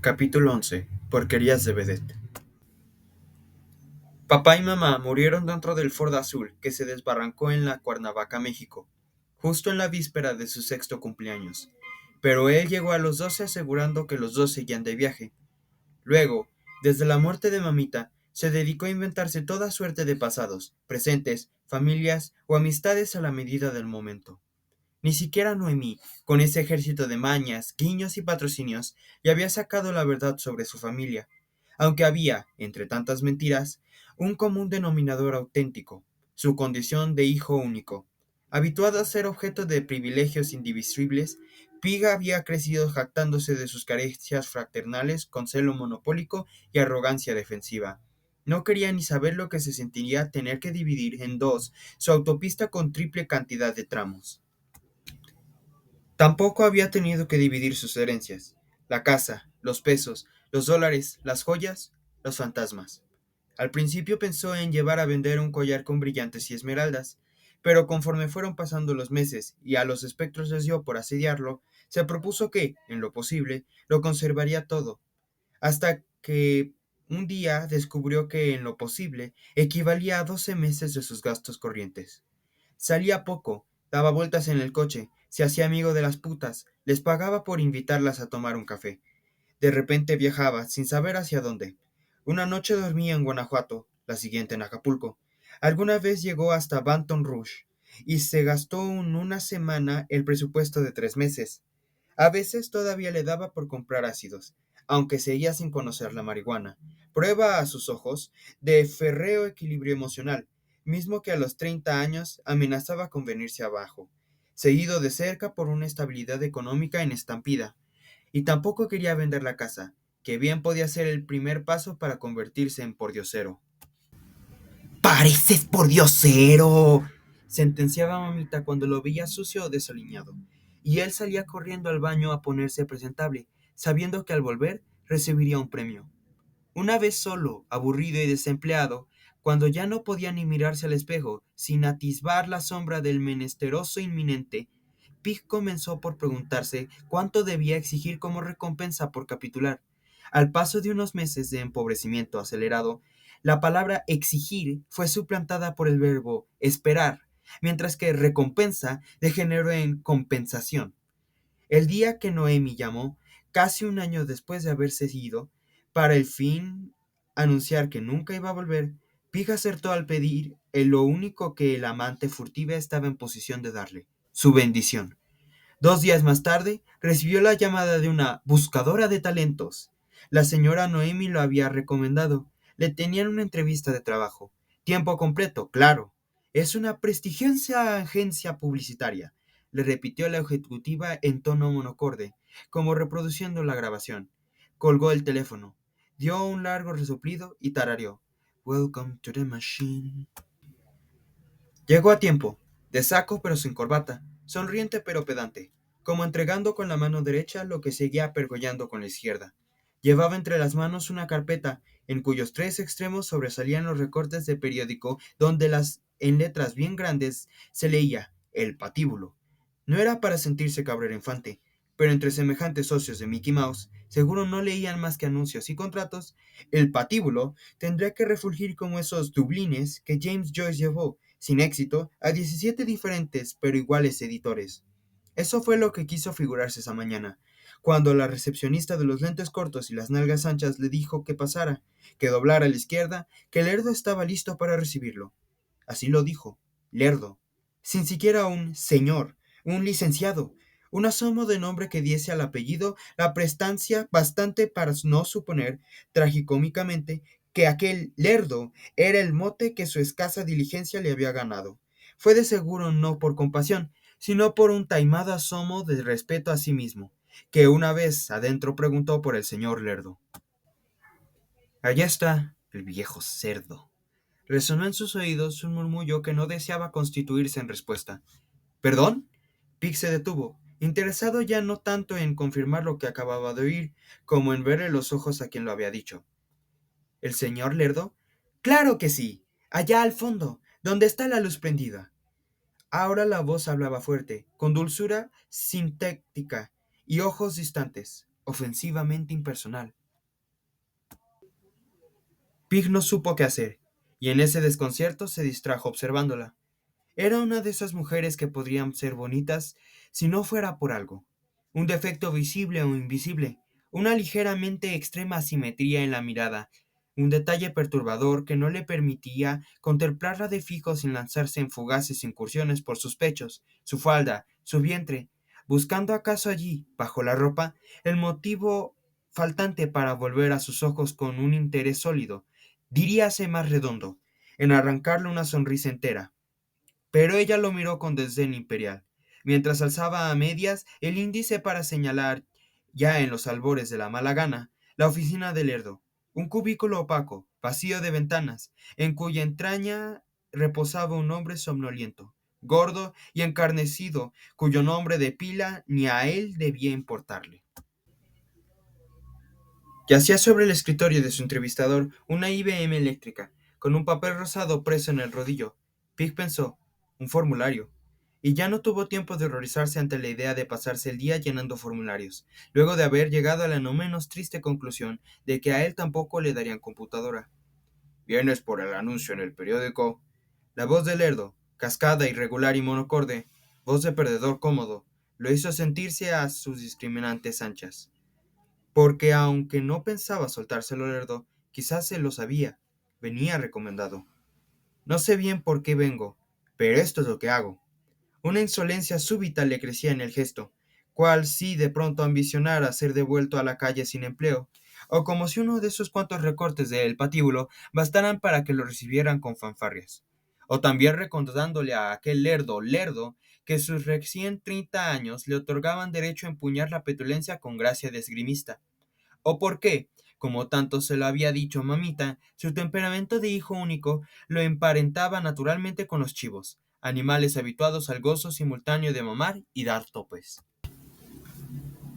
Capítulo 11. Porquerías de vedette. Papá y mamá murieron dentro del Ford Azul que se desbarrancó en la Cuernavaca, México, justo en la víspera de su sexto cumpleaños. Pero él llegó a los 12 asegurando que los dos seguían de viaje. Luego, desde la muerte de mamita, se dedicó a inventarse toda suerte de pasados, presentes, familias o amistades a la medida del momento. Ni siquiera Noemí, con ese ejército de mañas, guiños y patrocinios, le había sacado la verdad sobre su familia, aunque había, entre tantas mentiras, un común denominador auténtico, su condición de hijo único. Habituado a ser objeto de privilegios indivisibles, Piga había crecido jactándose de sus carencias fraternales con celo monopólico y arrogancia defensiva. No quería ni saber lo que se sentiría tener que dividir en dos su autopista con triple cantidad de tramos. Tampoco había tenido que dividir sus herencias: la casa, los pesos, los dólares, las joyas, los fantasmas. Al principio pensó en llevar a vender un collar con brillantes y esmeraldas, pero conforme fueron pasando los meses y a los espectros les dio por asediarlo, se propuso que, en lo posible, lo conservaría todo, hasta que un día descubrió que en lo posible equivalía a 12 meses de sus gastos corrientes. Salía poco, daba vueltas en el coche, se hacía amigo de las putas, les pagaba por invitarlas a tomar un café. De repente viajaba, sin saber hacia dónde. Una noche dormía en Guanajuato, la siguiente en Acapulco. Alguna vez llegó hasta Baton Rouge y se gastó en una semana el presupuesto de 3 meses. A veces todavía le daba por comprar ácidos, aunque seguía sin conocer la marihuana. Prueba a sus ojos de férreo equilibrio emocional, mismo que a los 30 años amenazaba con venirse abajo, seguido de cerca por una estabilidad económica en estampida. Y tampoco quería vender la casa, que bien podía ser el primer paso para convertirse en pordiosero. ¡Pareces pordiosero!, sentenciaba mamita cuando lo veía sucio o desaliñado, y él salía corriendo al baño a ponerse presentable, sabiendo que al volver recibiría un premio. Una vez solo, aburrido y desempleado, cuando ya no podía ni mirarse al espejo sin atisbar la sombra del menesteroso inminente, Pig comenzó por preguntarse cuánto debía exigir como recompensa por capitular. Al paso de unos meses de empobrecimiento acelerado, la palabra exigir fue suplantada por el verbo esperar, mientras que recompensa degeneró en compensación. El día que Noemi llamó, casi un año después de haberse ido, para el fin anunciar que nunca iba a volver, Pig acertó al pedir lo único que la amante furtiva estaba en posición de darle: su bendición. 2 días más tarde, recibió la llamada de una buscadora de talentos. La señora Noemi lo había recomendado. Le tenían una entrevista de trabajo. Tiempo completo, claro. Es una prestigiosa agencia publicitaria, le repitió la ejecutiva en tono monocorde, como reproduciendo la grabación. Colgó el teléfono, dio un largo resoplido y tarareó: Welcome to the machine. Llegó a tiempo, de saco pero sin corbata, sonriente pero pedante, como entregando con la mano derecha lo que seguía pergollando con la izquierda. Llevaba entre las manos una carpeta, en cuyos 3 extremos sobresalían los recortes de periódico donde en letras bien grandes se leía El Patíbulo. No era para sentirse cabrero infante, pero entre semejantes socios de Mickey Mouse, seguro no leían más que anuncios y contratos. El Patíbulo tendría que refulgir como esos dublines que James Joyce llevó, sin éxito, a 17 diferentes pero iguales editores. Eso fue lo que quiso figurarse esa mañana, cuando la recepcionista de los lentes cortos y las nalgas anchas le dijo que pasara, que doblara a la izquierda, que Lerdo estaba listo para recibirlo. Así lo dijo, Lerdo, sin siquiera un señor, un licenciado, un asomo de nombre que diese al apellido la prestancia bastante para no suponer, tragicómicamente, que aquel Lerdo era el mote que su escasa diligencia le había ganado. Fue de seguro no por compasión, sino por un taimado asomo de respeto a sí mismo, que una vez adentro preguntó por el señor Lerdo. Allá está el viejo cerdo. Resonó en sus oídos un murmullo que no deseaba constituirse en respuesta. ¿Perdón? Pig se detuvo, interesado ya no tanto en confirmar lo que acababa de oír, como en verle los ojos a quien lo había dicho. ¿El señor Lerdo? ¡Claro que sí! Allá al fondo, donde está la luz prendida. Ahora la voz hablaba fuerte, con dulzura sintética y ojos distantes. ofensivamente impersonal. Pig no supo qué hacer, y en ese desconcierto se distrajo observándola. Era una de esas mujeres que podrían ser bonitas si no fuera por algo. Un defecto visible o invisible, una ligeramente extrema asimetría en la mirada, un detalle perturbador que no le permitía contemplarla de fijo sin lanzarse en fugaces incursiones por sus pechos, su falda, su vientre, buscando acaso allí, bajo la ropa, el motivo faltante para volver a sus ojos con un interés sólido, diríase más redondo, en arrancarle una sonrisa entera. Pero ella lo miró con desdén imperial, mientras alzaba a medias el índice para señalar, ya en los albores de la mala gana, la oficina de Lerdo, un cubículo opaco, vacío de ventanas, en cuya entraña reposaba un hombre somnoliento, gordo y encarnecido, cuyo nombre de pila ni a él debía importarle. Yacía sobre el escritorio de su entrevistador una IBM eléctrica, con un papel rosado preso en el rodillo. Pig pensó, un formulario. Y ya no tuvo tiempo de horrorizarse ante la idea de pasarse el día llenando formularios, luego de haber llegado a la no menos triste conclusión de que a él tampoco le darían computadora. ¿Vienes por el anuncio en el periódico? La voz de Lerdo, cascada, irregular y monocorde, voz de perdedor cómodo, lo hizo sentirse a sus discriminantes anchas. Porque aunque no pensaba soltárselo Lerdo, quizás se lo sabía. Venía recomendado. No sé bien por qué vengo, pero esto es lo que hago. Una insolencia súbita le crecía en el gesto, cual si de pronto ambicionara ser devuelto a la calle sin empleo, o como si uno de esos cuantos recortes del patíbulo bastaran para que lo recibieran con fanfarrias. O también recordándole a aquel lerdo, que sus recién 30 años le otorgaban derecho a empuñar la petulencia con gracia de esgrimista. O por qué, como tanto se lo había dicho mamita, su temperamento de hijo único lo emparentaba naturalmente con los chivos, animales habituados al gozo simultáneo de mamar y dar topes.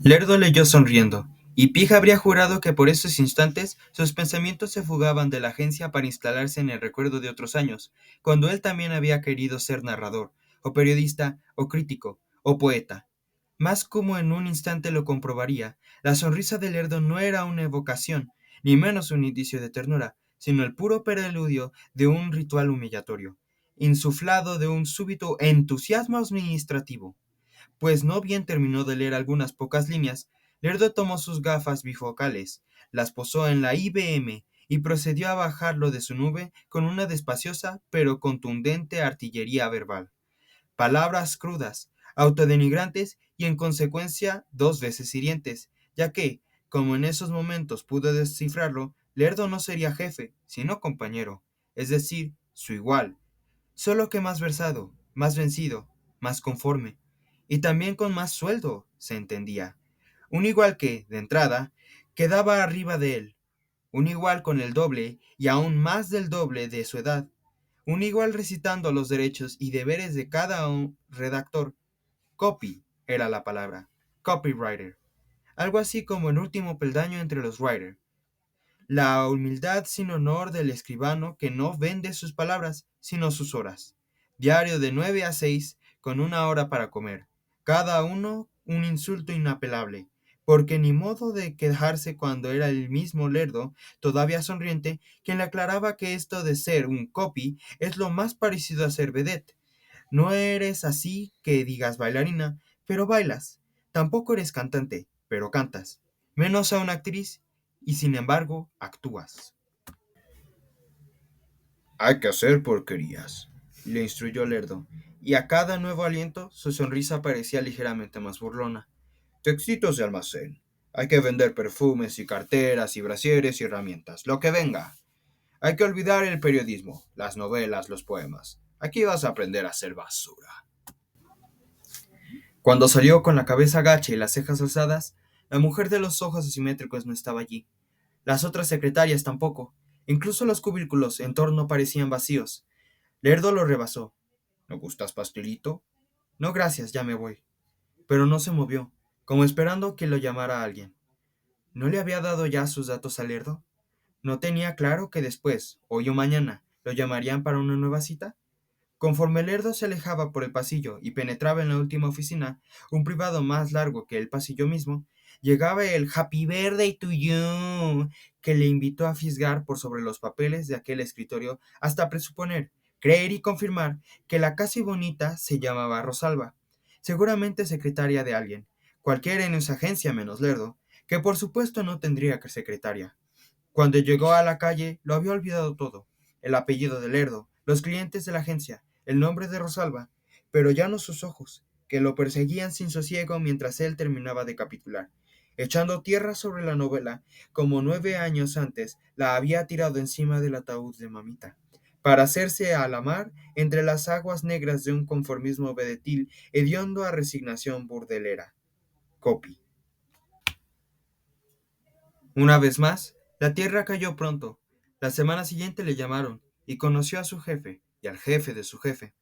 Lerdo leyó sonriendo, y Pig habría jurado que por esos instantes sus pensamientos se fugaban de la agencia para instalarse en el recuerdo de otros años, cuando él también había querido ser narrador, o periodista, o crítico, o poeta. Más como en un instante lo comprobaría, la sonrisa de Lerdo no era una evocación, ni menos un indicio de ternura, sino el puro preludio de un ritual humillatorio, insuflado de un súbito entusiasmo administrativo. Pues no bien terminó de leer algunas pocas líneas, Lerdo tomó sus gafas bifocales, las posó en la IBM y procedió a bajarlo de su nube con una despaciosa pero contundente artillería verbal. Palabras crudas, autodenigrantes y en consecuencia 2 veces hirientes, ya que, como en esos momentos pudo descifrarlo, Lerdo no sería jefe, sino compañero, es decir, su igual, solo que más versado, más vencido, más conforme, y también con más sueldo, se entendía. Un igual que, de entrada, quedaba arriba de él, un igual con el doble y aún más del doble de su edad, un igual recitando los derechos y deberes de cada redactor. Copy era la palabra, copywriter, algo así como el último peldaño entre los writer. La humildad sin honor del escribano que no vende sus palabras, sino sus horas. Diario de 9 a 6, con una hora para comer. Cada uno un insulto inapelable, porque ni modo de quejarse cuando era el mismo Lerdo, todavía sonriente, quien le aclaraba que esto de ser un copy es lo más parecido a ser vedette. No eres así que digas bailarina, pero bailas. Tampoco eres cantante, pero cantas. Menos a una actriz, y sin embargo actúas. Hay que hacer porquerías, le instruyó Lerdo, y a cada nuevo aliento su sonrisa parecía ligeramente más burlona. Textitos de almacén. Hay que vender perfumes y carteras y brasieres y herramientas, lo que venga. Hay que olvidar el periodismo, las novelas, los poemas. Aquí vas a aprender a hacer basura. Cuando salió con la cabeza gacha y las cejas alzadas, la mujer de los ojos asimétricos no estaba allí. Las otras secretarias tampoco. Incluso los cubículos en torno parecían vacíos. Lerdo lo rebasó. ¿No gustas pastelito? No, gracias, ya me voy. Pero no se movió, como esperando que lo llamara alguien. ¿No le había dado ya sus datos a Lerdo? ¿No tenía claro que después, hoy o mañana, lo llamarían para una nueva cita? Conforme Lerdo se alejaba por el pasillo y penetraba en la última oficina, un privado más largo que el pasillo mismo, llegaba el Happy Birthday to you, que le invitó a fisgar por sobre los papeles de aquel escritorio hasta presuponer, creer y confirmar que la casi bonita se llamaba Rosalba, seguramente secretaria de alguien, cualquiera en esa agencia menos Lerdo, que por supuesto no tendría que secretaria. Cuando llegó a la calle, lo había olvidado todo. El apellido de Lerdo, los clientes de la agencia, el nombre de Rosalba, pero ya no sus ojos, que lo perseguían sin sosiego mientras él terminaba de capitular, echando tierra sobre la novela, como 9 años antes la había tirado encima del ataúd de mamita, para hacerse a la mar entre las aguas negras de un conformismo vedetil hediondo a resignación burdelera. Copy. Una vez más, la tierra cayó pronto. La semana siguiente le llamaron y conoció a su jefe y al jefe de su jefe.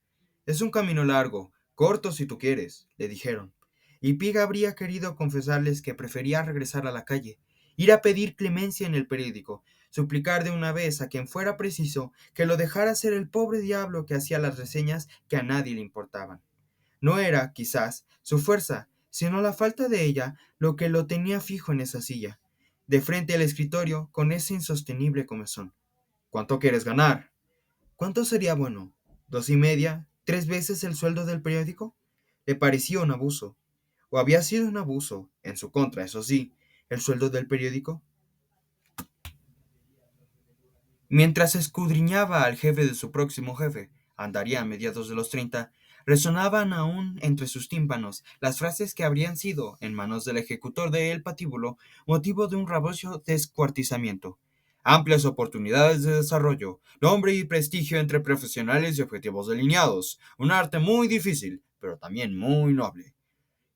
Es un camino largo, corto si tú quieres, le dijeron. Y Pig habría querido confesarles que prefería regresar a la calle, ir a pedir clemencia en el periódico, suplicar de una vez a quien fuera preciso que lo dejara ser el pobre diablo que hacía las reseñas que a nadie le importaban. No era, quizás, su fuerza, sino la falta de ella lo que lo tenía fijo en esa silla, de frente al escritorio, con ese insostenible comezón. ¿Cuánto quieres ganar? ¿Cuánto sería bueno? ¿2.5? ¿3 veces el sueldo del periódico? Le parecía un abuso. ¿O había sido un abuso, en su contra, eso sí, el sueldo del periódico? Mientras escudriñaba al jefe de su próximo jefe, andaría a mediados de los 30, resonaban aún entre sus tímpanos las frases que habrían sido, en manos del ejecutor de El Patíbulo, motivo de un raboso descuartizamiento. Amplias oportunidades de desarrollo, nombre y prestigio entre profesionales y objetivos delineados, un arte muy difícil, pero también muy noble.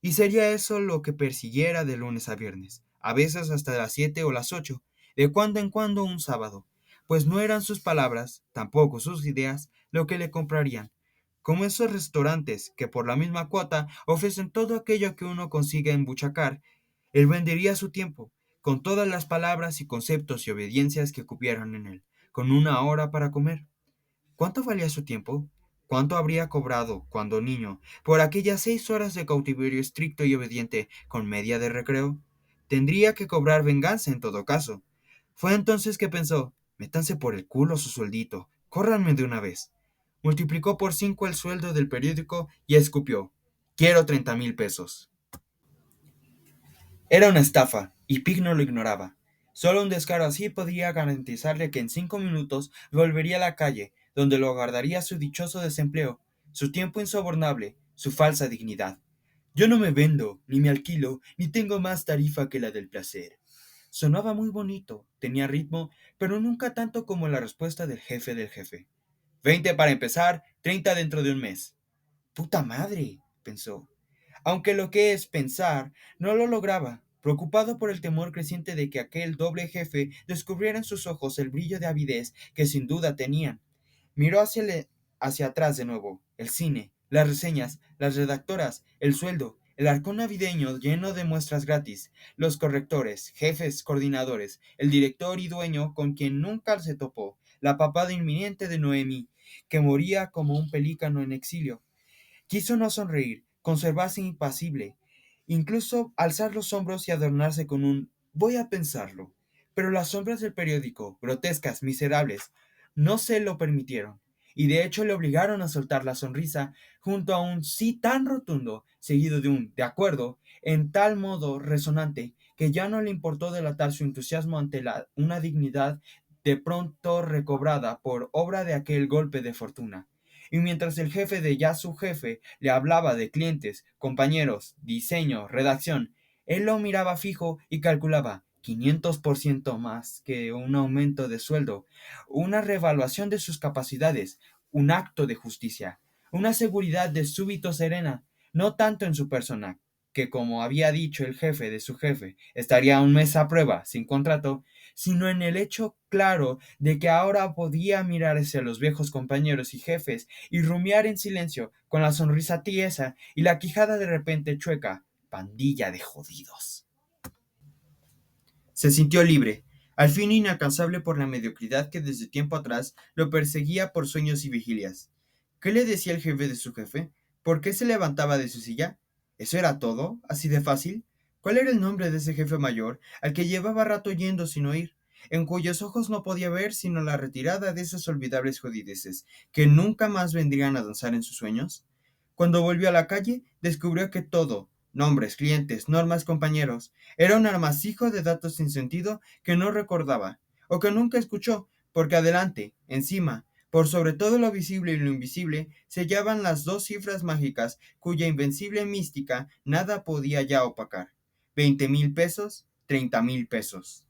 Y sería eso lo que persiguiera de lunes a viernes, a veces hasta las 7 o las 8, de cuando en cuando un sábado, pues no eran sus palabras, tampoco sus ideas, lo que le comprarían, como esos restaurantes que por la misma cuota ofrecen todo aquello que uno consigue embuchacar. Él vendería su tiempo, con todas las palabras y conceptos y obediencias que cupieran en él, con 1 hora para comer. ¿Cuánto valía su tiempo? ¿Cuánto habría cobrado, cuando niño, por aquellas 6 horas de cautiverio estricto y obediente, con media de recreo? Tendría que cobrar venganza en todo caso. Fue entonces que pensó, métanse por el culo su sueldito, córranme de una vez. Multiplicó por 5 el sueldo del periódico y escupió, quiero 30.000 pesos. Era una estafa, y Pig no lo ignoraba. Solo un descaro así podía garantizarle que en 5 minutos volvería a la calle, donde lo aguardaría su dichoso desempleo, su tiempo insobornable, su falsa dignidad. Yo no me vendo, ni me alquilo, ni tengo más tarifa que la del placer. Sonaba muy bonito, tenía ritmo, pero nunca tanto como la respuesta del jefe del jefe. 20 para empezar, 30 dentro de un mes. ¡Puta madre!, pensó. Aunque lo que es pensar, no lo lograba, preocupado por el temor creciente de que aquel doble jefe descubriera en sus ojos el brillo de avidez que sin duda tenían. Miró hacia atrás de nuevo, el cine, las reseñas, las redactoras, el sueldo, el arcón navideño lleno de muestras gratis, los correctores, jefes, coordinadores, el director y dueño con quien nunca se topó, la papada inminente de Noemí, que moría como un pelícano en exilio. Quiso no sonreír, conservarse impasible, incluso alzar los hombros y adornarse con un voy a pensarlo. Pero las sombras del periódico, grotescas, miserables, no se lo permitieron, y de hecho le obligaron a soltar la sonrisa junto a un sí tan rotundo, seguido de un de acuerdo, en tal modo resonante que ya no le importó delatar su entusiasmo ante una dignidad de pronto recobrada por obra de aquel golpe de fortuna. Y mientras el jefe de ya su jefe le hablaba de clientes, compañeros, diseño, redacción, él lo miraba fijo y calculaba 500% más que un aumento de sueldo, una revaluación de sus capacidades, un acto de justicia, una seguridad de súbito serena, no tanto en su persona, que como había dicho el jefe de su jefe, estaría un mes a prueba, sin contrato, sino en el hecho claro de que ahora podía mirar hacia los viejos compañeros y jefes y rumiar en silencio, con la sonrisa tiesa y la quijada de repente chueca. Pandilla de jodidos. Se sintió libre, al fin inalcanzable por la mediocridad que desde tiempo atrás lo perseguía por sueños y vigilias. ¿Qué le decía el jefe de su jefe? ¿Por qué se levantaba de su silla? ¿Eso era todo? ¿Así de fácil? ¿Cuál era el nombre de ese jefe mayor al que llevaba rato yendo sin oír, en cuyos ojos no podía ver sino la retirada de esos olvidables jodideces que nunca más vendrían a danzar en sus sueños? Cuando volvió a la calle, descubrió que todo, nombres, clientes, normas, compañeros, era un armasijo de datos sin sentido que no recordaba, o que nunca escuchó, porque adelante, encima, por sobre todo lo visible y lo invisible, se hallaban las dos cifras mágicas cuya invencible mística nada podía ya opacar. 20,000 pesos, 30,000 pesos.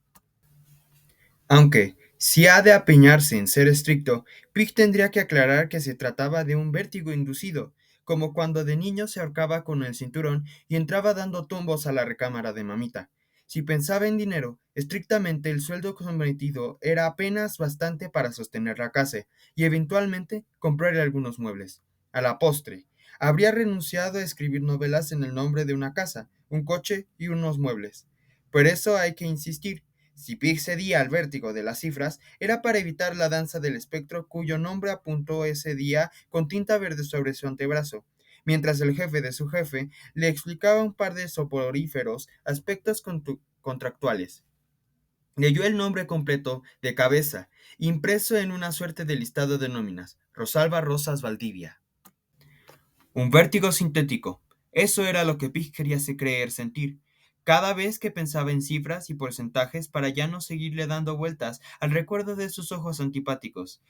Aunque, si ha de apeñarse en ser estricto, Pick tendría que aclarar que se trataba de un vértigo inducido, como cuando de niño se ahorcaba con el cinturón y entraba dando tumbos a la recámara de mamita. Si pensaba en dinero, estrictamente el sueldo comprometido era apenas bastante para sostener la casa y eventualmente comprarle algunos muebles. A la postre, habría renunciado a escribir novelas en el nombre de una casa, un coche y unos muebles. Por eso hay que insistir. Si Pig cedía al vértigo de las cifras, era para evitar la danza del espectro cuyo nombre apuntó ese día con tinta verde sobre su antebrazo, mientras el jefe de su jefe le explicaba un par de soporíferos aspectos contractuales. Leyó el nombre completo de cabeza, impreso en una suerte de listado de nóminas: Rosalba Rosas Valdivia. Un vértigo sintético. Eso era lo que Pig quería creer sentir. Cada vez que pensaba en cifras y porcentajes para ya no seguirle dando vueltas al recuerdo de sus ojos antipáticos,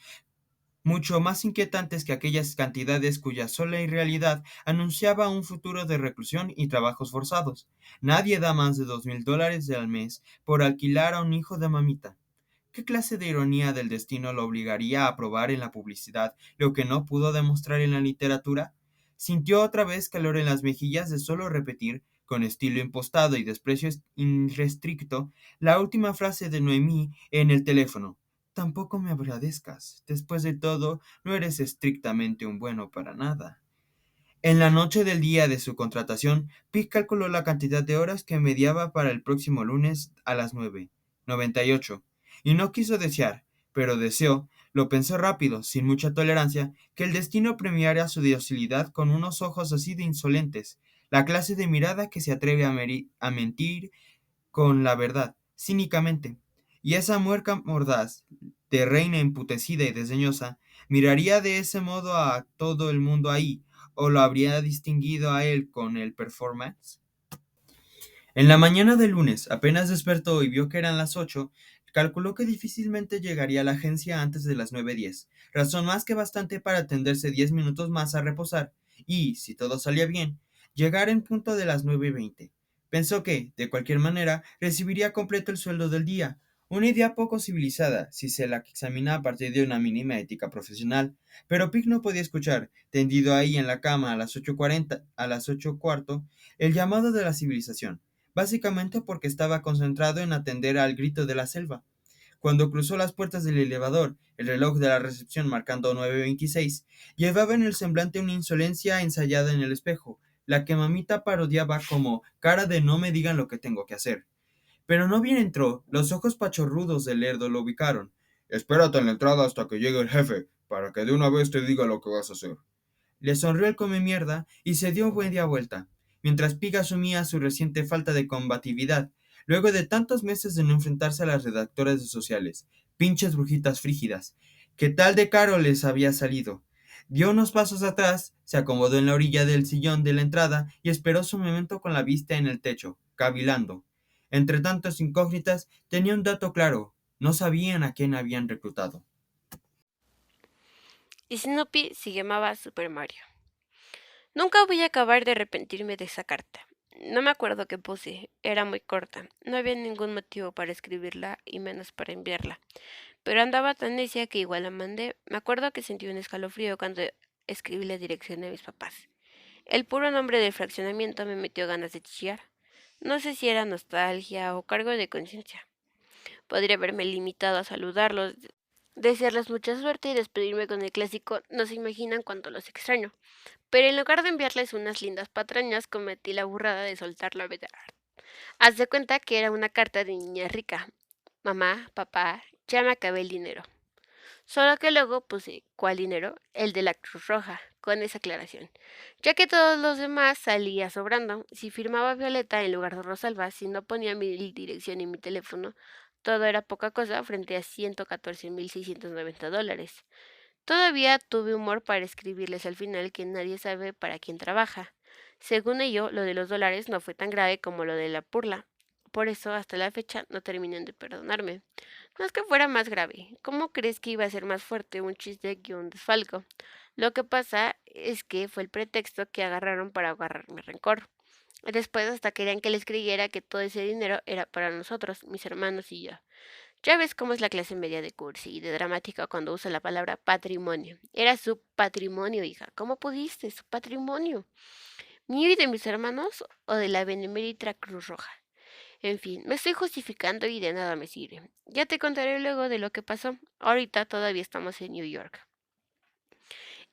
mucho más inquietantes que aquellas cantidades cuya sola irrealidad anunciaba un futuro de reclusión y trabajos forzados. Nadie da más de $2,000 al mes por alquilar a un hijo de mamita. ¿Qué clase de ironía del destino lo obligaría a probar en la publicidad lo que no pudo demostrar en la literatura? Sintió otra vez calor en las mejillas de solo repetir, con estilo impostado y desprecio irrestricto, la última frase de Noemí en el teléfono. Tampoco me agradezcas. Después de todo, no eres estrictamente un bueno para nada. En la noche del día de su contratación, Pick calculó la cantidad de horas que mediaba para el próximo lunes a las 9:98, y no quiso desear, pero deseó, lo pensó rápido, sin mucha tolerancia, que el destino premiara su docilidad con unos ojos así de insolentes, la clase de mirada que se atreve a mentir con la verdad, cínicamente. Y esa mueca mordaz, de reina emputecida y desdeñosa, miraría de ese modo a todo el mundo ahí, o lo habría distinguido a él con el performance. En la mañana del lunes, apenas despertó y vio que eran las 8, calculó que difícilmente llegaría a la agencia antes de las 9:10, razón más que bastante para atenderse 10 minutos más a reposar y, si todo salía bien, llegar en punto de las 9:20. Pensó que, de cualquier manera, recibiría completo el sueldo del día, una idea poco civilizada si se la examina a partir de una mínima ética profesional, pero Pick no podía escuchar, tendido ahí en la cama a las 8:40, a las 8:15, el llamado de la civilización, básicamente porque estaba concentrado en atender al grito de la selva. Cuando cruzó las puertas del elevador, el reloj de la recepción marcando 9:26, llevaba en el semblante una insolencia ensayada en el espejo, la que mamita parodiaba como cara de no me digan lo que tengo que hacer. Pero no bien entró, los ojos pachorrudos del lerdo lo ubicaron. Espérate en la entrada hasta que llegue el jefe, para que de una vez te diga lo que vas a hacer. Le sonrió el come mierda y se dio media vuelta, mientras Pig asumía su reciente falta de combatividad, luego de tantos meses de no enfrentarse a las redactoras de sociales, pinches brujitas frígidas, que tal de caro les había salido. Dio unos pasos atrás, se acomodó en la orilla del sillón de la entrada y esperó su momento con la vista en el techo, cavilando. Entre tantas incógnitas, tenía un dato claro: no sabían a quién habían reclutado. Y Snoopy se llamaba Super Mario. Nunca voy a acabar de arrepentirme de esa carta. No me acuerdo qué puse, era muy corta, no había ningún motivo para escribirla y menos para enviarla, pero andaba tan necia que igual la mandé. Me acuerdo que sentí un escalofrío cuando escribí la dirección de mis papás. El puro nombre del fraccionamiento me metió ganas de chillar. No sé si era nostalgia o cargo de conciencia. Podría haberme limitado a saludarlos, desearles mucha suerte y despedirme con el clásico "no se imaginan cuánto los extraño". Pero en lugar de enviarles unas lindas patrañas, cometí la burrada de soltar la verdad. Haz de cuenta que era una carta de niña rica. Mamá, papá, ya me acabé el dinero. Solo que luego puse, ¿cuál dinero? El de la Cruz Roja, con esa aclaración, ya que todos los demás salía sobrando. Si firmaba Violeta en lugar de Rosalba, si no ponía mi dirección y mi teléfono, todo era poca cosa frente a $114,690. Todavía tuve humor para escribirles al final que nadie sabe para quién trabaja. Según ello, lo de los dólares no fue tan grave como lo de la burla. Por eso, hasta la fecha, no terminan de perdonarme. No es que fuera más grave. ¿Cómo crees que iba a ser más fuerte un chiste que un desfalco? Lo que pasa es que fue el pretexto que agarraron para agarrarme rencor. Después hasta querían que les creyera que todo ese dinero era para nosotros, mis hermanos y yo. Ya ves cómo es la clase media de cursi y de dramática cuando usa la palabra patrimonio. Era su patrimonio, hija. ¿Cómo pudiste? Su patrimonio. ¿Mío y de mis hermanos o de la Benemérita Cruz Roja? En fin, me estoy justificando y de nada me sirve. Ya te contaré luego de lo que pasó. Ahorita todavía estamos en New York.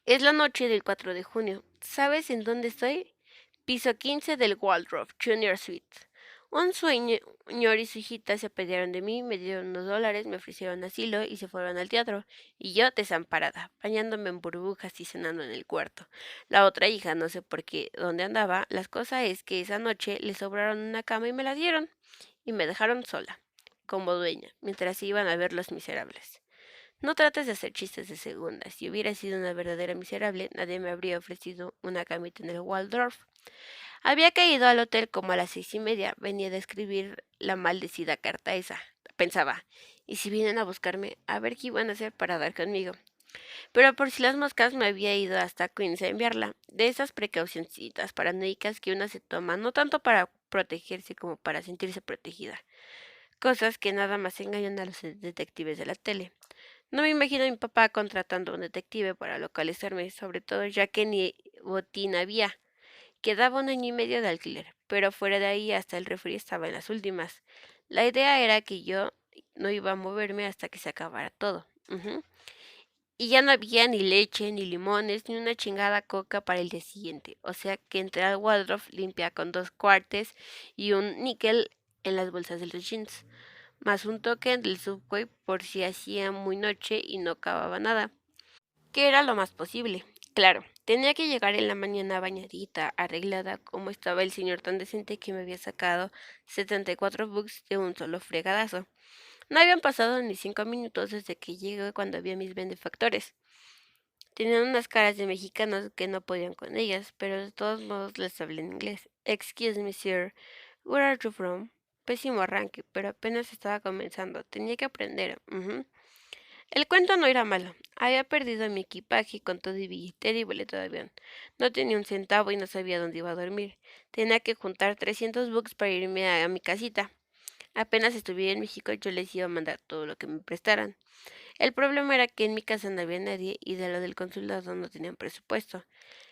Es la noche del 4 de junio. ¿Sabes en dónde estoy? Piso 15 del Waldorf Junior Suite. Un señor y su hijita se apiadaron de mí, me dieron unos dólares, me ofrecieron asilo y se fueron al teatro. Y yo desamparada, bañándome en burbujas y cenando en el cuarto. La otra hija, no sé por qué, dónde andaba. La cosa es que esa noche le sobraron una cama y me la dieron. Y me dejaron sola, como dueña, mientras se iban a ver Los Miserables. No trates de hacer chistes de segunda. Si hubiera sido una verdadera miserable, nadie me habría ofrecido una camita en el Waldorf. Había caído al hotel como a las 6:30. Venía de escribir la maldecida carta esa. Pensaba, ¿y si vienen a buscarme? A ver qué iban a hacer para dar conmigo. Pero por si las moscas me había ido hasta Queens a enviarla. De esas precaucioncitas paranoicas que una se toma, no tanto para protegerse como para sentirse protegida. Cosas que nada más engañan a los detectives de la tele. No me imagino a mi papá contratando a un detective para localizarme, sobre todo ya que ni botín había. Quedaba 1 año y medio de alquiler, pero fuera de ahí hasta el refri estaba en las últimas. La idea era que yo no iba a moverme hasta que se acabara todo. Ujú. Y ya no había ni leche, ni limones, ni una chingada coca para el día siguiente. O sea que entré al Waldorf limpia con 2 cuartes y un níquel en las bolsas de los jeans, más un token del Subway por si hacía muy noche y no acababa nada, que era lo más posible. Claro, tenía que llegar en la mañana bañadita, arreglada, como estaba el señor tan decente que me había sacado 74 bucks de un solo fregadazo. No habían pasado ni 5 minutos desde que llegué cuando vi a mis benefactores. Tenían unas caras de mexicanos que no podían con ellas, pero de todos modos les hablé en inglés. Excuse me, sir. Where are you from? Pésimo arranque, pero apenas estaba comenzando. Tenía que aprender. Ujú. El cuento no era malo. Había perdido mi equipaje con todo y billetera y boleto de avión. No tenía un centavo y no sabía dónde iba a dormir. Tenía que juntar 300 bucks para irme a mi casita. Apenas estuviera en México, yo les iba a mandar todo lo que me prestaran. El problema era que en mi casa no había nadie y de lo del consulado no tenían presupuesto.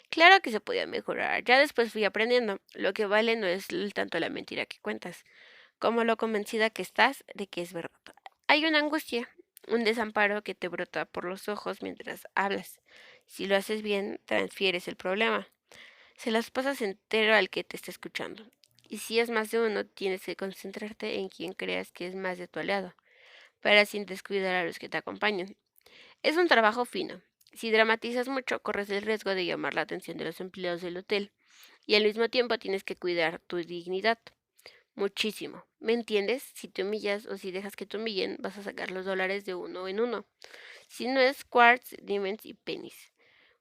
Claro que se podía mejorar. Ya después fui aprendiendo. Lo que vale no es tanto la mentira que cuentas, como lo convencida que estás de que es verdad. Hay una angustia, un desamparo que te brota por los ojos mientras hablas. Si lo haces bien, transfieres el problema. Se las pasas entero al que te está escuchando. Y si es más de uno, tienes que concentrarte en quien creas que es más de tu aliado, para sin descuidar a los que te acompañan. Es un trabajo fino. Si dramatizas mucho, corres el riesgo de llamar la atención de los empleados del hotel, y al mismo tiempo tienes que cuidar tu dignidad. Muchísimo. ¿Me entiendes? Si te humillas o si dejas que te humillen, vas a sacar los dólares de uno en uno. Si no es quarts, diamonds y pennies.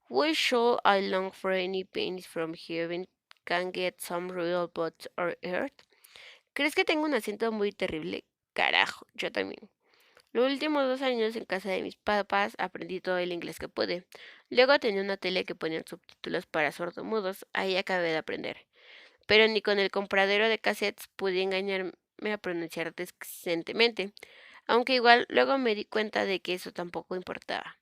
We should I long for any pennies from heaven can get some real butt or earth. ¿Crees que tengo un acento muy terrible? Carajo, yo también. Los últimos 2 años en casa de mis papás aprendí todo el inglés que pude. Luego tenía una tele que ponía subtítulos para sordomudos. Ahí acabé de aprender. Pero ni con el compradero de cassettes pude engañarme a pronunciar decentemente. Aunque igual luego me di cuenta de que eso tampoco importaba.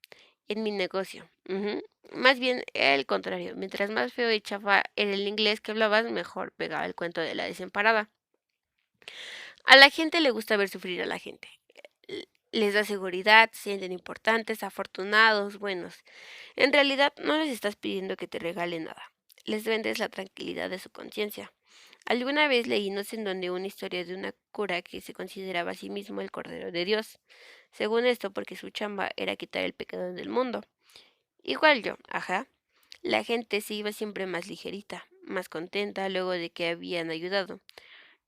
En mi negocio. Ujú. Más bien era el contrario. Mientras más feo y chafa era el inglés que hablabas, mejor pegaba el cuento de la desemparada. A la gente le gusta ver sufrir a la gente. Les da seguridad, se sienten importantes, afortunados, buenos. En realidad no les estás pidiendo que te regalen nada. Les vendes la tranquilidad de su conciencia. Alguna vez leí no sé en dónde una historia de una cura que se consideraba a sí mismo el Cordero de Dios. Según esto, porque su chamba era quitar el pecado del mundo. Igual yo, ajá. La gente se iba siempre más ligerita, más contenta luego de que habían ayudado.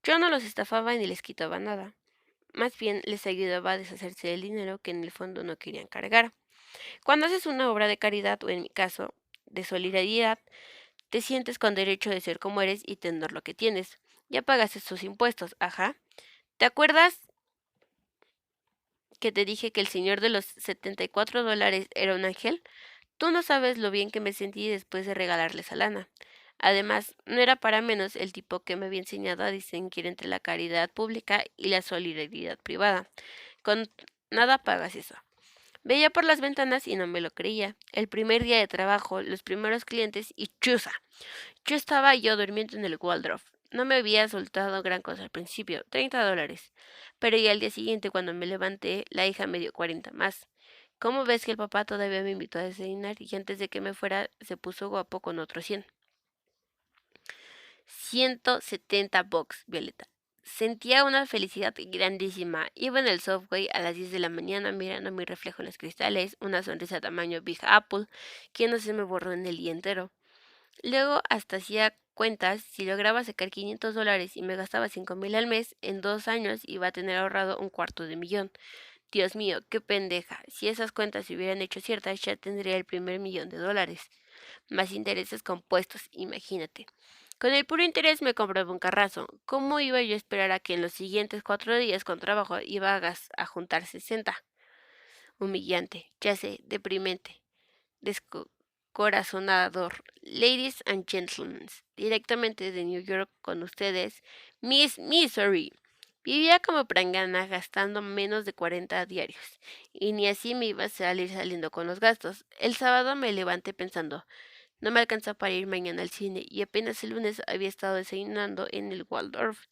Yo no los estafaba ni les quitaba nada. Más bien les ayudaba a deshacerse del dinero que en el fondo no querían cargar. Cuando haces una obra de caridad o en mi caso, de solidaridad, te sientes con derecho de ser como eres y tener lo que tienes. Ya pagaste tus impuestos, ajá. ¿Te acuerdas que te dije que el señor de los $74 era un ángel? Tú no sabes lo bien que me sentí después de regalarle esa lana. Además, no era para menos el tipo que me había enseñado a distinguir entre la caridad pública y la solidaridad privada. Con nada pagas eso. Veía por las ventanas y no me lo creía. El primer día de trabajo, los primeros clientes y chuza. Yo durmiendo en el Waldorf. No me había soltado gran cosa al principio, $30. Pero ya al día siguiente, cuando me levanté, la hija me dio 40 más. ¿Cómo ves que el papá todavía me invitó a desayunar y antes de que me fuera se puso guapo con otros 100? 170 bucks, Violeta. Sentía una felicidad grandísima. Iba en el subway a las 10 de la mañana mirando mi reflejo en los cristales, una sonrisa tamaño Big Apple que no se me borró en el día entero. Luego hasta hacía cuentas, si lograba sacar $500 y me gastaba 5,000 al mes, en 2 años iba a tener ahorrado un cuarto de millón. Dios mío, qué pendeja. Si esas cuentas se hubieran hecho ciertas, ya tendría el primer $1,000,000. Más intereses compuestos, imagínate. Con el puro interés me compraba un carrazo. ¿Cómo iba yo a esperar a que en los siguientes 4 días con trabajo iba a juntar 60? Humillante, ya sé, deprimente, descorazonador. Ladies and gentlemen, directamente de New York con ustedes, Miss Misery. Vivía como prangana gastando menos de 40 diarios, y ni así me iba a salir saliendo con los gastos. El sábado me levanté pensando, no me alcanza para ir mañana al cine, y apenas el lunes había estado desayunando en el Waldorf.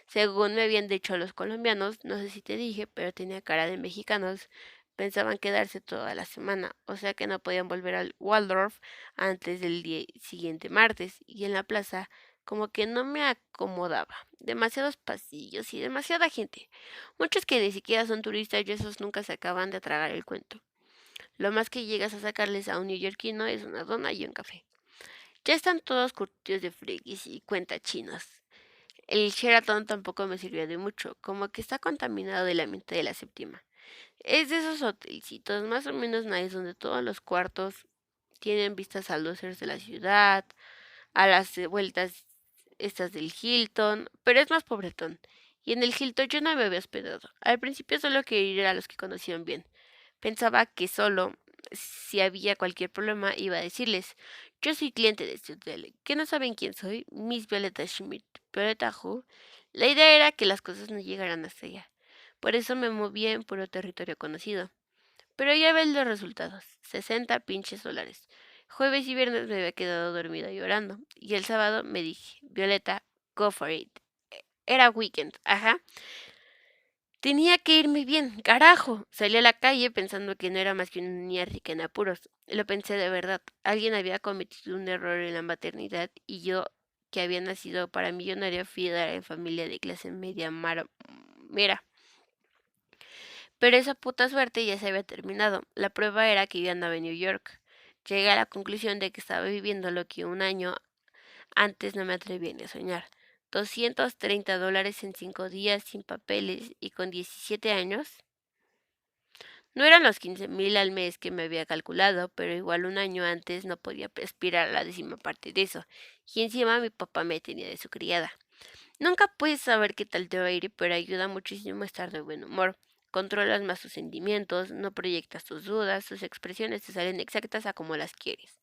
Según me habían dicho los colombianos, no sé si te dije, pero tenía cara de mexicanos, pensaban quedarse toda la semana, o sea que no podían volver al Waldorf antes del día siguiente martes, y en la plaza como que no me acomodaba. Demasiados pasillos y demasiada gente. Muchos que ni siquiera son turistas y esos nunca se acaban de tragar el cuento. Lo más que llegas a sacarles a un neoyorquino es una dona y un café. Ya están todos curtidos de frikis y cuentachinos. El Sheraton tampoco me sirvió de mucho, como que está contaminado de la mente de la séptima. Es de esos hotelcitos más o menos nice donde todos los cuartos tienen vistas a los luces de la ciudad, a las vueltas estas del Hilton, pero es más pobretón. Y en el Hilton yo no me había hospedado. Al principio solo quería ir a los que conocían bien. Pensaba que solo si había cualquier problema iba a decirles, yo soy cliente de este hotel, que no saben quién soy, Miss Violeta Schmidt, Violeta Who. La idea era que las cosas no llegaran hasta allá. Por eso me movía en puro territorio conocido. Pero ya ves los resultados, 60 pinches dólares. Jueves y viernes me había quedado dormida llorando. Y el sábado me dije, Violeta, go for it. Era weekend, ajá. Tenía que irme bien, carajo. Salí a la calle pensando que no era más que una niña rica en apuros. Lo pensé de verdad. Alguien había cometido un error en la maternidad y yo, que había nacido para millonario, fui a dar en familia de clase media mera. Pero esa puta suerte ya se había terminado. La prueba era que yo andaba en New York. Llegué a la conclusión de que estaba viviendo lo que un año antes no me atreví ni a soñar. $230 en 5 días sin papeles y con 17 años. No eran los 15,000 al mes que me había calculado, pero igual un año antes no podía aspirar a la décima parte de eso. Y encima mi papá me tenía de su criada. Nunca puedes saber qué tal te va a ir, pero ayuda muchísimo estar de buen humor. Controlas más tus sentimientos, no proyectas tus dudas, tus expresiones te salen exactas a como las quieres.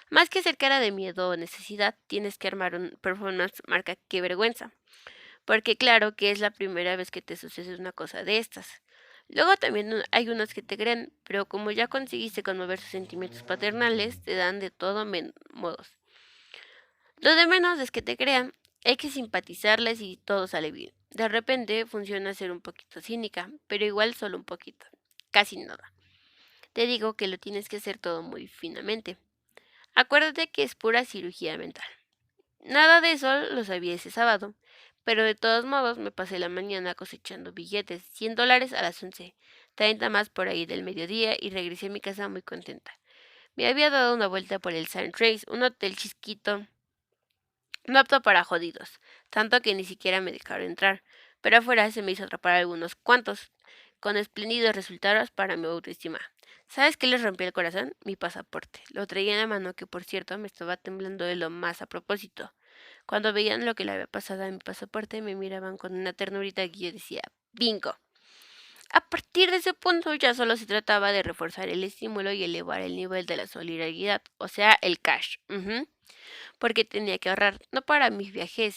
Más que ser cara de miedo o necesidad, tienes que armar un performance marca qué vergüenza. Porque claro que es la primera vez que te sucede una cosa de estas. Luego también hay unos que te creen, pero como ya conseguiste conmover sus sentimientos paternales, te dan de todo modos. Lo de menos es que te crean, hay que simpatizarles y todo sale bien. De repente funciona ser un poquito cínica, pero igual solo un poquito, casi nada. Te digo que lo tienes que hacer todo muy finamente. Acuérdate que es pura cirugía mental. Nada de eso lo sabía ese sábado, pero de todos modos me pasé la mañana cosechando billetes, $100 a las 11, 30 más por ahí del mediodía y regresé a mi casa muy contenta. Me había dado una vuelta por el San Trace, un hotel chisquito, no apto para jodidos, tanto que ni siquiera me dejaron entrar, pero afuera se me hizo atrapar algunos cuantos, con espléndidos resultados para mi autoestima. ¿Sabes qué les rompió el corazón? Mi pasaporte. Lo traía en la mano, que por cierto me estaba temblando de lo más a propósito. Cuando veían lo que le había pasado a mi pasaporte, me miraban con una ternurita que yo decía, ¡bingo! A partir de ese punto ya solo se trataba de reforzar el estímulo y elevar el nivel de la solidaridad, o sea, el cash. Porque tenía que ahorrar, no para mis viajes,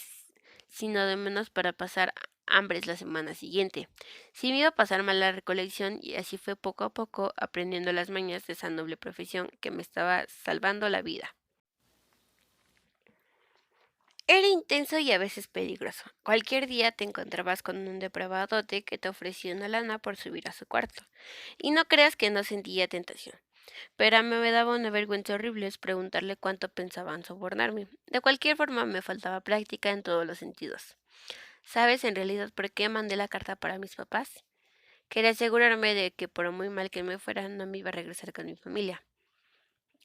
sino de menos para pasar hambres la semana siguiente. Si me iba a pasar mal la recolección, y así fue poco a poco aprendiendo las mañas de esa noble profesión que me estaba salvando la vida. Era intenso y a veces peligroso. Cualquier día te encontrabas con un depravadote que te ofrecía una lana por subir a su cuarto. Y no creas que no sentía tentación. Pero me daba una vergüenza horrible es preguntarle cuánto pensaban sobornarme. De cualquier forma me faltaba práctica en todos los sentidos. ¿Sabes en realidad por qué mandé la carta para mis papás? Quería asegurarme de que por muy mal que me fuera no me iba a regresar con mi familia.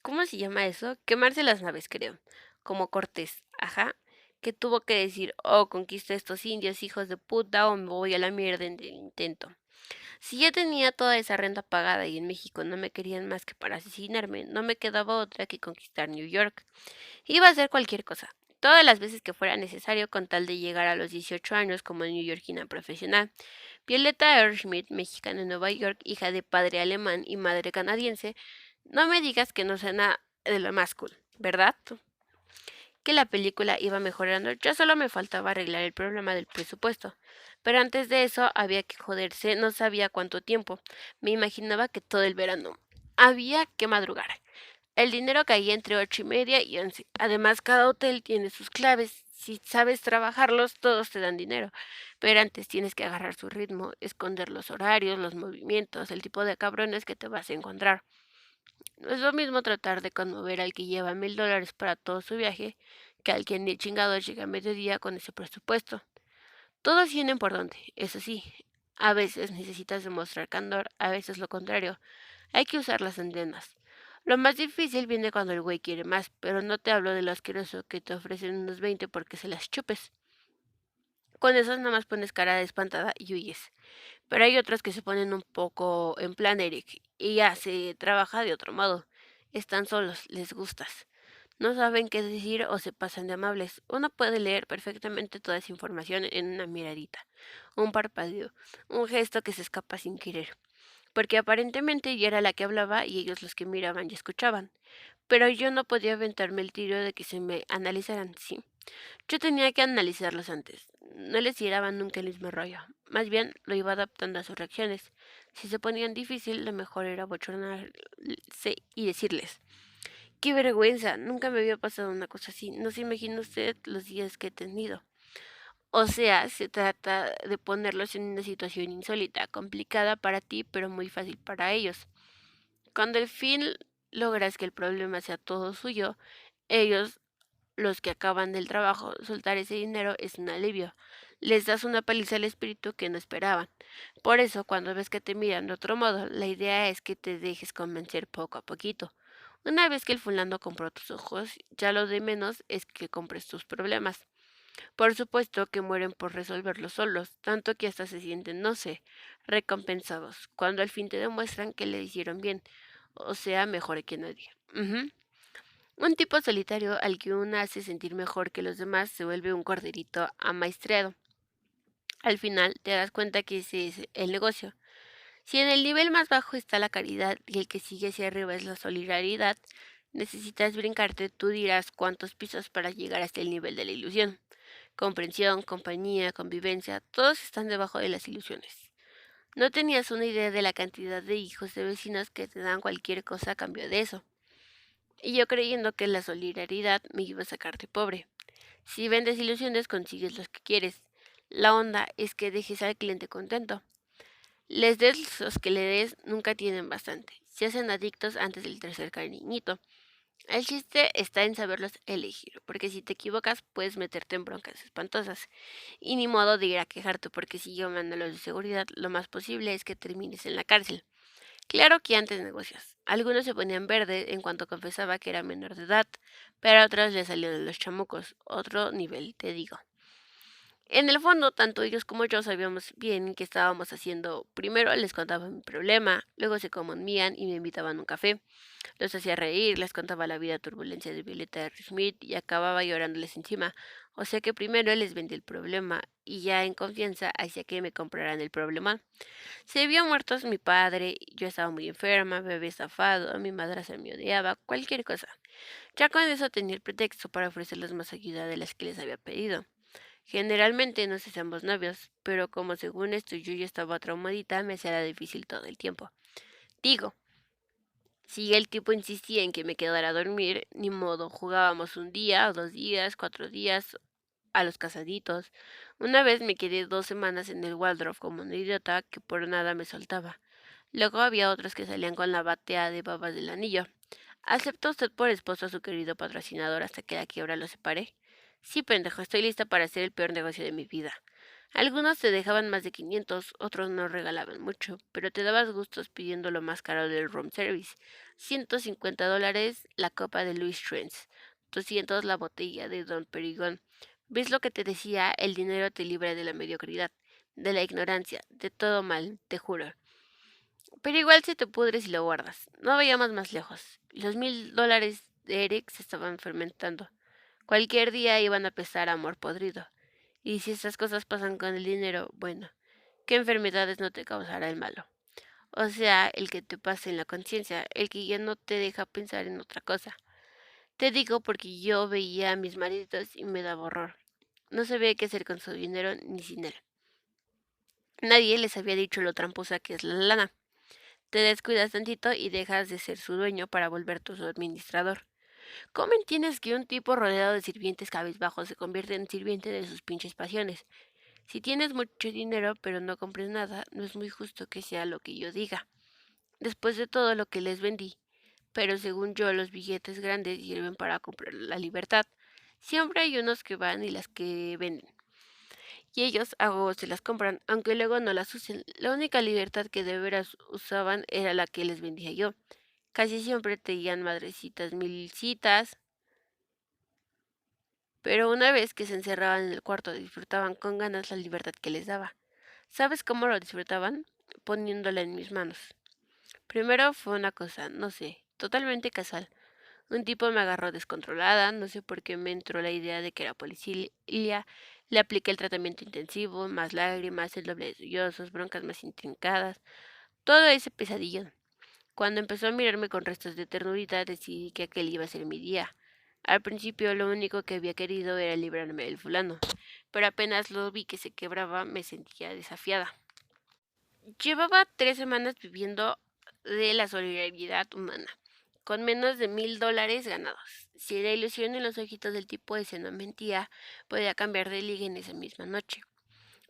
¿Cómo se llama eso? Quemarse las naves, creo. Como Cortés, ajá. Que tuvo que decir, oh, conquisto a estos indios, hijos de puta, o me voy a la mierda en el intento. Si ya tenía toda esa renta pagada y en México no me querían más que para asesinarme, no me quedaba otra que conquistar New York. Iba a hacer cualquier cosa, todas las veces que fuera necesario con tal de llegar a los 18 años como neoyorquina profesional. Violeta Earl-Schmidt, mexicana en Nueva York, hija de padre alemán y madre canadiense, no me digas que no suena de lo más cool, ¿verdad? Que la película iba mejorando, ya solo me faltaba arreglar el problema del presupuesto. Pero antes de eso había que joderse, no sabía cuánto tiempo. Me imaginaba que todo el verano. Había que madrugar. El dinero caía entre 8:30 y 11. Además, cada hotel tiene sus claves. Si sabes trabajarlos, todos te dan dinero. Pero antes tienes que agarrar su ritmo, esconder los horarios, los movimientos, el tipo de cabrones que te vas a encontrar. No es lo mismo tratar de conmover al que lleva $1,000 para todo su viaje que al que ni chingado llega a mediodía con ese presupuesto. Todos tienen por dónde, eso sí. A veces necesitas demostrar candor, a veces lo contrario. Hay que usar las antenas. Lo más difícil viene cuando el güey quiere más, pero no te hablo de lo asqueroso que te ofrecen unos 20 porque se las chupes. Con esos nada más pones cara de espantada y huyes. Pero hay otros que se ponen un poco en plan Eric y ya se trabaja de otro modo. Están solos, les gustas. No saben qué decir o se pasan de amables. Uno puede leer perfectamente toda esa información en una miradita, un parpadeo, un gesto que se escapa sin querer. Porque aparentemente yo era la que hablaba y ellos los que miraban y escuchaban. Pero yo no podía aventarme el tiro de que se me analizaran, sí. Yo tenía que analizarlos antes. No les tiraba nunca el mismo rollo. Más bien lo iba adaptando a sus reacciones. Si se ponían difícil, lo mejor era bochornarse y decirles: ¡qué vergüenza! Nunca me había pasado una cosa así. No se imagina usted los días que he tenido. O sea, se trata de ponerlos en una situación insólita, complicada para ti, pero muy fácil para ellos. Cuando al fin logras que el problema sea todo suyo, ellos, los que acaban del trabajo, soltar ese dinero es un alivio. Les das una paliza al espíritu que no esperaban. Por eso, cuando ves que te miran de otro modo, la idea es que te dejes convencer poco a poquito. Una vez que el fulano compró tus ojos, ya lo de menos es que compres tus problemas. Por supuesto que mueren por resolverlos solos, tanto que hasta se sienten, no sé, recompensados, cuando al fin te demuestran que le hicieron bien, o sea, mejor que nadie. Ujú. Un tipo solitario al que uno hace sentir mejor que los demás se vuelve un corderito amaestrado. Al final te das cuenta que ese es el negocio. Si en el nivel más bajo está la caridad y el que sigue hacia arriba es la solidaridad, necesitas brincarte, tú dirás cuántos pisos para llegar hasta el nivel de la ilusión. Comprensión, compañía, convivencia, todos están debajo de las ilusiones. No tenías una idea de la cantidad de hijos de vecinos que te dan cualquier cosa a cambio de eso. Y yo creyendo que la solidaridad me iba a sacar de pobre. Si vendes ilusiones consigues los que quieres. La onda es que dejes al cliente contento. Les des los que le des, nunca tienen bastante. Se hacen adictos antes del tercer cariñito. El chiste está en saberlos elegir, porque si te equivocas puedes meterte en broncas espantosas. Y ni modo de ir a quejarte, porque si llaman a los de seguridad, lo más posible es que termines en la cárcel. Claro que antes negocios. Algunos se ponían verde en cuanto confesaba que era menor de edad, pero a otros les salían de los chamucos. Otro nivel, te digo. En el fondo, tanto ellos como yo sabíamos bien qué estábamos haciendo. Primero les contaba mi problema, luego se conmovían y me invitaban a un café. Los hacía reír, les contaba la vida turbulencia de Violeta R. Smith y acababa llorándoles encima. O sea que primero les vendí el problema y ya en confianza hacía que me compraran el problema. Se vio muertos mi padre, yo estaba muy enferma, me había estafado, mi madrastra me odiaba, cualquier cosa. Ya con eso tenía el pretexto para ofrecerles más ayuda de las que les había pedido. Generalmente nos hacemos novios, pero como según esto yo ya estaba traumadita, me hacía difícil todo el tiempo. Digo, si el tipo insistía en que me quedara a dormir, ni modo, jugábamos un día, 2 días, 4 días, a los casaditos. Una vez me quedé 2 semanas en el Waldorf como una idiota que por nada me soltaba. Luego había otros que salían con la batea de babas del anillo. ¿Acepta usted por esposo a su querido patrocinador hasta que la quiebra lo separe? Sí, pendejo, estoy lista para hacer el peor negocio de mi vida. Algunos te dejaban más de 500, otros no regalaban mucho, pero te dabas gustos pidiendo lo más caro del room service. $150 la copa de Louis Trent's, 200 la botella de Don Perigón. ¿Ves lo que te decía? El dinero te libra de la mediocridad, de la ignorancia, de todo mal, te juro. Pero igual se te pudre si lo guardas. No vayamos más lejos. Los $1000 de Eric se estaban fermentando. Cualquier día iban a pesar a amor podrido. Y si estas cosas pasan con el dinero, bueno, ¿qué enfermedades no te causará el malo? O sea, el que te pase en la conciencia, el que ya no te deja pensar en otra cosa. Te digo porque yo veía a mis maridos y me daba horror. No sabía qué hacer con su dinero ni sin él. Nadie les había dicho lo tramposa que es la lana. Te descuidas tantito y dejas de ser su dueño para volverte su administrador. ¿Cómo entiendes que un tipo rodeado de sirvientes cabizbajos se convierte en sirviente de sus pinches pasiones? Si tienes mucho dinero pero no compres nada, no es muy justo que sea lo que yo diga. Después de todo lo que les vendí, pero según yo los billetes grandes sirven para comprar la libertad. Siempre hay unos que van y las que venden. Y ellos a huevo se las compran, aunque luego no las usen. La única libertad que de veras usaban era la que les vendía yo. Casi siempre tenían madrecitas mil citas, pero una vez que se encerraban en el cuarto disfrutaban con ganas la libertad que les daba. ¿Sabes cómo lo disfrutaban? Poniéndola en mis manos. Primero fue una cosa, no sé, totalmente casual. Un tipo me agarró descontrolada, no sé por qué me entró la idea de que era policía, le apliqué el tratamiento intensivo, más lágrimas, el doble de sollozos, broncas más intrincadas, todo ese pesadillo. Cuando empezó a mirarme con restos de ternurita, decidí que aquel iba a ser mi día. Al principio lo único que había querido era librarme del fulano, pero apenas lo vi que se quebraba me sentía desafiada. Llevaba 3 semanas viviendo de la solidaridad humana, con menos de $1000 ganados. Si la ilusión en los ojitos del tipo ese no mentía, podía cambiar de liga en esa misma noche.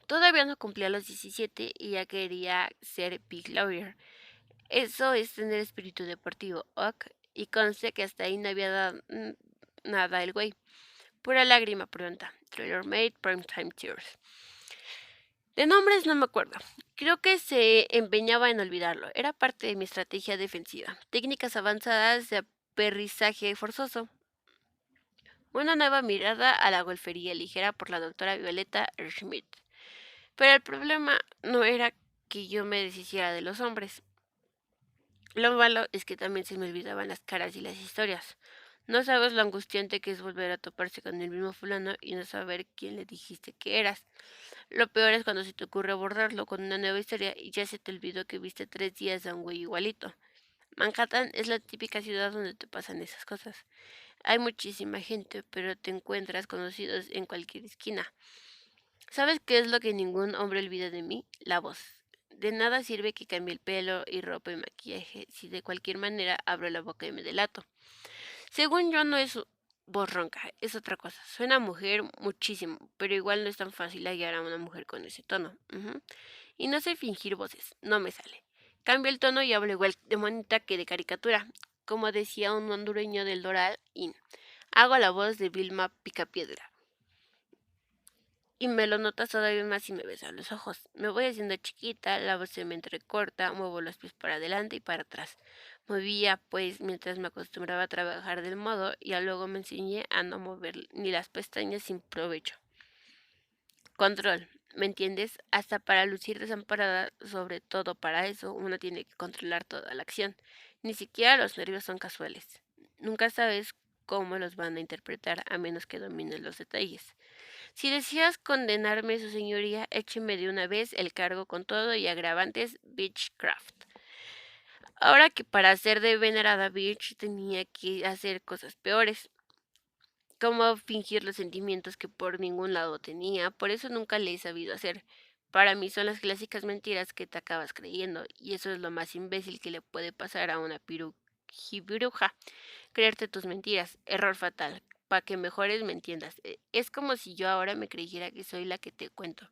Todavía no cumplía los 17 y ya quería ser Big Lawyer. Eso es tener espíritu deportivo, ok. Y conste que hasta ahí no había dado nada el güey. Pura lágrima pronta. Trailer Made, Primetime Tears. De nombres no me acuerdo. Creo que se empeñaba en olvidarlo. Era parte de mi estrategia defensiva. Técnicas avanzadas de aterrizaje forzoso. Una nueva mirada a la golfería ligera por la doctora Violeta R. Schmidt. Pero el problema no era que yo me deshiciera de los hombres. Lo malo es que también se me olvidaban las caras y las historias. No sabes lo angustiante que es volver a toparse con el mismo fulano y no saber quién le dijiste que eras. Lo peor es cuando se te ocurre abordarlo con una nueva historia y ya se te olvidó que viste 3 días a un güey igualito. Manhattan es la típica ciudad donde te pasan esas cosas. Hay muchísima gente, pero te encuentras conocidos en cualquier esquina. ¿Sabes qué es lo que ningún hombre olvida de mí? La voz. De nada sirve que cambie el pelo y ropa y maquillaje si de cualquier manera abro la boca y me delato. Según yo no es voz ronca, es otra cosa. Suena a mujer muchísimo, pero igual no es tan fácil hallar a una mujer con ese tono. Y no sé fingir voces, no me sale. Cambio el tono y hablo igual de monita que de caricatura. Como decía un hondureño del Doral, hago la voz de Vilma Picapiedra. Y me lo notas todavía más si me ves a los ojos. Me voy haciendo chiquita, la voz se me entrecorta, muevo los pies para adelante y para atrás. Movía, pues, mientras me acostumbraba a trabajar del modo y luego me enseñé a no mover ni las pestañas sin provecho. Control, ¿me entiendes? Hasta para lucir desamparada, sobre todo para eso, uno tiene que controlar toda la acción. Ni siquiera los nervios son casuales. Nunca sabes cómo los van a interpretar a menos que domines los detalles. Si deseas condenarme, su señoría, écheme de una vez el cargo con todo y agravantes Beechcraft. Ahora que para ser de venerada Beach tenía que hacer cosas peores, como fingir los sentimientos que por ningún lado tenía, por eso nunca le he sabido hacer. Para mí son las clásicas mentiras que te acabas creyendo, y eso es lo más imbécil que le puede pasar a una piruja. Creerte tus mentiras, error fatal. Para que mejores me entiendas. Es como si yo ahora me creyera que soy la que te cuento.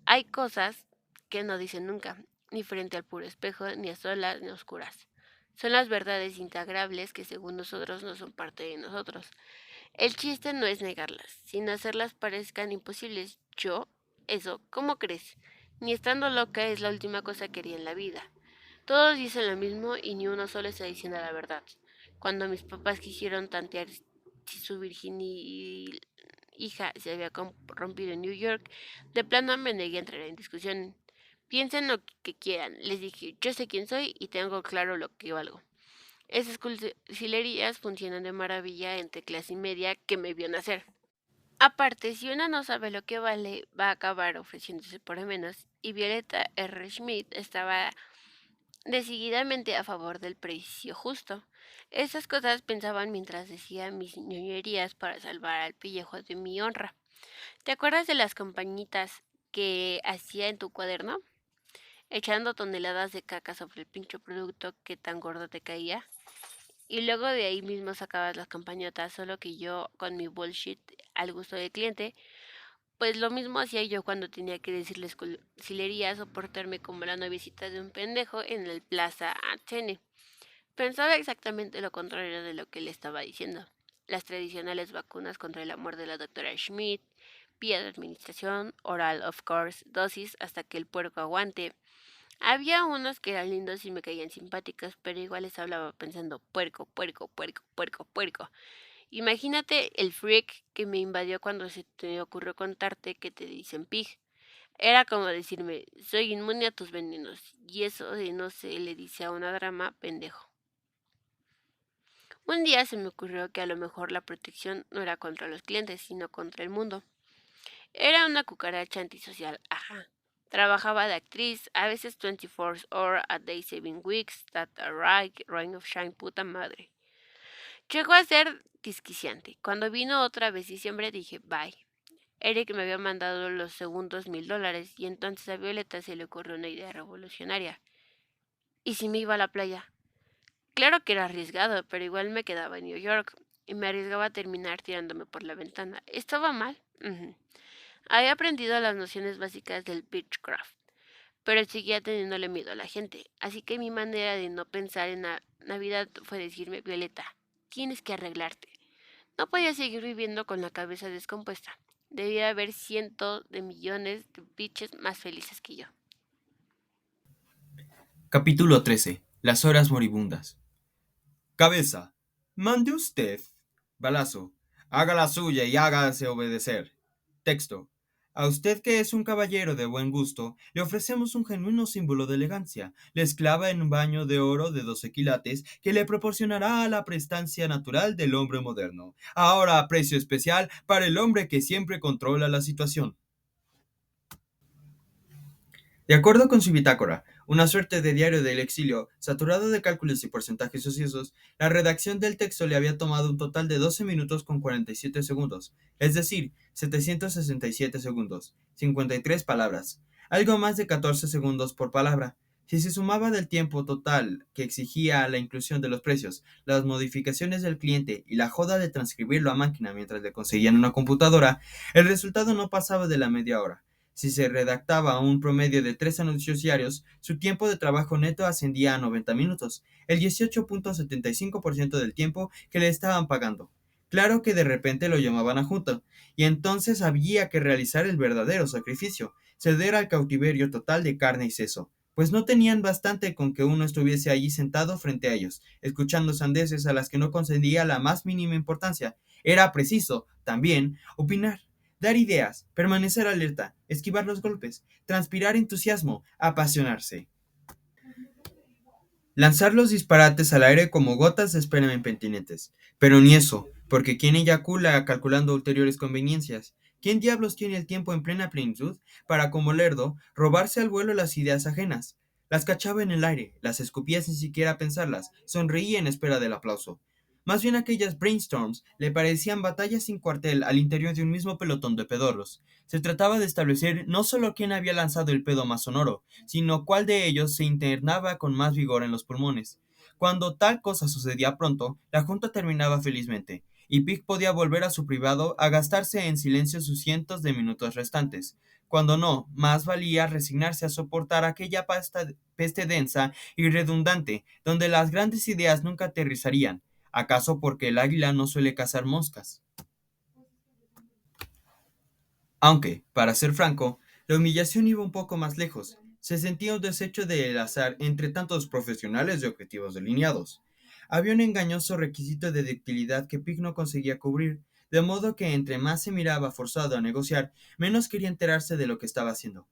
Hay cosas que no dicen nunca, ni frente al puro espejo, ni a solas, ni a oscuras. Son las verdades integrables que según nosotros no son parte de nosotros. El chiste no es negarlas, sino hacerlas parezcan imposibles. Eso, ¿cómo crees? Ni estando loca es la última cosa que haría en la vida. Todos dicen lo mismo y ni uno solo está diciendo la verdad. Cuando mis papás quisieron tantear si su virginidad hija se había rompido en New York, de plano me negué a entrar en discusión. Piensen lo que quieran, les dije, yo sé quién soy y tengo claro lo que valgo. Esas cursilerías funcionan de maravilla entre clase y media que me vio nacer. Aparte, si una no sabe lo que vale, va a acabar ofreciéndose por menos, y Violeta R. Schmidt estaba decididamente a favor del precio justo. Esas cosas pensaban mientras decía mis ñoñerías para salvar al pellejo de mi honra. ¿Te acuerdas de las compañitas que hacía en tu cuaderno? Echando toneladas de caca sobre el pincho producto que tan gordo te caía. Y luego de ahí mismo sacabas las campañotas, solo que yo con mi bullshit al gusto del cliente, pues lo mismo hacía yo cuando tenía que decirles cursilerías o portarme como la noviecita de un pendejo en el Plaza Atene. Pensaba exactamente lo contrario de lo que le estaba diciendo. Las tradicionales vacunas contra el amor de la doctora Schmidt, vía de administración, oral of course, dosis hasta que el puerco aguante. Había unos que eran lindos y me caían simpáticos, pero igual les hablaba pensando puerco, puerco, puerco, puerco, puerco. Imagínate el freak que me invadió cuando se te ocurrió contarte que te dicen pig. Era como decirme, soy inmune a tus venenos, y eso de no se le dice a una drama, pendejo. Un día se me ocurrió que a lo mejor la protección no era contra los clientes, sino contra el mundo. Era una cucaracha antisocial, ajá. Trabajaba de actriz, a veces 24 hours a day saving weeks, that a rain of shine, puta madre. Llegó a ser disquiciante. Cuando vino otra vez diciembre dije, bye. Eric me había mandado los segundos $1000 y entonces a Violeta se le ocurrió una idea revolucionaria. ¿Y si me iba a la playa? Claro que era arriesgado, pero igual me quedaba en New York y me arriesgaba a terminar tirándome por la ventana. ¿Estaba mal? Había aprendido las nociones básicas del Beechcraft, pero seguía teniéndole miedo a la gente, así que mi manera de no pensar en la Navidad fue decirme, Violeta, tienes que arreglarte. No podía seguir viviendo con la cabeza descompuesta. Debía haber cientos de millones de bitches más felices que yo. Capítulo 13. Las horas moribundas. Cabeza. Mande usted. Balazo. Haga la suya y hágase obedecer. Texto. A usted que es un caballero de buen gusto, le ofrecemos un genuino símbolo de elegancia. Le esclava en un baño de oro de 12 quilates que le proporcionará la prestancia natural del hombre moderno. Ahora a precio especial para el hombre que siempre controla la situación. De acuerdo con su bitácora, una suerte de diario del exilio, saturado de cálculos y porcentajes ociosos, la redacción del texto le había tomado un total de 12 minutos con 47 segundos, es decir, 767 segundos, 53 palabras, algo más de 14 segundos por palabra. Si se sumaba del tiempo total que exigía la inclusión de los precios, las modificaciones del cliente y la joda de transcribirlo a máquina mientras le conseguían una computadora, el resultado no pasaba de la media hora. Si se redactaba un promedio de 3 anuncios diarios, su tiempo de trabajo neto ascendía a 90 minutos, el 18.75% del tiempo que le estaban pagando. Claro que de repente lo llamaban a junta, y entonces había que realizar el verdadero sacrificio, ceder al cautiverio total de carne y seso, pues no tenían bastante con que uno estuviese allí sentado frente a ellos, escuchando sandeces a las que no concedía la más mínima importancia. Era preciso, también, opinar, dar ideas, permanecer alerta, esquivar los golpes, transpirar entusiasmo, apasionarse. Lanzar los disparates al aire como gotas de esperma impertinentes. Pero ni eso, porque ¿quién eyacula calculando ulteriores conveniencias? ¿Quién diablos tiene el tiempo en plena plenitud para, como lerdo, robarse al vuelo las ideas ajenas? Las cachaba en el aire, las escupía sin siquiera pensarlas, sonreía en espera del aplauso. Más bien aquellas brainstorms le parecían batallas sin cuartel al interior de un mismo pelotón de pedorros. Se trataba de establecer no solo quién había lanzado el pedo más sonoro, sino cuál de ellos se internaba con más vigor en los pulmones. Cuando tal cosa sucedía pronto, la junta terminaba felizmente, y Pig podía volver a su privado a gastarse en silencio sus cientos de minutos restantes. Cuando no, más valía resignarse a soportar aquella peste densa y redundante, donde las grandes ideas nunca aterrizarían, acaso porque el águila no suele cazar moscas. Aunque, para ser franco, la humillación iba un poco más lejos. Se sentía un desecho del azar entre tantos profesionales de objetivos delineados. Había un engañoso requisito de ductilidad que Pig no conseguía cubrir, de modo que entre más se miraba forzado a negociar, menos quería enterarse de lo que estaba haciendo.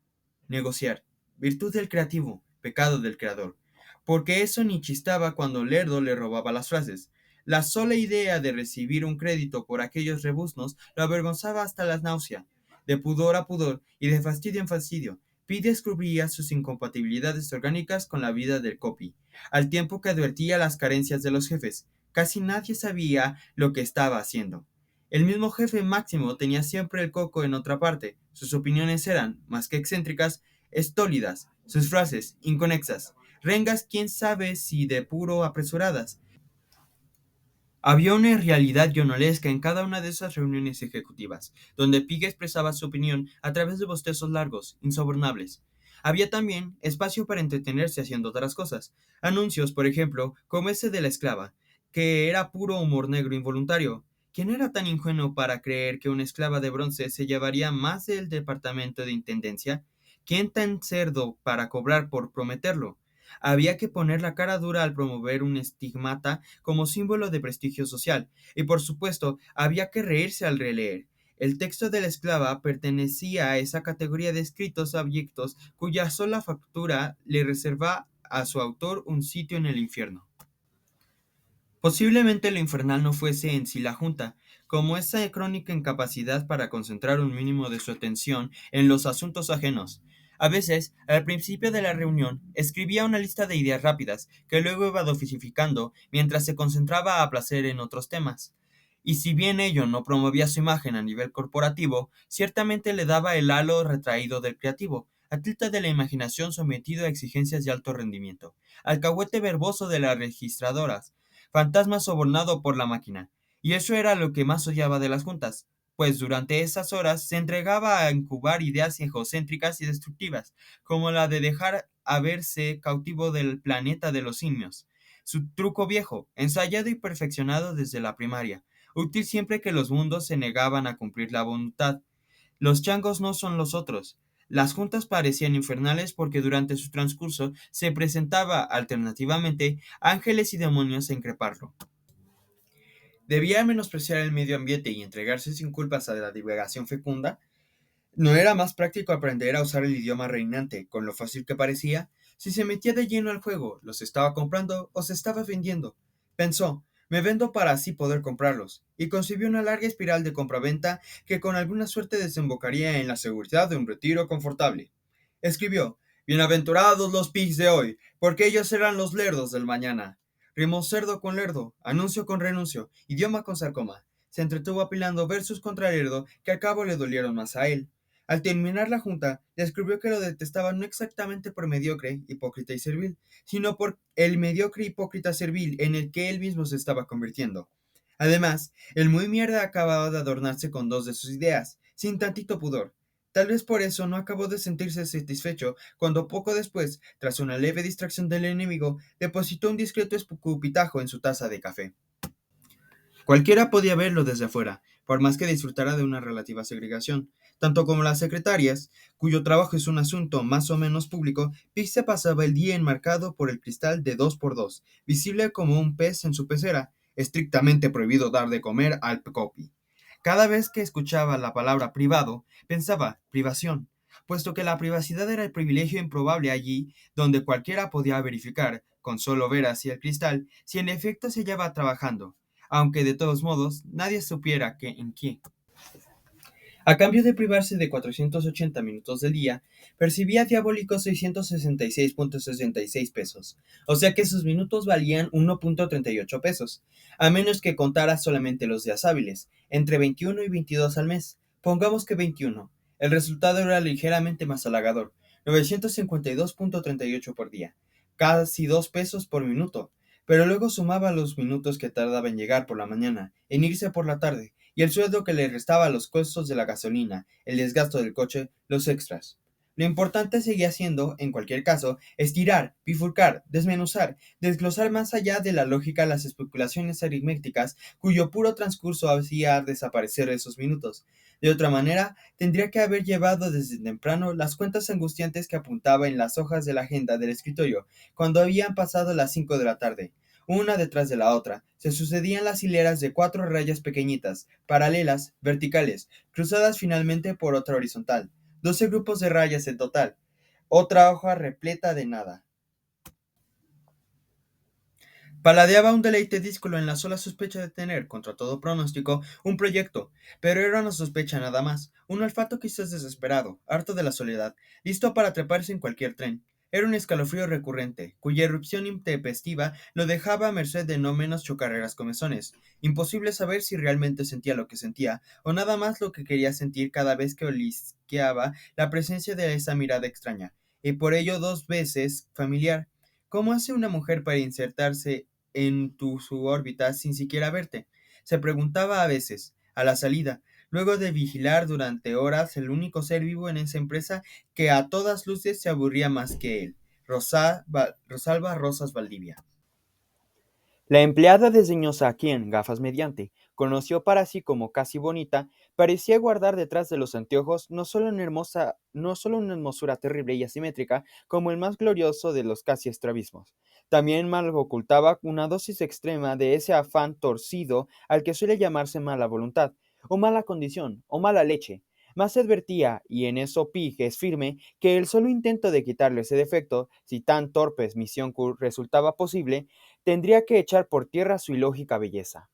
Negociar. Virtud del creativo, pecado del creador. Porque eso ni chistaba cuando Lerdo le robaba las frases. La sola idea de recibir un crédito por aquellos rebuznos lo avergonzaba hasta la náusea. De pudor a pudor y de fastidio en fastidio, Pi descubría sus incompatibilidades orgánicas con la vida del copy, al tiempo que advertía las carencias de los jefes. Casi nadie sabía lo que estaba haciendo. El mismo jefe máximo tenía siempre el coco en otra parte. Sus opiniones eran, más que excéntricas, estólidas, sus frases inconexas, rengas quién sabe si de puro apresuradas. Había una realidad guionolesca en cada una de esas reuniones ejecutivas, donde Pig expresaba su opinión a través de bostezos largos, insobornables. Había también espacio para entretenerse haciendo otras cosas. Anuncios, por ejemplo, como ese de la esclava, que era puro humor negro involuntario. ¿Quién era tan ingenuo para creer que una esclava de bronce se llevaría más del departamento de intendencia? ¿Quién tan cerdo para cobrar por prometerlo? Había que poner la cara dura al promover un estigmata como símbolo de prestigio social, y por supuesto había que reírse al releer. El texto de la esclava pertenecía a esa categoría de escritos abyectos cuya sola factura le reserva a su autor un sitio en el infierno. Posiblemente lo infernal no fuese en sí la Junta, como esa crónica incapacidad para concentrar un mínimo de su atención en los asuntos ajenos. A veces, al principio de la reunión, escribía una lista de ideas rápidas, que luego iba dosificando mientras se concentraba a placer en otros temas. Y si bien ello no promovía su imagen a nivel corporativo, ciertamente le daba el halo retraído del creativo, atleta de la imaginación sometido a exigencias de alto rendimiento, alcahuete verboso de las registradoras, fantasma sobornado por la máquina. Y eso era lo que más odiaba de las juntas, pues durante esas horas se entregaba a incubar ideas egocéntricas y destructivas, como la de dejar a verse cautivo del planeta de los simios. Su truco viejo, ensayado y perfeccionado desde la primaria, útil siempre que los mundos se negaban a cumplir la voluntad. Los changos no son los otros. Las juntas parecían infernales porque durante su transcurso se presentaba, alternativamente, ángeles y demonios a increparlo. ¿Debía menospreciar el medio ambiente y entregarse sin culpas a la divagación fecunda? ¿No era más práctico aprender a usar el idioma reinante, con lo fácil que parecía? Si se metía de lleno al juego, ¿los estaba comprando o se estaba vendiendo? Pensó, me vendo para así poder comprarlos, y concibió una larga espiral de compraventa que con alguna suerte desembocaría en la seguridad de un retiro confortable. Escribió, bienaventurados los pigs de hoy, porque ellos serán los lerdos del mañana. Rimó cerdo con lerdo, anuncio con renuncio, idioma con sarcoma. Se entretuvo apilando versos contra lerdo que al cabo le dolieron más a él. Al terminar la junta, descubrió que lo detestaba no exactamente por mediocre, hipócrita y servil, sino por el mediocre hipócrita servil en el que él mismo se estaba convirtiendo. Además, el muy mierda acababa de adornarse con dos de sus ideas, sin tantito pudor. Tal vez por eso no acabó de sentirse satisfecho cuando poco después, tras una leve distracción del enemigo, depositó un discreto escupitajo en su taza de café. Cualquiera podía verlo desde afuera, por más que disfrutara de una relativa segregación. Tanto como las secretarias, cuyo trabajo es un asunto más o menos público, Pig se pasaba el día enmarcado por el cristal de 2x2, visible como un pez en su pecera, estrictamente prohibido dar de comer al copy. Cada vez que escuchaba la palabra privado, pensaba privación, puesto que la privacidad era el privilegio improbable allí donde cualquiera podía verificar, con solo ver hacia el cristal, si en efecto se hallaba trabajando, aunque de todos modos nadie supiera en qué. A cambio de privarse de 480 minutos del día, percibía diabólicos 666.66 pesos, o sea que sus minutos valían 1.38 pesos, a menos que contara solamente los días hábiles, entre 21 y 22 al mes. Pongamos que 21. El resultado era ligeramente más halagador, 952.38 por día, casi 2 pesos por minuto, pero luego sumaba los minutos que tardaba en llegar por la mañana, en irse por la tarde, y el sueldo que le restaba los costos de la gasolina, el desgasto del coche, los extras. Lo importante seguía siendo, en cualquier caso, estirar, bifurcar, desmenuzar, desglosar más allá de la lógica las especulaciones aritméticas cuyo puro transcurso hacía desaparecer esos minutos. De otra manera, tendría que haber llevado desde temprano las cuentas angustiantes que apuntaba en las hojas de la agenda del escritorio, cuando habían pasado las 5 de la tarde. Una detrás de la otra, se sucedían las hileras de 4 rayas pequeñitas, paralelas, verticales, cruzadas finalmente por otra horizontal. 12 grupos de rayas en total. Otra hoja repleta de nada. Paladeaba un deleite díscolo en la sola sospecha de tener, contra todo pronóstico, un proyecto, pero era una sospecha nada más, un olfato quizás desesperado, harto de la soledad, listo para treparse en cualquier tren. Era un escalofrío recurrente, cuya irrupción intempestiva lo dejaba a merced de no menos chocarreras comezones. Imposible saber si realmente sentía lo que sentía, o nada más lo que quería sentir cada vez que olisqueaba la presencia de esa mirada extraña, y por ello 2 veces familiar. ¿Cómo hace una mujer para insertarse su órbita sin siquiera verte? Se preguntaba a veces, a la salida, luego de vigilar durante horas el único ser vivo en esa empresa que a todas luces se aburría más que él, Rosalba Rosas Valdivia. La empleada desdeñosa a quien, gafas mediante, conoció para sí como casi bonita, parecía guardar detrás de los anteojos no solo una hermosura terrible y asimétrica, como el más glorioso de los casi estrabismos. También mal ocultaba una dosis extrema de ese afán torcido al que suele llamarse mala voluntad, o mala condición, o mala leche. Más se advertía, y en eso Pig es firme, que el solo intento de quitarle ese defecto, si tan torpes misión resultaba posible, tendría que echar por tierra su ilógica belleza.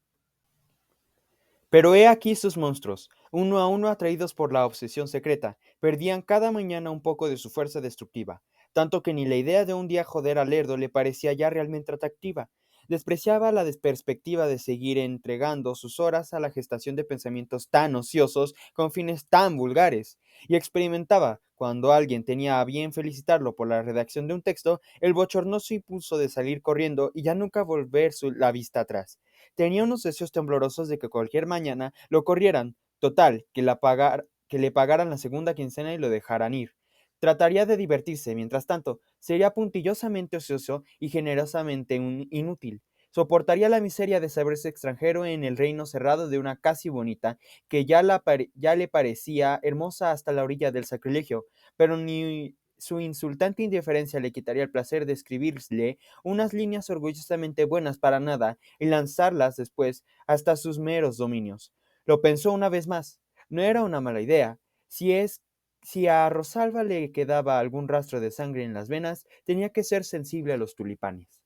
Pero he aquí sus monstruos, uno a uno atraídos por la obsesión secreta, perdían cada mañana un poco de su fuerza destructiva, tanto que ni la idea de un día joder al lerdo le parecía ya realmente atractiva. Despreciaba la perspectiva de seguir entregando sus horas a la gestación de pensamientos tan ociosos con fines tan vulgares, y experimentaba, cuando alguien tenía a bien felicitarlo por la redacción de un texto, el bochornoso impulso de salir corriendo y ya nunca volver la vista atrás. Tenía unos deseos temblorosos de que cualquier mañana lo corrieran, total, que le pagaran la segunda quincena y lo dejaran ir. Trataría de divertirse, mientras tanto, sería puntillosamente ocioso y generosamente inútil. Soportaría la miseria de saberse extranjero en el reino cerrado de una casi bonita, que ya le parecía hermosa hasta la orilla del sacrilegio, pero ni su insultante indiferencia le quitaría el placer de escribirle unas líneas orgullosamente buenas para nada y lanzarlas después hasta sus meros dominios. Lo pensó una vez más. No era una mala idea. Si a Rosalba le quedaba algún rastro de sangre en las venas, tenía que ser sensible a los tulipanes.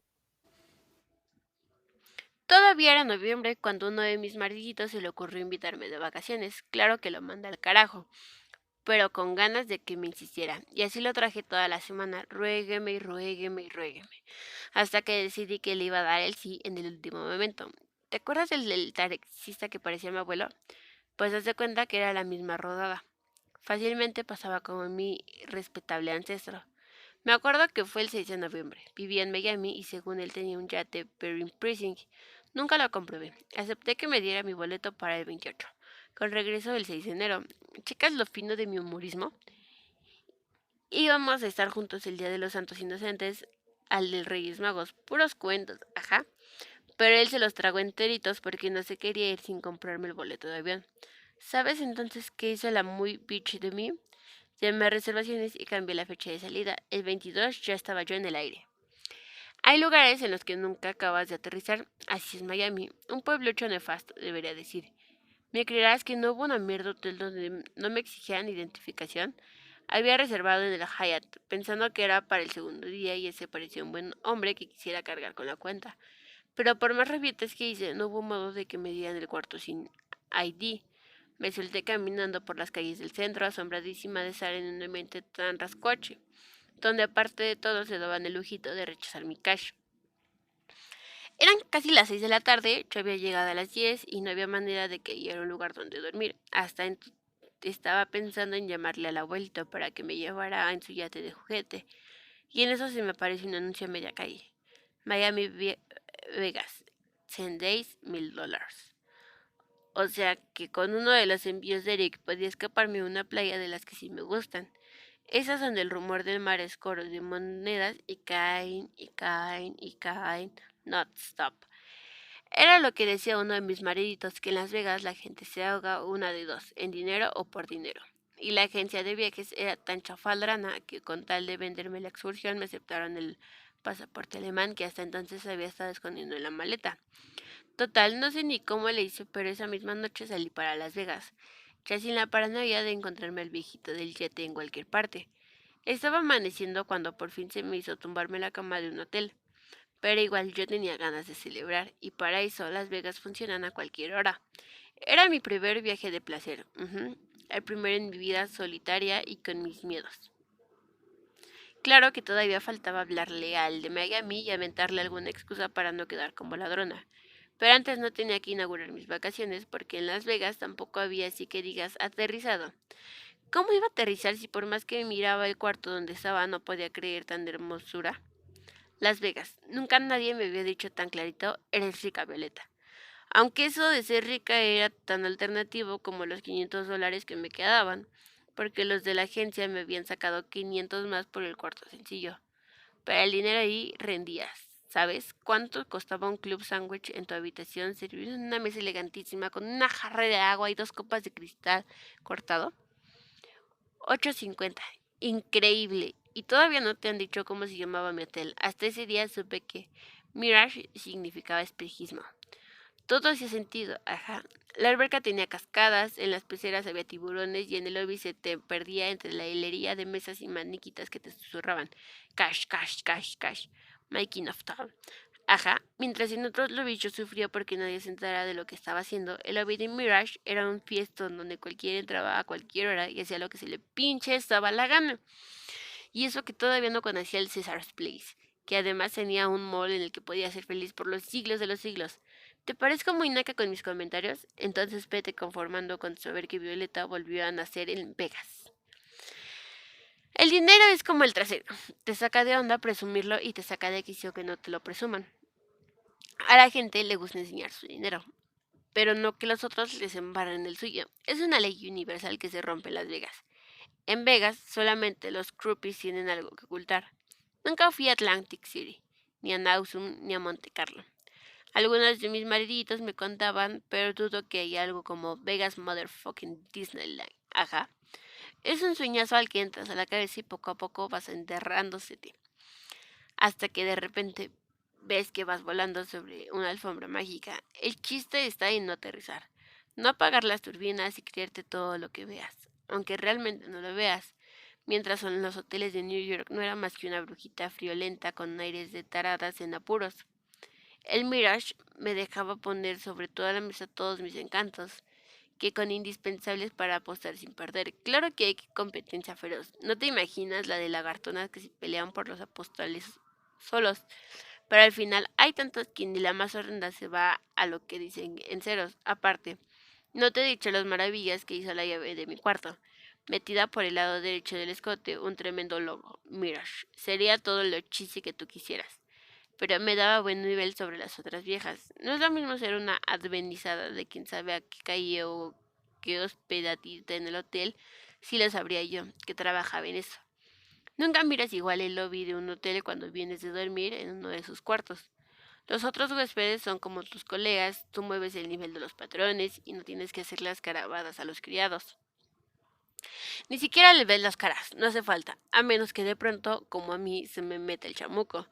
Todavía era noviembre cuando uno de mis mariditos se le ocurrió invitarme de vacaciones. Claro que lo manda al carajo, pero con ganas de que me insistiera. Y así lo traje toda la semana, ruégueme y ruégueme y ruégueme, hasta que decidí que le iba a dar el sí en el último momento. ¿Te acuerdas del taxista que parecía mi abuelo? Pues haz de cuenta que era la misma rodada. Fácilmente pasaba como mi respetable ancestro. Me acuerdo que fue el 6 de noviembre. Vivía en Miami y según él tenía un yate Perry Pricing. Nunca lo comprobé. Acepté que me diera mi boleto para el 28, con regreso el 6 de enero. ¿Checas lo fino de mi humorismo? Íbamos a estar juntos el día de los Santos Inocentes al del Reyes Magos. Puros cuentos, ajá. pero él se los tragó enteritos porque no se quería ir sin comprarme el boleto de avión. ¿Sabes entonces qué hizo la muy bitch de mí? Llamé a reservaciones y cambié la fecha de salida. El 22 ya estaba yo en el aire. Hay lugares en los que nunca acabas de aterrizar. Así es Miami, un pueblucho nefasto, debería decir. ¿Me creerás que no hubo una mierda hotel donde no me exigían identificación? Había reservado en el Hyatt, pensando que era para el segundo día y ese parecía un buen hombre que quisiera cargar con la cuenta. Pero por más rabietas que hice, no hubo modo de que me dieran el cuarto sin ID. Me solté caminando por las calles del centro, asombradísima de estar en un ambiente tan rascuache, donde aparte de todo se daban el lujito de rechazar mi cash. Eran casi las 6 de la tarde, yo había llegado a las 10 y no había manera de que hubiera un lugar donde dormir. Estaba pensando en llamarle al abuelito para que me llevara en su yate de juguete. Y en eso se me apareció un anuncio a media calle. Miami Vegas, 10 days, $1000. O sea que con uno de los envíos de Eric podía escaparme a una playa de las que sí me gustan. Esas donde el rumor del mar es coro de monedas y caen y caen y caen, not stop. Era lo que decía uno de mis mariditos, que en Las Vegas la gente se ahoga una de dos, en dinero o por dinero. Y la agencia de viajes era tan chafaldrana que con tal de venderme la excursión me aceptaron el pasaporte alemán que hasta entonces había estado escondiendo en la maleta. Total, no sé ni cómo le hice, pero esa misma noche salí para Las Vegas, ya sin la paranoia de encontrarme al viejito del yete en cualquier parte. Estaba amaneciendo cuando por fin se me hizo tumbarme en la cama de un hotel. Pero igual yo tenía ganas de celebrar y para eso Las Vegas funcionan a cualquier hora. Era mi primer viaje de placer, el primero en mi vida solitaria y con mis miedos. Claro que todavía faltaba hablarle al de Miami y aventarle alguna excusa para no quedar como ladrona. Pero antes no tenía que inaugurar mis vacaciones porque en Las Vegas tampoco había así que digas aterrizado. ¿Cómo iba a aterrizar si por más que miraba el cuarto donde estaba no podía creer tan hermosura? Las Vegas. Nunca nadie me había dicho tan clarito, eres rica, Violeta. Aunque eso de ser rica era tan alternativo como los $500 que me quedaban, porque los de la agencia me habían sacado 500 más por el cuarto sencillo. Pero el dinero ahí rendía. ¿Sabes cuánto costaba un club sándwich en tu habitación servido en una mesa elegantísima con una jarra de agua y dos copas de cristal cortado? 8.50. Increíble. Y todavía no te han dicho cómo se llamaba mi hotel. Hasta ese día supe que Mirage significaba espejismo. Todo hacía sentido, ajá. La alberca tenía cascadas, en las peceras había tiburones y en el lobby se te perdía entre la hilería de mesas y maniquitas que te susurraban. Cash, cash, cash, cash. My king of town. Ajá, mientras en otros lobbies yo sufría porque nadie se enterara de lo que estaba haciendo, el lobby de Mirage era un fiestón donde cualquiera entraba a cualquier hora y hacía lo que se le pinche estaba la gana. Y eso que todavía no conocía el Caesar's Place, que además tenía un mall en el que podía ser feliz por los siglos de los siglos. ¿Te parezco muy naca con mis comentarios? Entonces vete conformando con saber que Violeta volvió a nacer en Vegas. El dinero es como el trasero. Te saca de onda presumirlo y te saca de quicio que no te lo presuman. A la gente le gusta enseñar su dinero, pero no que los otros les embarren el suyo. Es una ley universal que se rompe en Las Vegas. En Vegas solamente los groupies tienen algo que ocultar. Nunca fui a Atlantic City, ni a Nausum, ni a Monte Carlo. Algunos de mis mariditos me contaban, pero dudo que haya algo como Vegas Motherfucking Disneyland. Ajá. Es un sueñazo al que entras a la cabeza y poco a poco vas enterrándosete. Hasta que de repente ves que vas volando sobre una alfombra mágica. El chiste está en no aterrizar. No apagar las turbinas y creerte todo lo que veas. Aunque realmente no lo veas. Mientras en los hoteles de New York no era más que una brujita friolenta con aires de taradas en apuros. El Mirage me dejaba poner sobre toda la mesa todos mis encantos, que con indispensables para apostar sin perder. Claro que hay competencia feroz. No te imaginas la de lagartonas que se pelean por los apostales solos. Pero al final hay tantos que ni la más horrenda se va a lo que dicen en ceros. Aparte, no te he dicho las maravillas que hizo la llave de mi cuarto. Metida por el lado derecho del escote, un tremendo logo. Mirage. Sería todo lo chisi que tú quisieras. Pero me daba buen nivel sobre las otras viejas. No es lo mismo ser una advenizada de quien sabe a qué calle o qué hospedadita en el hotel, si lo sabría yo, que trabajaba en eso. Nunca miras igual el lobby de un hotel cuando vienes de dormir en uno de sus cuartos. Los otros huéspedes son como tus colegas, tú mueves el nivel de los patrones y no tienes que hacer las carabadas a los criados. Ni siquiera le ves las caras, no hace falta, a menos que de pronto, como a mí, se me mete el chamuco.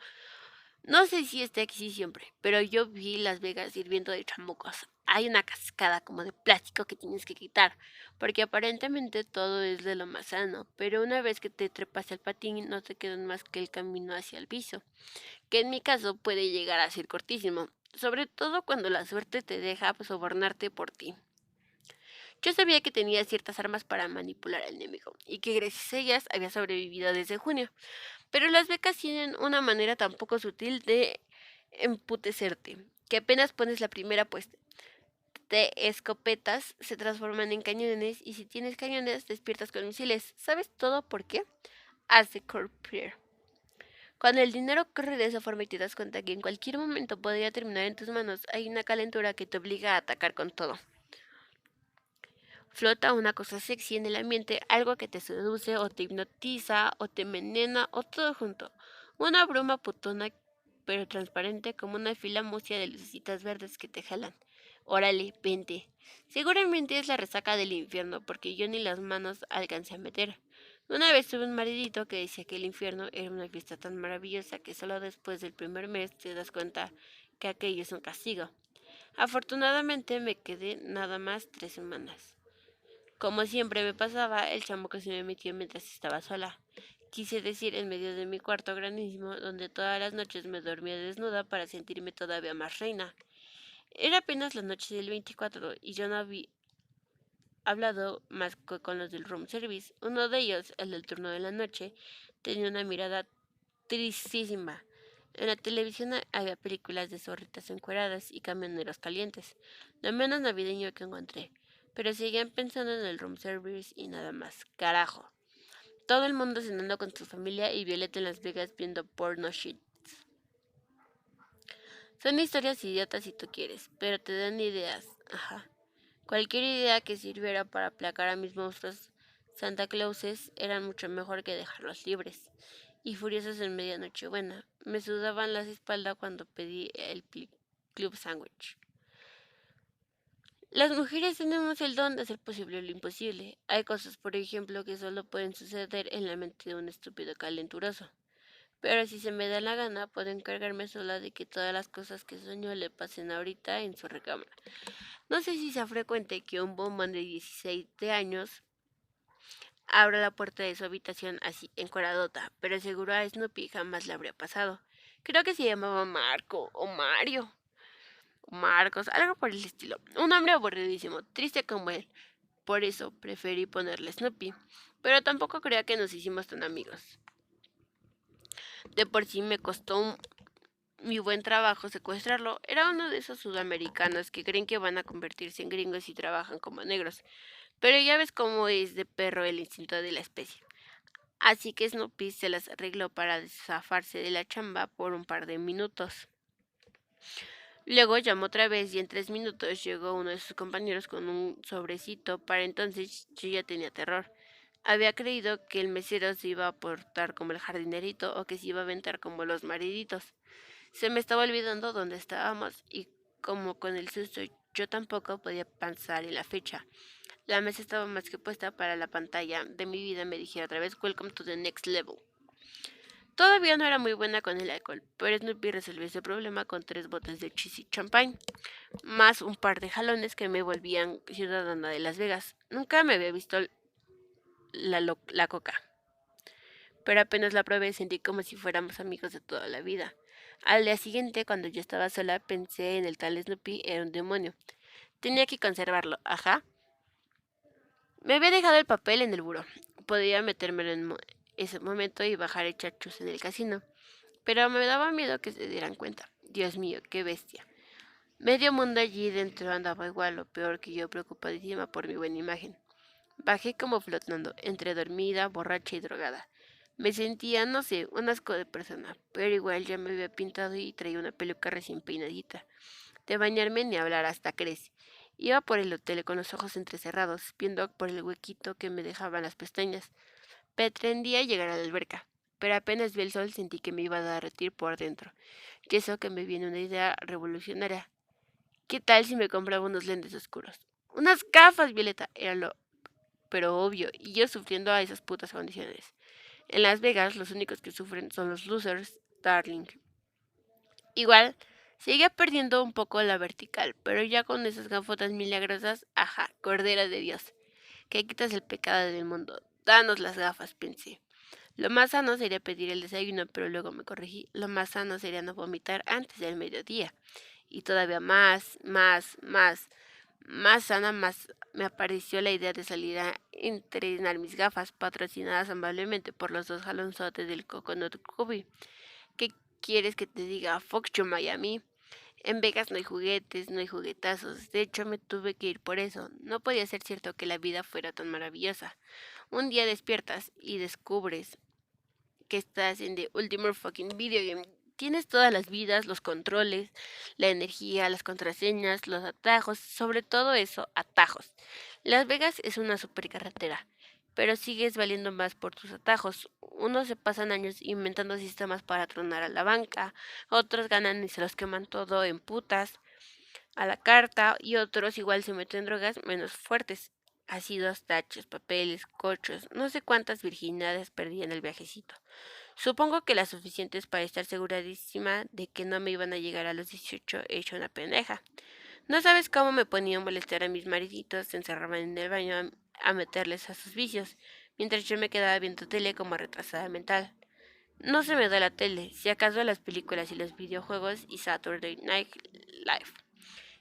No sé si esté aquí siempre, pero yo vi Las Vegas hirviendo de chamucos. Hay una cascada como de plástico que tienes que quitar, porque aparentemente todo es de lo más sano, pero una vez que te trepas al patín no te quedan más que el camino hacia el piso, que en mi caso puede llegar a ser cortísimo, sobre todo cuando la suerte te deja sobornarte por ti. Yo sabía que tenía ciertas armas para manipular al enemigo, y que gracias a ellas había sobrevivido desde junio, pero las becas tienen una manera tan poco sutil de emputecerte, que apenas pones la primera apuesta. De escopetas se transforman en cañones y si tienes cañones despiertas con misiles. ¿Sabes todo por qué? Hace Corpier. Cuando el dinero corre de esa forma y te das cuenta que en cualquier momento podría terminar en tus manos, hay una calentura que te obliga a atacar con todo. Flota una cosa sexy en el ambiente, algo que te seduce o te hipnotiza o te envenena o todo junto. Una bruma putona pero transparente como una fila mucia de lucecitas verdes que te jalan. Órale, vente. Seguramente es la resaca del infierno porque yo ni las manos alcancé a meter. Una vez tuve un maridito que decía que el infierno era una fiesta tan maravillosa que solo después del primer mes te das cuenta que aquello es un castigo. Afortunadamente me quedé nada más 3 semanas. Como siempre me pasaba, el chamuco se me metió mientras estaba sola. Quise decir, en medio de mi cuarto grandísimo, donde todas las noches me dormía desnuda para sentirme todavía más reina. Era apenas la noche del 24 y yo no había hablado más que con los del room service. Uno de ellos, el del turno de la noche, tenía una mirada tristísima. En la televisión había películas de zorritas encueradas y camioneros calientes, lo menos navideño que encontré. Pero seguían pensando en el room service y nada más. Carajo. Todo el mundo cenando con su familia y Violeta en Las Vegas viendo porno shit. Son historias idiotas si tú quieres, pero te dan ideas. Ajá. Cualquier idea que sirviera para aplacar a mis monstruos Santa Clauses era mucho mejor que dejarlos libres. Y furiosos en medianoche buena, me sudaban las espaldas cuando pedí el club sandwich. Las mujeres tenemos el don de hacer posible lo imposible. Hay cosas, por ejemplo, que solo pueden suceder en la mente de un estúpido calenturoso. Pero si se me da la gana, puedo encargarme sola de que todas las cosas que sueño le pasen ahorita en su recámara. No sé si sea frecuente que un bombón de 16 de años abra la puerta de su habitación así, encueradota, pero seguro a Snoopy jamás le habría pasado. Creo que se llamaba Marco o Mario. O Marcos, algo por el estilo. Un hombre aburridísimo, triste como él. Por eso preferí ponerle Snoopy. Pero tampoco creía que nos hicimos tan amigos. De por sí me costó mi buen trabajo secuestrarlo. Era uno de esos sudamericanos que creen que van a convertirse en gringos y trabajan como negros. Pero ya ves cómo es de perro el instinto de la especie. Así que Snoopy se las arregló para zafarse de la chamba por un par de minutos. Luego llamó otra vez y en 3 minutos llegó uno de sus compañeros con un sobrecito. Para entonces yo ya tenía terror. Había creído que el mesero se iba a portar como el jardinerito o que se iba a aventar como los mariditos. Se me estaba olvidando dónde estábamos y como con el susto yo tampoco podía pensar en la fecha. La mesa estaba más que puesta para la pantalla de mi vida me dijera otra vez Welcome to the next level. Todavía no era muy buena con el alcohol, pero Snoopy resolvió ese problema con 3 botes de cheesy champagne, más un par de jalones que me volvían ciudadana de Las Vegas. Nunca me había visto la coca, pero apenas la probé sentí como si fuéramos amigos de toda la vida. Al día siguiente, cuando yo estaba sola, pensé en el tal Snoopy era un demonio. Tenía que conservarlo, ajá. Me había dejado el papel en el buró. Podía metérmelo en ese momento y bajar el chachus en el casino. Pero me daba miedo que se dieran cuenta. Dios mío, qué bestia. Medio mundo allí dentro andaba igual o peor que yo, preocupadísima por mi buena imagen. Bajé como flotando, entre dormida, borracha y drogada. Me sentía, no sé, un asco de persona, pero igual ya me había pintado y traía una peluca recién peinadita. De bañarme ni hablar hasta crece. Iba por el hotel con los ojos entrecerrados, viendo por el huequito que me dejaban las pestañas. Pretendía llegar a la alberca, pero apenas vi el sol sentí que me iba a derretir por dentro. Y eso que me viene una idea revolucionaria. ¿Qué tal si me compraba unos lentes oscuros? Unas gafas, Violeta, era lo pero obvio, y yo sufriendo a esas putas condiciones. En Las Vegas los únicos que sufren son los losers, darling. Igual, seguía perdiendo un poco la vertical, pero ya con esas gafotas milagrosas, ajá, Cordera de Dios, que quitas el pecado del mundo. Danos las gafas, pensé. Lo más sano sería pedir el desayuno, pero luego me corregí. Lo más sano sería no vomitar antes del mediodía. Y todavía más sana, más me apareció la idea de salir a entrenar mis gafas, patrocinadas amablemente por los dos jalonzotes del Coconut Cubby. ¿Qué quieres que te diga? Fuck you, Miami. En Vegas no hay juguetes, no hay juguetazos. De hecho, me tuve que ir por eso. No podía ser cierto que la vida fuera tan maravillosa. Un día despiertas y descubres que estás en The Ultimate Fucking Video Game. Tienes todas las vidas, los controles, la energía, las contraseñas, los atajos, sobre todo eso, atajos. Las Vegas es una supercarretera, pero sigues valiendo más por tus atajos. Unos se pasan años inventando sistemas para tronar a la banca, otros ganan y se los queman todo en putas a la carta y otros igual se meten drogas menos fuertes. Ácidos, tachos, papeles, cochos, no sé cuántas virginidades perdí en el viajecito. Supongo que las suficientes para estar segurísima de que no me iban a llegar a los 18 hecho una pendeja. No sabes cómo me ponía a molestar a mis mariditos, se encerraban en el baño a meterles a sus vicios, mientras yo me quedaba viendo tele como retrasada mental. No se me da la tele, si acaso las películas y los videojuegos y Saturday Night Live,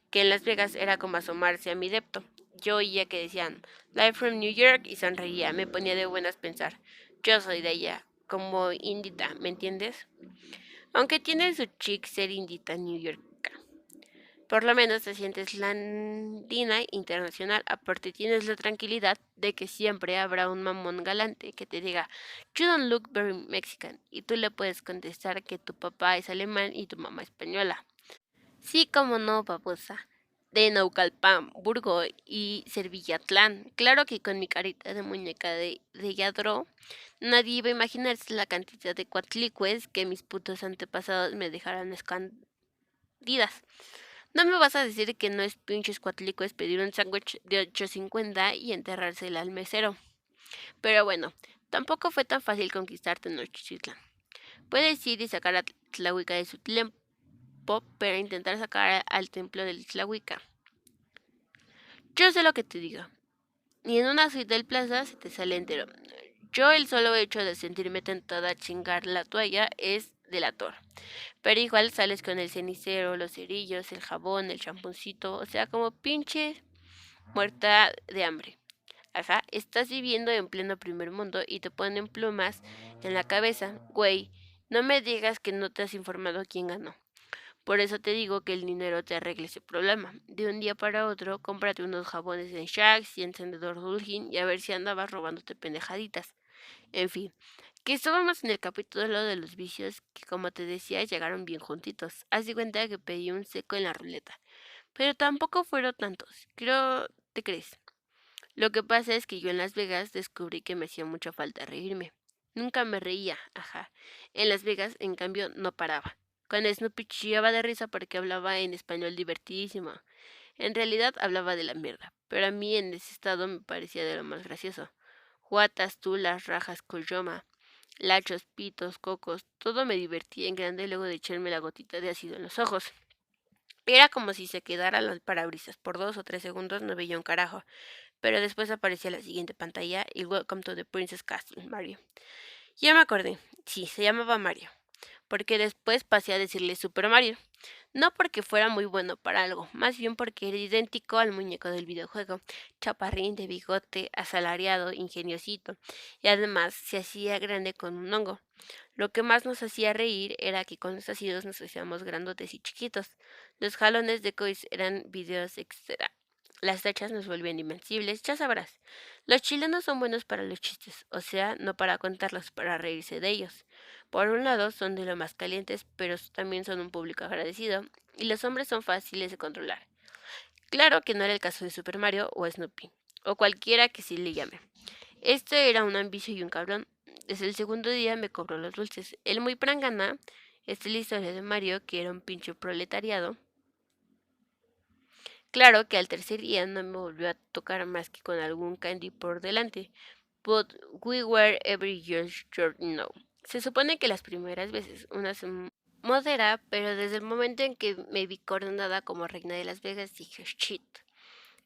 que en Las Vegas era como asomarse a mi depto. Yo oía que decían Live from New York y sonreía, me ponía de buenas pensar. Yo soy de allá, como indita, ¿me entiendes? Aunque tiene su chic ser indita New York. Por lo menos te sientes landina internacional, aparte tienes la tranquilidad de que siempre habrá un mamón galante que te diga You don't look very Mexican y tú le puedes contestar que tu papá es alemán y tu mamá española. Sí, como no, babosa. De Naucalpan, Burgo y Servillatlán. Claro que con mi carita de muñeca de Yadro, nadie iba a imaginarse la cantidad de cuatlicues que mis putos antepasados me dejaran escondidas. No me vas a decir que no es pinches cuatlicues pedir un sándwich de 8.50 y enterrársela al mesero. Pero bueno, tampoco fue tan fácil conquistar Tenochtitlan. Puedes ir y sacar a Tlahuica de su tiempo, pero intentar sacar al templo del Tlahuica. Yo sé lo que te digo. Ni en una suite del plaza se te sale entero. Yo el solo hecho de sentirme tentada a chingar la toalla es delator. Pero igual sales con el cenicero, los cerillos, el jabón, el champoncito, o sea, como pinche muerta de hambre. Ajá, estás viviendo en pleno primer mundo y te ponen plumas en la cabeza. Güey, no me digas que no te has informado quién ganó. Por eso te digo que el dinero te arregle ese problema. De un día para otro, cómprate unos jabones en Shax y encendedor Dulgin y a ver si andabas robándote pendejaditas. En fin, que estábamos en el capítulo de los vicios que, como te decía, llegaron bien juntitos. Haz de cuenta que pedí un seco en la ruleta. Pero tampoco fueron tantos. Creo, ¿te crees? Lo que pasa es que yo en Las Vegas descubrí que me hacía mucha falta reírme. Nunca me reía, ajá. En Las Vegas, en cambio, no paraba. Con Snoopy chillaba de risa porque hablaba en español divertidísimo. En realidad hablaba de la mierda, pero a mí en ese estado me parecía de lo más gracioso. Juatas, tulas, rajas, coyoma, lachos, pitos, cocos, todo me divertía en grande luego de echarme la gotita de ácido en los ojos. Era como si se quedaran los parabrisas. Por 2 o 3 segundos no veía un carajo, pero después aparecía la siguiente pantalla y Welcome to the Princess Castle, Mario. Ya me acordé, sí, se llamaba Mario, porque después pasé a decirle Super Mario. No porque fuera muy bueno para algo, más bien porque era idéntico al muñeco del videojuego, chaparrín de bigote, asalariado, ingeniosito, y además se hacía grande con un hongo. Lo que más nos hacía reír era que con los ácidos nos hacíamos grandotes y chiquitos. Los jalones de cois eran videos extra. Las tachas nos volvían invencibles, ya sabrás. Los chilenos son buenos para los chistes, o sea, no para contarlos, para reírse de ellos. Por un lado, son de lo más calientes, pero también son un público agradecido, y los hombres son fáciles de controlar. Claro que no era el caso de Super Mario o Snoopy, o cualquiera que sí le llame. Este era un ambicio y un cabrón. Desde el segundo día me cobró los dulces. El muy prangana, esta es la historia de Mario, que era un pinche proletariado. Claro que al tercer día no me volvió a tocar más que con algún candy por delante. But we were every year sure no. Se supone que las primeras veces una se modera, pero desde el momento en que me vi coronada como reina de Las Vegas dije, shit,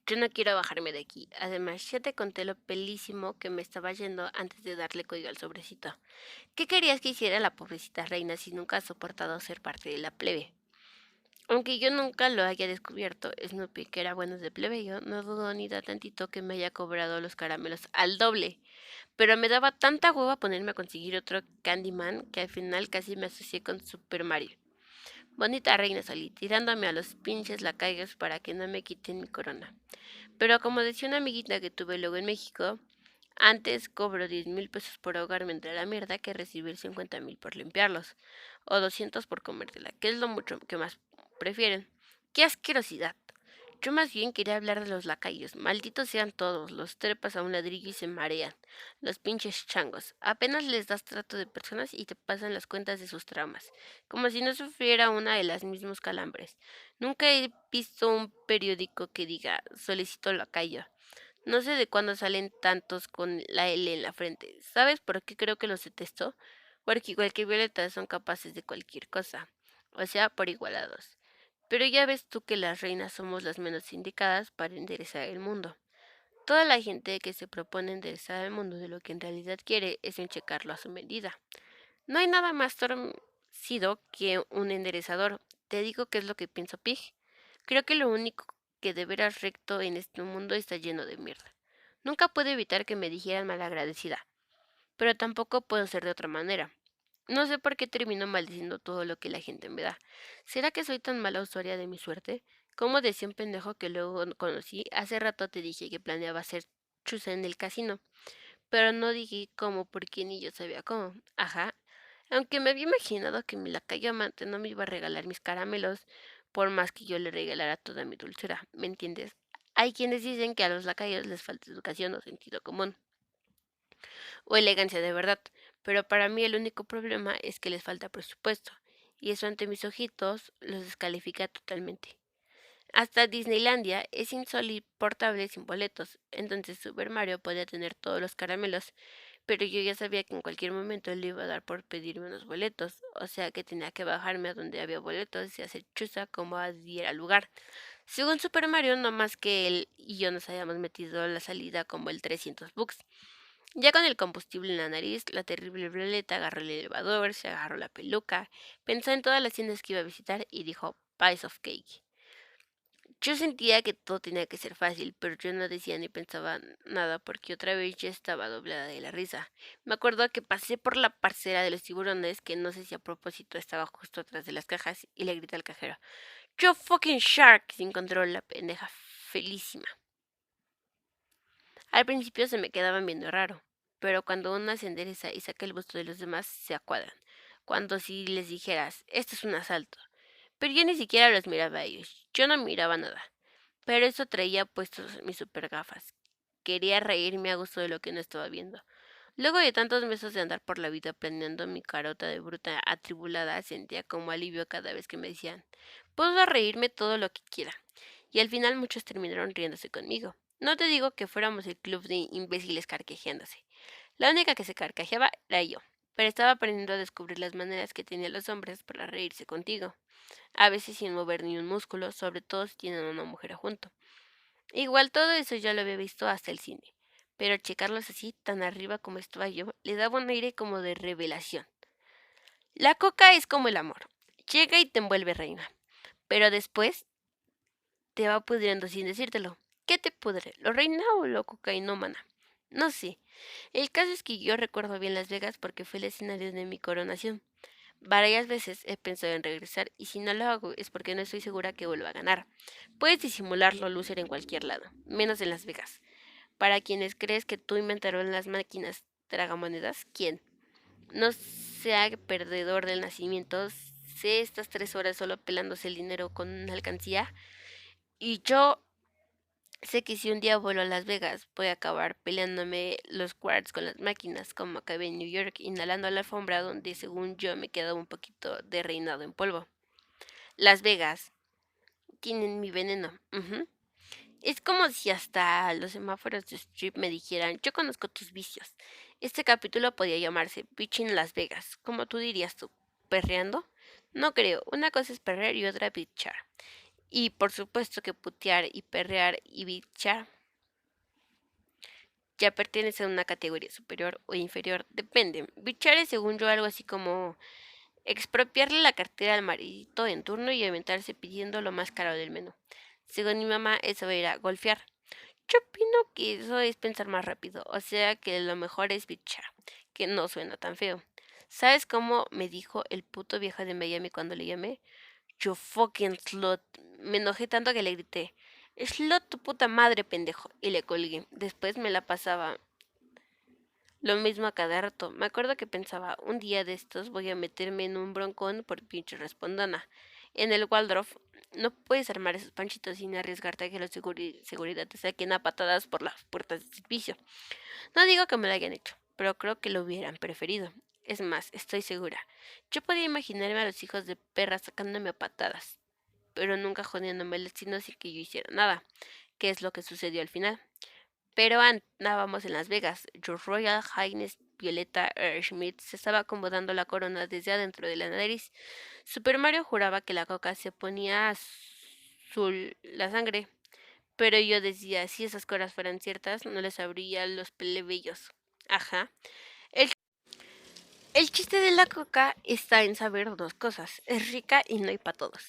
yo no quiero bajarme de aquí. Además, ya te conté lo pelísimo que me estaba yendo antes de darle código al sobrecito. ¿Qué querías que hiciera la pobrecita reina si nunca ha soportado ser parte de la plebe? Aunque yo nunca lo haya descubierto, Snoopy, que era bueno de plebeyo, no dudó ni da tantito que me haya cobrado los caramelos al doble. Pero me daba tanta hueva ponerme a conseguir otro Candyman que al final casi me asocié con Super Mario. Bonita reina salí, tirándome a los pinches lacayos para que no me quiten mi corona. Pero como decía una amiguita que tuve luego en México, antes cobro 10,000 pesos por ahogarme entre la mierda que recibir 50,000 por limpiarlos. O 200 por comértela, que es lo mucho que más prefieren. ¡Qué asquerosidad! Yo más bien quería hablar de los lacayos. Malditos sean todos. Los trepas a un ladrillo y se marean. Los pinches changos. Apenas les das trato de personas y te pasan las cuentas de sus traumas. Como si no sufriera una de las mismos calambres. Nunca he visto un periódico que diga solicito lacayo. No sé de cuándo salen tantos con la L en la frente. ¿Sabes por qué creo que los detesto? Porque igual que Violeta son capaces de cualquier cosa. O sea, por igualados. Pero ya ves tú que las reinas somos las menos indicadas para enderezar el mundo. Toda la gente que se propone enderezar el mundo de lo que en realidad quiere es enchecarlo a su medida. No hay nada más torcido que un enderezador. Te digo qué es lo que pienso, Pig. Creo que lo único que de veras recto en este mundo está lleno de mierda. Nunca puedo evitar que me dijeran malagradecida, pero tampoco puedo ser de otra manera. No sé por qué termino maldiciendo todo lo que la gente me da. ¿Será que soy tan mala usuaria de mi suerte? Como decía un pendejo que luego conocí, hace rato te dije que planeaba hacer chuza en el casino, pero no dije cómo porque ni yo sabía cómo. Ajá. Aunque me había imaginado que mi lacayo amante no me iba a regalar mis caramelos, por más que yo le regalara toda mi dulzura, ¿me entiendes? Hay quienes dicen que a los lacayos les falta educación o sentido común, o elegancia de verdad, pero para mí el único problema es que les falta presupuesto, y eso ante mis ojitos los descalifica totalmente. Hasta Disneylandia es insoportable sin boletos, entonces Super Mario podía tener todos los caramelos, pero yo ya sabía que en cualquier momento él le iba a dar por pedirme unos boletos, o sea que tenía que bajarme a donde había boletos y hacer chuza como diera lugar. Según Super Mario, no más que él y yo nos habíamos metido a la salida como el 300 bucks. Ya con el combustible en la nariz, la terrible Violeta agarró el elevador, se agarró la peluca, pensó en todas las tiendas que iba a visitar y dijo, pies of cake. Yo sentía que todo tenía que ser fácil, pero yo no decía ni pensaba nada porque otra vez ya estaba doblada de la risa. Me acuerdo que pasé por la parcela de los tiburones, que no sé si a propósito estaba justo atrás de las cajas, y le grité al cajero, ¡Yo fucking shark! Sin control, la pendeja felísima. Al principio se me quedaban viendo raro, pero cuando una se endereza y saca el busto de los demás, se acuadran. Cuando si les dijeras, esto es un asalto. Pero yo ni siquiera los miraba a ellos, yo no miraba nada. Pero eso traía puestos mis super gafas. Quería reírme a gusto de lo que no estaba viendo. Luego de tantos meses de andar por la vida planeando mi carota de bruta atribulada, sentía como alivio cada vez que me decían, puedo reírme todo lo que quiera. Y al final muchos terminaron riéndose conmigo. No te digo que fuéramos el club de imbéciles carcajeándose. La única que se carcajeaba era yo, pero estaba aprendiendo a descubrir las maneras que tenían los hombres para reírse contigo, a veces sin mover ni un músculo, sobre todo si tienen a una mujer junto. Igual todo eso ya lo había visto hasta el cine, pero checarlos así, tan arriba como estaba yo, le daba un aire como de revelación. La coca es como el amor, llega y te envuelve reina, pero después te va pudriendo sin decírtelo. ¿Qué te pudre, lo reina o lo cocainómana? No sé. El caso es que yo recuerdo bien Las Vegas porque fue el escenario de mi coronación. Varias veces he pensado en regresar y si no lo hago es porque no estoy segura que vuelva a ganar. Puedes disimularlo, loser, en cualquier lado, menos en Las Vegas. Para quienes crees que tú inventaron las máquinas tragamonedas, ¿quién? No sea perdedor del nacimiento, sé estas 3 horas solo pelándose el dinero con una alcancía y yo Sé que si un día vuelo a Las Vegas, voy a acabar peleándome los quarts con las máquinas, como acabé en New York, inhalando la alfombra donde según yo me quedaba un poquito de reinado en polvo. Las Vegas tienen mi veneno. Ujú. Es como si hasta los semáforos de Strip me dijeran, yo conozco tus vicios. Este capítulo podía llamarse Bitching Las Vegas. ¿Cómo tú dirías tú? ¿Perreando? No creo. Una cosa es perrear y otra bitchar. Y por supuesto que putear y perrear y bitchar ya pertenece a una categoría superior o inferior. Depende. Bitchar es según yo algo así como expropiarle la cartera al maridito en turno y aventarse pidiendo lo más caro del menú. Según mi mamá, eso era golfear. Yo opino que eso es pensar más rápido, o sea que lo mejor es bichar, que no suena tan feo. ¿Sabes cómo me dijo el puto viejo de Miami cuando le llamé? You fucking slut. Me enojé tanto que le grité, Slut tu puta madre, pendejo, y le colgué. Después me la pasaba lo mismo a cada rato. Me acuerdo que pensaba, un día de estos voy a meterme en un broncón por pinche respondona. En el Waldorf no puedes armar esos panchitos sin arriesgarte a que la seguridad te saquen a patadas por las puertas del servicio. No digo que me lo hayan hecho, pero creo que lo hubieran preferido. Es más, estoy segura. Yo podía imaginarme a los hijos de perra sacándome a patadas, pero nunca jodiéndome el destino sin que yo hiciera nada, que es lo que sucedió al final. Pero andábamos en Las Vegas. Your Royal Highness Violeta Schmidt se estaba acomodando la corona desde adentro de la nariz. Super Mario juraba que la coca se ponía azul la sangre, pero yo decía, si esas cosas fueran ciertas, no les abría los plebeyos. Ajá. El, el chiste de la coca está en saber dos cosas. Es rica y no hay para todos.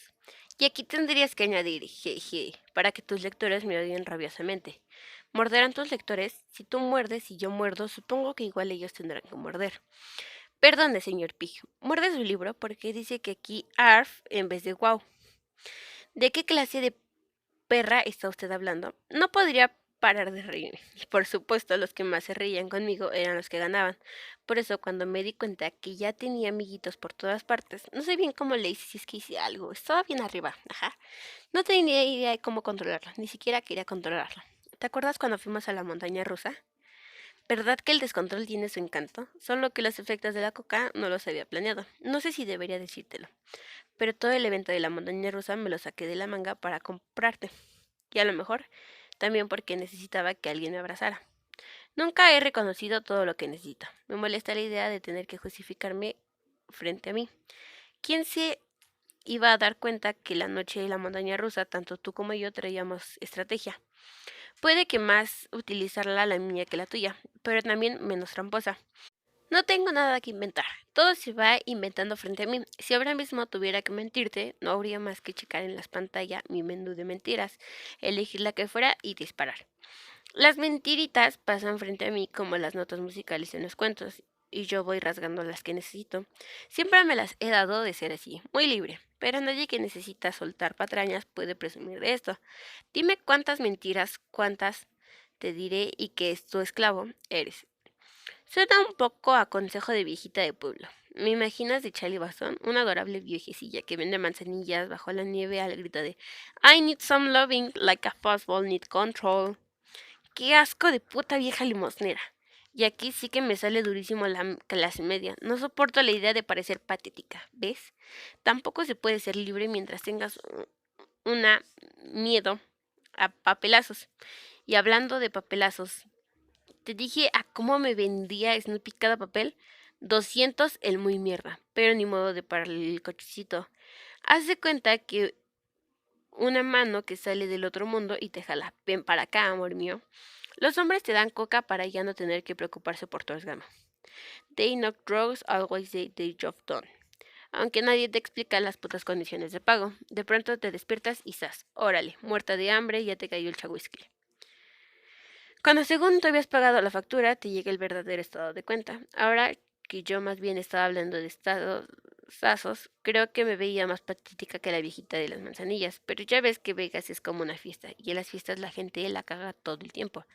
Y aquí tendrías que añadir, jeje, para que tus lectores me odien rabiosamente. ¿Morderán tus lectores? Si tú muerdes y yo muerdo, supongo que igual ellos tendrán que morder. Perdone, señor Pig. Muerde su libro porque dice que aquí ARF en vez de wow. ¿De qué clase de perra está usted hablando? No podría parar de reírme. Y por supuesto, los que más se reían conmigo eran los que ganaban. Por eso, cuando me di cuenta que ya tenía amiguitos por todas partes, no sé bien cómo le hice si es que hice algo. Estaba bien arriba, ajá. No tenía idea de cómo controlarlo, ni siquiera quería controlarlo. ¿Te acuerdas cuando fuimos a la montaña rusa? ¿Verdad que el descontrol tiene su encanto? Solo que los efectos de la coca no los había planeado. No sé si debería decírtelo, pero todo el evento de la montaña rusa me lo saqué de la manga para comprarte. Y a lo mejor también porque necesitaba que alguien me abrazara. Nunca he reconocido todo lo que necesito. Me molesta la idea de tener que justificarme frente a mí. ¿Quién se iba a dar cuenta que la noche de la montaña rusa, tanto tú como yo traíamos estrategia? Puede que más utilizarla la mía que la tuya, pero también menos tramposa. No tengo nada que inventar. Todo se va inventando frente a mí. Si ahora mismo tuviera que mentirte, no habría más que checar en las pantallas mi menú de mentiras, elegir la que fuera y disparar. Las mentiritas pasan frente a mí como las notas musicales en los cuentos, y yo voy rasgando las que necesito. Siempre me las he dado de ser así, muy libre, pero nadie que necesita soltar patrañas puede presumir de esto. Dime cuántas mentiras, cuántas te diré y que es tu esclavo eres. Suena un poco a consejo de viejita de pueblo. ¿Me imaginas de Charlie Bastón? Una adorable viejecilla que vende manzanillas bajo la nieve al grito de I need some loving like a fuzzball need control. ¡Qué asco de puta vieja limosnera! Y aquí sí que me sale durísimo la clase media. No soporto la idea de parecer patética, ¿ves? Tampoco se puede ser libre mientras tengas una miedo a papelazos. Y hablando de papelazos, te dije a cómo me vendía Snoopy cada papel. 200 el muy mierda, pero ni modo de pararle el cochecito. Haz de cuenta que una mano que sale del otro mundo y te jala. Ven para acá, amor mío. Los hombres te dan coca para ya no tener que preocuparse por tu esgama. They knock drugs, always they job done. Aunque nadie te explica las putas condiciones de pago. De pronto te despiertas y ¡zas! Órale, muerta de hambre, ya te cayó el chagüiscle. Cuando según tú habías pagado la factura, te llega el verdadero estado de cuenta. Ahora que yo más bien estaba hablando de estados sazos, creo que me veía más patética que la viejita de las manzanillas, pero ya ves que Vegas es como una fiesta, y en las fiestas la gente la caga todo el tiempo.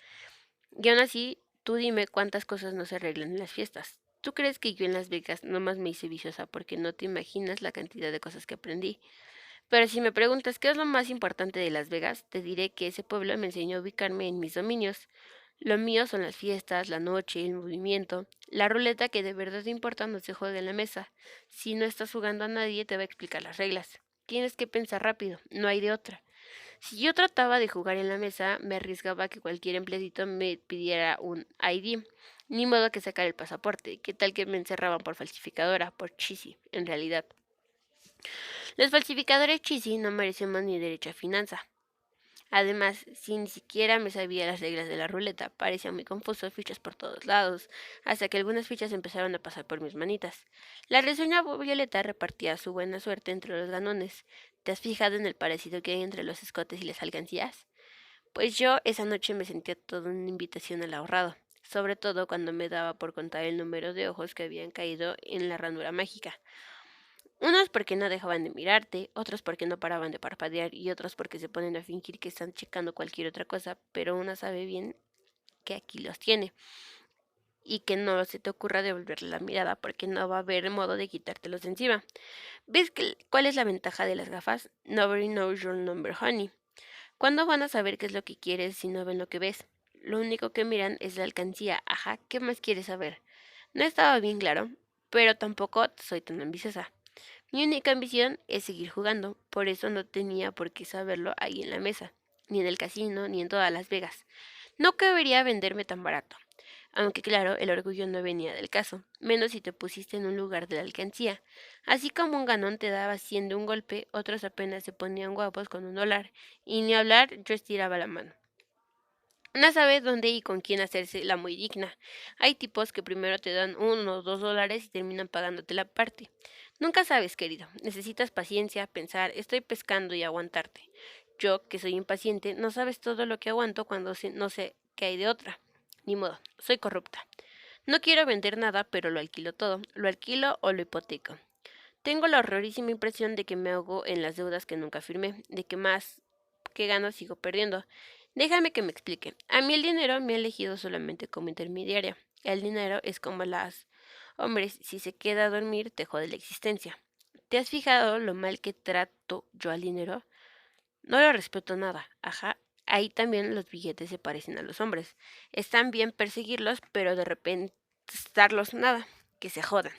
Y aún así, tú dime cuántas cosas no se arreglan en las fiestas. ¿Tú crees que yo en Las Vegas nomás me hice viciosa porque no te imaginas la cantidad de cosas que aprendí? Pero si me preguntas qué es lo más importante de Las Vegas, te diré que ese pueblo me enseñó a ubicarme en mis dominios. Lo mío son las fiestas, la noche, el movimiento. La ruleta que de verdad importa no se juega en la mesa. Si no estás jugando a nadie te va a explicar las reglas. Tienes que pensar rápido, no hay de otra. Si yo trataba de jugar en la mesa, me arriesgaba a que cualquier empleadito me pidiera un ID. Ni modo que sacar el pasaporte. ¿Qué tal que me encerraban por falsificadora, por chisi, en realidad? Los falsificadores chisi no merecemos ni derecho a finanza. Además, si ni siquiera me sabía las reglas de la ruleta, parecía muy confuso, fichas por todos lados, hasta que algunas fichas empezaron a pasar por mis manitas. La reseña violeta repartía su buena suerte entre los ganones. ¿Te has fijado en el parecido que hay entre los escotes y las alcancías? Pues yo esa noche me sentía toda una invitación al ahorrado, sobre todo cuando me daba por contar el número de ojos que habían caído en la ranura mágica. Unos porque no dejaban de mirarte, otros porque no paraban de parpadear y otros porque se ponen a fingir que están checando cualquier otra cosa, pero una sabe bien que aquí los tiene y que no se te ocurra devolverle la mirada porque no va a haber modo de quitártelos de encima. ¿Ves cuál es la ventaja de las gafas? Nobody knows your number, honey. ¿Cuándo van a saber qué es lo que quieres si no ven lo que ves? Lo único que miran es la alcancía. Ajá, ¿qué más quieres saber? No estaba bien claro, pero tampoco soy tan ambiciosa. Mi única ambición es seguir jugando, por eso no tenía por qué saberlo ahí en la mesa, ni en el casino, ni en todas Las Vegas. No quería venderme tan barato, aunque claro, el orgullo no venía del caso, menos si te pusiste en un lugar de la alcancía. Así como un ganón te daba 100 de un golpe, otros apenas se ponían guapos con $1, y ni hablar yo estiraba la mano. No sabes dónde y con quién hacerse la muy digna. Hay tipos que primero te dan $1 o $2 y terminan pagándote la parte. Nunca sabes, querido. Necesitas paciencia, pensar, estoy pescando y aguantarte. Yo, que soy impaciente, no sabes todo lo que aguanto cuando no sé qué hay de otra. Ni modo, soy corrupta. No quiero vender nada, pero lo alquilo todo. Lo alquilo o lo hipoteco. Tengo la horrorísima impresión de que me ahogo en las deudas que nunca firmé, de que más que gano sigo perdiendo. Déjame que me explique. A mí el dinero me ha elegido solamente como intermediaria. El dinero es como las... Hombres, si se queda a dormir, te jode la existencia. ¿Te has fijado lo mal que trato yo al dinero? No lo respeto nada. Ajá. Ahí también los billetes se parecen a los hombres. Están bien perseguirlos, pero de repente darlos nada. Que se jodan.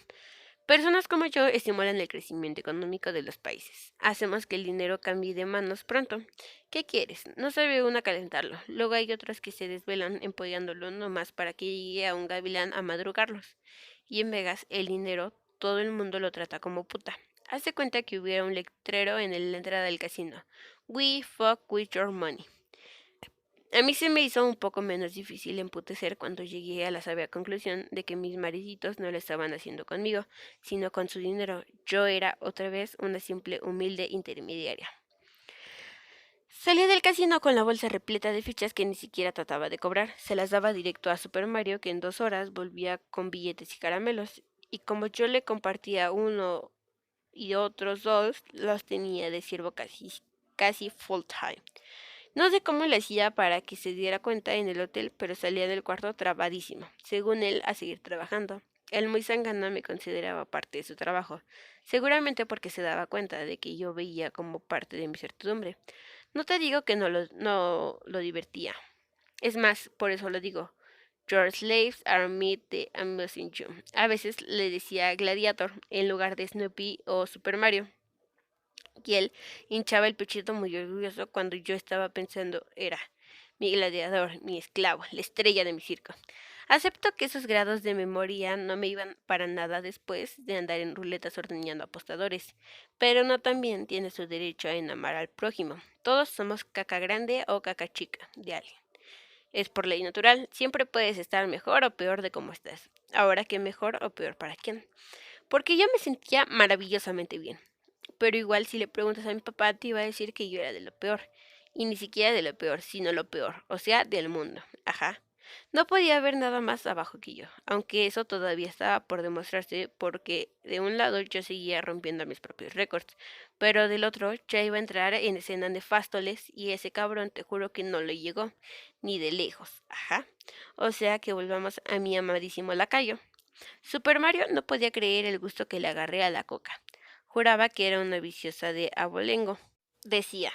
Personas como yo estimulan el crecimiento económico de los países. Hacemos que el dinero cambie de manos pronto. ¿Qué quieres? No sabe una calentarlo. Luego hay otras que se desvelan empollándolo nomás para que llegue a un gavilán a madrugarlos. Y en Vegas, el dinero, todo el mundo lo trata como puta. Hace cuenta que hubiera un letrero en la entrada del casino. We fuck with your money. A mí se me hizo un poco menos difícil emputecer cuando llegué a la sabia conclusión de que mis mariditos no lo estaban haciendo conmigo, sino con su dinero. Yo era otra vez una simple, humilde intermediaria. Salí del casino con la bolsa repleta de fichas que ni siquiera trataba de cobrar. Se las daba directo a Super Mario, que en 2 horas volvía con billetes y caramelos. Y como yo le compartía uno y otros dos, los tenía de siervo casi full time. No sé cómo le hacía para que se diera cuenta en el hotel, pero salía del cuarto trabadísimo, según él, a seguir trabajando. El muy zángano me consideraba parte de su trabajo, seguramente porque se daba cuenta de que yo veía como parte de mi certidumbre. No te digo que no lo divertía. Es más, por eso lo digo. Your slaves are me the amusing you. A veces le decía Gladiator en lugar de Snoopy o Super Mario. Y él hinchaba el pechito muy orgulloso cuando yo estaba pensando era mi gladiador, mi esclavo, la estrella de mi circo. Acepto que esos grados de memoria no me iban para nada después de andar en ruletas ordeñando apostadores, pero no también tiene su derecho a enamar al prójimo. Todos somos caca grande o caca chica de alguien. Es por ley natural, siempre puedes estar mejor o peor de cómo estás. Ahora, ¿qué mejor o peor para quién? Porque yo me sentía maravillosamente bien. Pero igual si le preguntas a mi papá te iba a decir que yo era de lo peor. Y ni siquiera de lo peor, sino lo peor. O sea, del mundo. Ajá. No podía haber nada más abajo que yo, aunque eso todavía estaba por demostrarse porque de un lado yo seguía rompiendo mis propios récords, pero del otro ya iba a entrar en escena Nefástoles y ese cabrón te juro que no le llegó, ni de lejos, ajá. O sea que volvamos a mi amadísimo lacayo. Super Mario no podía creer el gusto que le agarré a la coca. Juraba que era una viciosa de abolengo. Decía,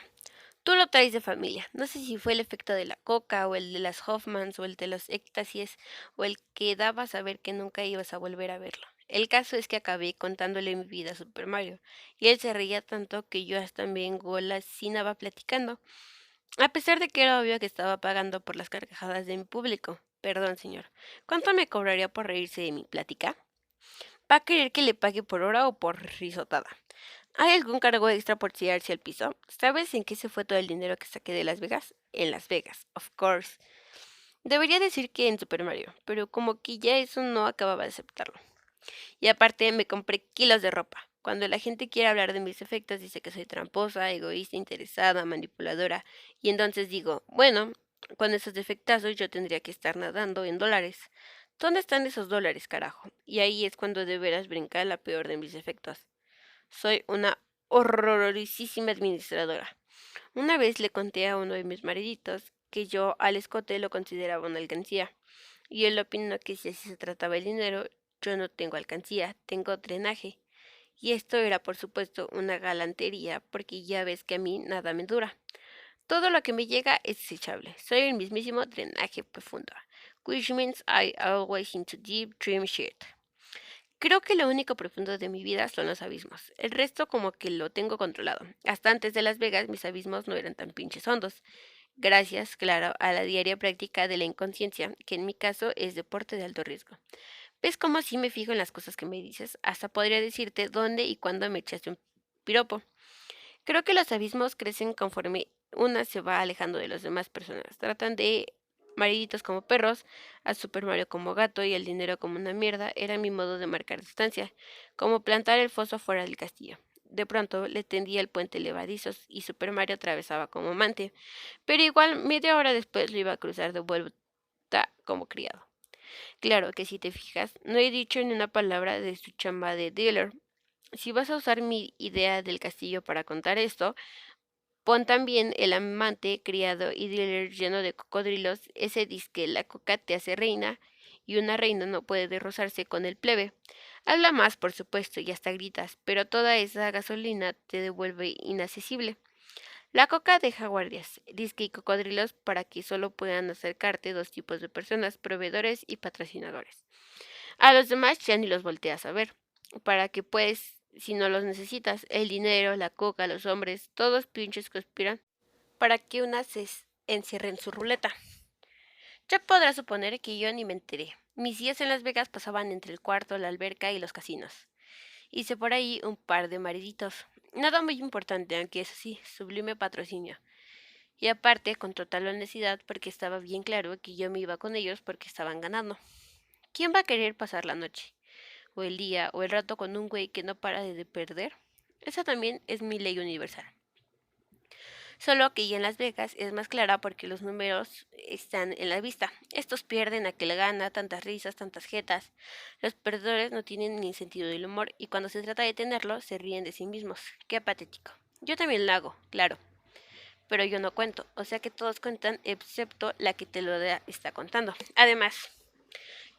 tú lo traes de familia. No sé si fue el efecto de la coca, o el de las Hoffmans, o el de los éxtasis, o el que daba a saber que nunca ibas a volver a verlo. El caso es que acabé contándole mi vida a Super Mario, y él se reía tanto que yo hasta me engolacinaba platicando, a pesar de que era obvio que estaba pagando por las carcajadas de mi público. Perdón, señor. ¿Cuánto me cobraría por reírse de mi plática? ¿Va a querer que le pague por hora o por risotada? ¿Hay algún cargo extra por tirarse al piso? ¿Sabes en qué se fue todo el dinero que saqué de Las Vegas? En Las Vegas, of course. Debería decir que en Super Mario, pero como que ya eso no acababa de aceptarlo. Y aparte me compré kilos de ropa. Cuando la gente quiere hablar de mis efectos dice que soy tramposa, egoísta, interesada, manipuladora. Y entonces digo, bueno, con esos defectazos yo tendría que estar nadando en dólares. ¿Dónde están esos dólares, carajo? Y ahí es cuando de veras brinca la peor de mis defectos. Soy una horrorosísima administradora. Una vez le conté a uno de mis mariditos que yo al escote lo consideraba una alcancía, y él opinó que si así se trataba el dinero, yo no tengo alcancía, tengo drenaje. Y esto era, por supuesto, una galantería, porque ya ves que a mí nada me dura. Todo lo que me llega es desechable. Soy el mismísimo drenaje profundo, which means I always into deep dream shit. Creo que lo único profundo de mi vida son los abismos. El resto como que lo tengo controlado. Hasta antes de Las Vegas mis abismos no eran tan pinches hondos. Gracias, claro, a la diaria práctica de la inconsciencia, que en mi caso es deporte de alto riesgo. ¿Ves cómo sí me fijo en las cosas que me dices? Hasta podría decirte dónde y cuándo me echaste un piropo. Creo que los abismos crecen conforme una se va alejando de las demás personas. Tratan de mariditos como perros, a Super Mario como gato y al dinero como una mierda. Era mi modo de marcar distancia, como plantar el foso fuera del castillo. De pronto le tendía el puente levadizos y Super Mario atravesaba como amante, pero igual media hora después lo iba a cruzar de vuelta como criado. Claro que si te fijas, no he dicho ni una palabra de su chamba de dealer. Si vas a usar mi idea del castillo para contar esto, pon también el amante, criado y dealer lleno de cocodrilos, ese disque la coca te hace reina, y una reina no puede rozarse con el plebe. Habla más, por supuesto, y hasta gritas, pero toda esa gasolina te devuelve inaccesible. La coca deja guardias, disque y cocodrilos para que solo puedan acercarte dos tipos de personas, proveedores y patrocinadores. A los demás ya ni los volteas a ver, para que pues, si no los necesitas, el dinero, la coca, los hombres, todos pinches conspiran para que una se encierre en su ruleta. Ya podrás suponer que yo ni me enteré. Mis días en Las Vegas pasaban entre el cuarto, la alberca y los casinos. Hice por ahí un par de mariditos. Nada muy importante, aunque eso sí, sublime patrocinio. Y aparte, con total honestidad, porque estaba bien claro que yo me iba con ellos porque estaban ganando. ¿Quién va a querer pasar la noche, o el día, o el rato con un güey que no para de perder? Esa también es mi ley universal. Solo que ya en Las Vegas es más clara porque los números están en la vista. Estos pierden, aquel gana, tantas risas, tantas jetas. Los perdedores no tienen ni sentido del humor y cuando se trata de tenerlo se ríen de sí mismos. Qué patético. Yo también lo hago, claro, pero yo no cuento, o sea que todos cuentan excepto la que te lo está contando. Además,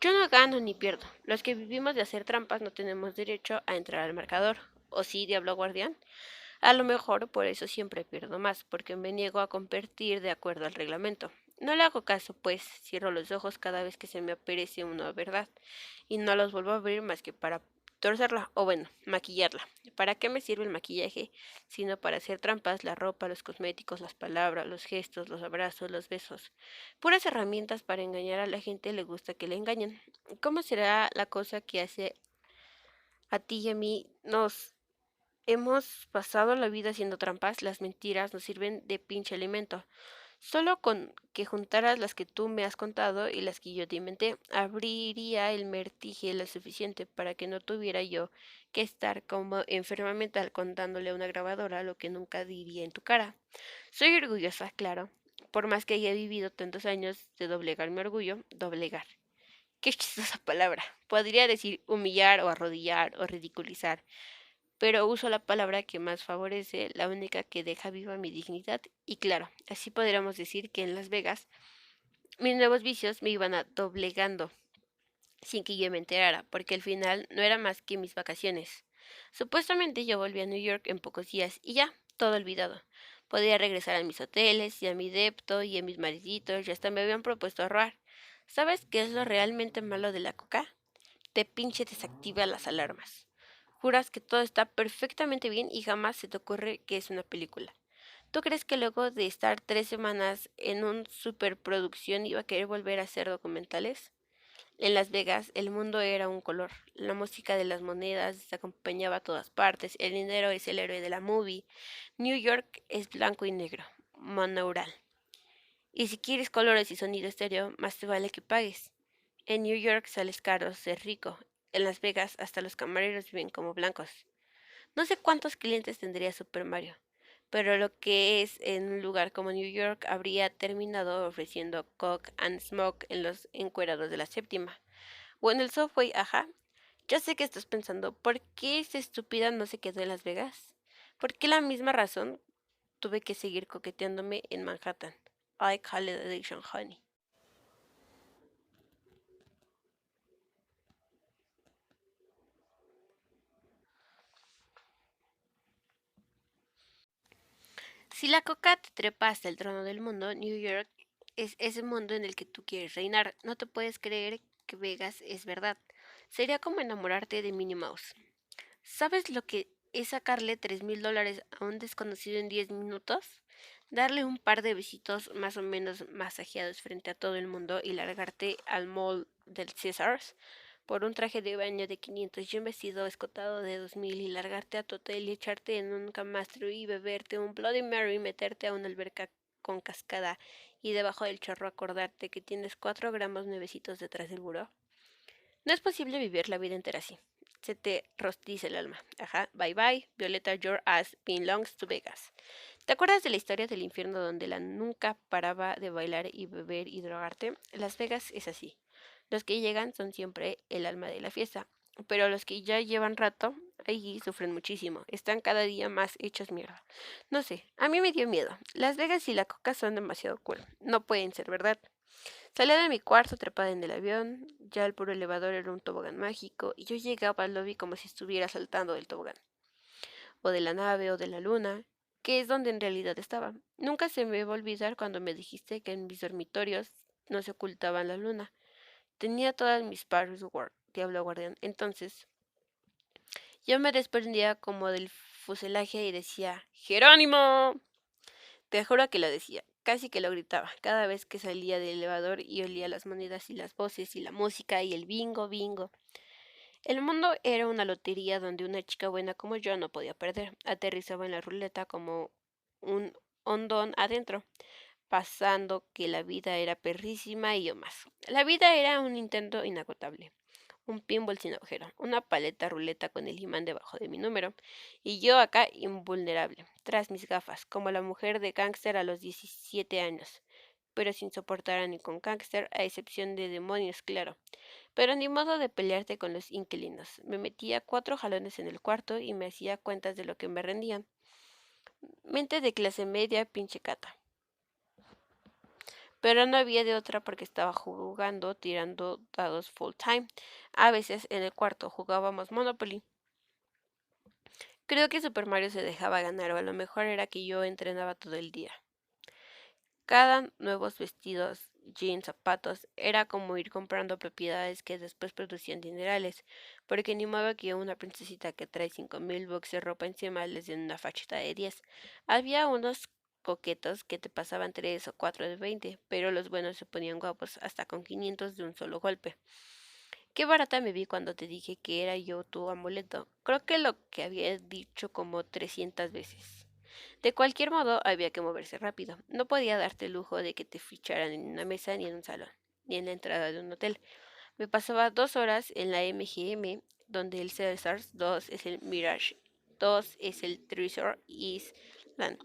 yo no gano ni pierdo. Los que vivimos de hacer trampas no tenemos derecho a entrar al marcador. ¿O sí, Diablo Guardián? A lo mejor por eso siempre pierdo más, porque me niego a competir de acuerdo al reglamento. No le hago caso, pues cierro los ojos cada vez que se me aparece una verdad, y no los vuelvo a abrir más que para torcerla, o bueno, maquillarla. ¿Para qué me sirve el maquillaje? Sino para hacer trampas, la ropa, los cosméticos, las palabras, los gestos, los abrazos, los besos. Puras herramientas para engañar a la gente le gusta que le engañen. ¿Cómo será la cosa que hace a ti y a mí nos hemos pasado la vida haciendo trampas? Las mentiras nos sirven de pinche alimento. Solo con que juntaras las que tú me has contado y las que yo te inventé, abriría el mertije lo suficiente para que no tuviera yo que estar como enferma mental contándole a una grabadora lo que nunca diría en tu cara. Soy orgullosa, claro. Por más que haya vivido tantos años de doblegar mi orgullo, doblegar. Qué chistosa palabra. Podría decir humillar o arrodillar o ridiculizar, pero uso la palabra que más favorece, la única que deja viva mi dignidad, y claro, así podríamos decir que en Las Vegas mis nuevos vicios me iban a doblegando sin que yo me enterara, porque al final no era más que mis vacaciones. Supuestamente yo volví a New York en pocos días y ya, todo olvidado. Podía regresar a mis hoteles y a mi depto y a mis mariditos y hasta me habían propuesto ahorrar. ¿Sabes qué es lo realmente malo de la coca? Te pinche desactiva las alarmas. Juras que todo está perfectamente bien y jamás se te ocurre que es una película. ¿Tú crees que luego de estar 3 semanas en un superproducción iba a querer volver a hacer documentales? En Las Vegas el mundo era un color. La música de las monedas se acompañaba a todas partes. El dinero es el héroe de la movie. New York es blanco y negro, monaural. Y si quieres colores y sonido estéreo, más te vale que pagues. En New York sales caro ser rico. En Las Vegas hasta los camareros viven como blancos. No sé cuántos clientes tendría Super Mario, pero lo que es en un lugar como New York habría terminado ofreciendo Coke and Smoke en los encuerados de la séptima. O en el Subway, ajá. Ya sé que estás pensando, ¿por qué esa estúpida no se quedó en Las Vegas? ¿Por qué la misma razón tuve que seguir coqueteándome en Manhattan? I call it addiction, honey. Si la coca te trepa hasta el trono del mundo, New York es ese mundo en el que tú quieres reinar. No te puedes creer que Vegas es verdad. Sería como enamorarte de Minnie Mouse. ¿Sabes lo que es sacarle $3,000 a un desconocido en 10 minutos? Darle un par de besitos más o menos masajeados frente a todo el mundo y largarte al mall del Caesars por un traje de baño de 500 y un vestido escotado de 2,000 y largarte a tu hotel y echarte en un camastro y beberte un Bloody Mary y meterte a una alberca con cascada y debajo del chorro acordarte que tienes 4 gramos nuevecitos detrás del buró. No es posible vivir la vida entera así. Se te rostiza el alma. Ajá, bye bye. Violeta, your ass belongs to Vegas. ¿Te acuerdas de la historia del infierno donde la nunca paraba de bailar y beber y drogarte? Las Vegas es así. Los que llegan son siempre el alma de la fiesta, pero los que ya llevan rato allí sufren muchísimo. Están cada día más hechos mierda. No sé, a mí me dio miedo. Las Vegas y la coca son demasiado cool. No pueden ser verdad. Salía de mi cuarto trepada en el avión, ya el puro elevador era un tobogán mágico, y yo llegaba al lobby como si estuviera saltando del tobogán, o de la nave, o de la luna, que es donde en realidad estaba. Nunca se me va a olvidar cuando me dijiste que en mis dormitorios no se ocultaba la luna. Tenía todas mis passwords, Diablo Guardián. Entonces, yo me desprendía como del fuselaje y decía, ¡Jerónimo! Te juro que lo decía, casi que lo gritaba, cada vez que salía del elevador y olía las monedas y las voces y la música y el bingo, bingo. El mundo era una lotería donde una chica buena como yo no podía perder. Aterrizaba en la ruleta como un hondón adentro, pasando que la vida era perrísima y yo más. La vida era un Nintendo inagotable, un pinball sin agujero, una paleta ruleta con el imán debajo de mi número, y yo acá invulnerable, tras mis gafas, como la mujer de gángster a los 17 años, pero sin soportar a ningún gángster, a excepción de demonios, claro. Pero ni modo de pelearte con los inquilinos. Me metía 4 jalones en el cuarto y me hacía cuentas de lo que me rendían. Mente de clase media, pinche cata. Pero no había de otra porque estaba jugando, tirando dados full time. A veces en el cuarto jugábamos Monopoly. Creo que Super Mario se dejaba ganar, o a lo mejor era que yo entrenaba todo el día. Cada nuevos vestidos, jeans, zapatos, era como ir comprando propiedades que después producían dinerales, porque ni modo que una princesita que trae 5,000 bucks de ropa encima les den una fachita de 10. Había unos coquetos que te pasaban 3 o 4 de 20, pero los buenos se ponían guapos hasta con 500 de un solo golpe. Qué barata me vi cuando te dije que era yo tu amuleto. Creo que lo que había dicho como 300 veces. De cualquier modo, había que moverse rápido. No podía darte el lujo de que te ficharan en una mesa ni en un salón, ni en la entrada de un hotel. Me pasaba 2 horas en la MGM, donde el Caesars 2 es el Mirage, 2 es el Treasure Island.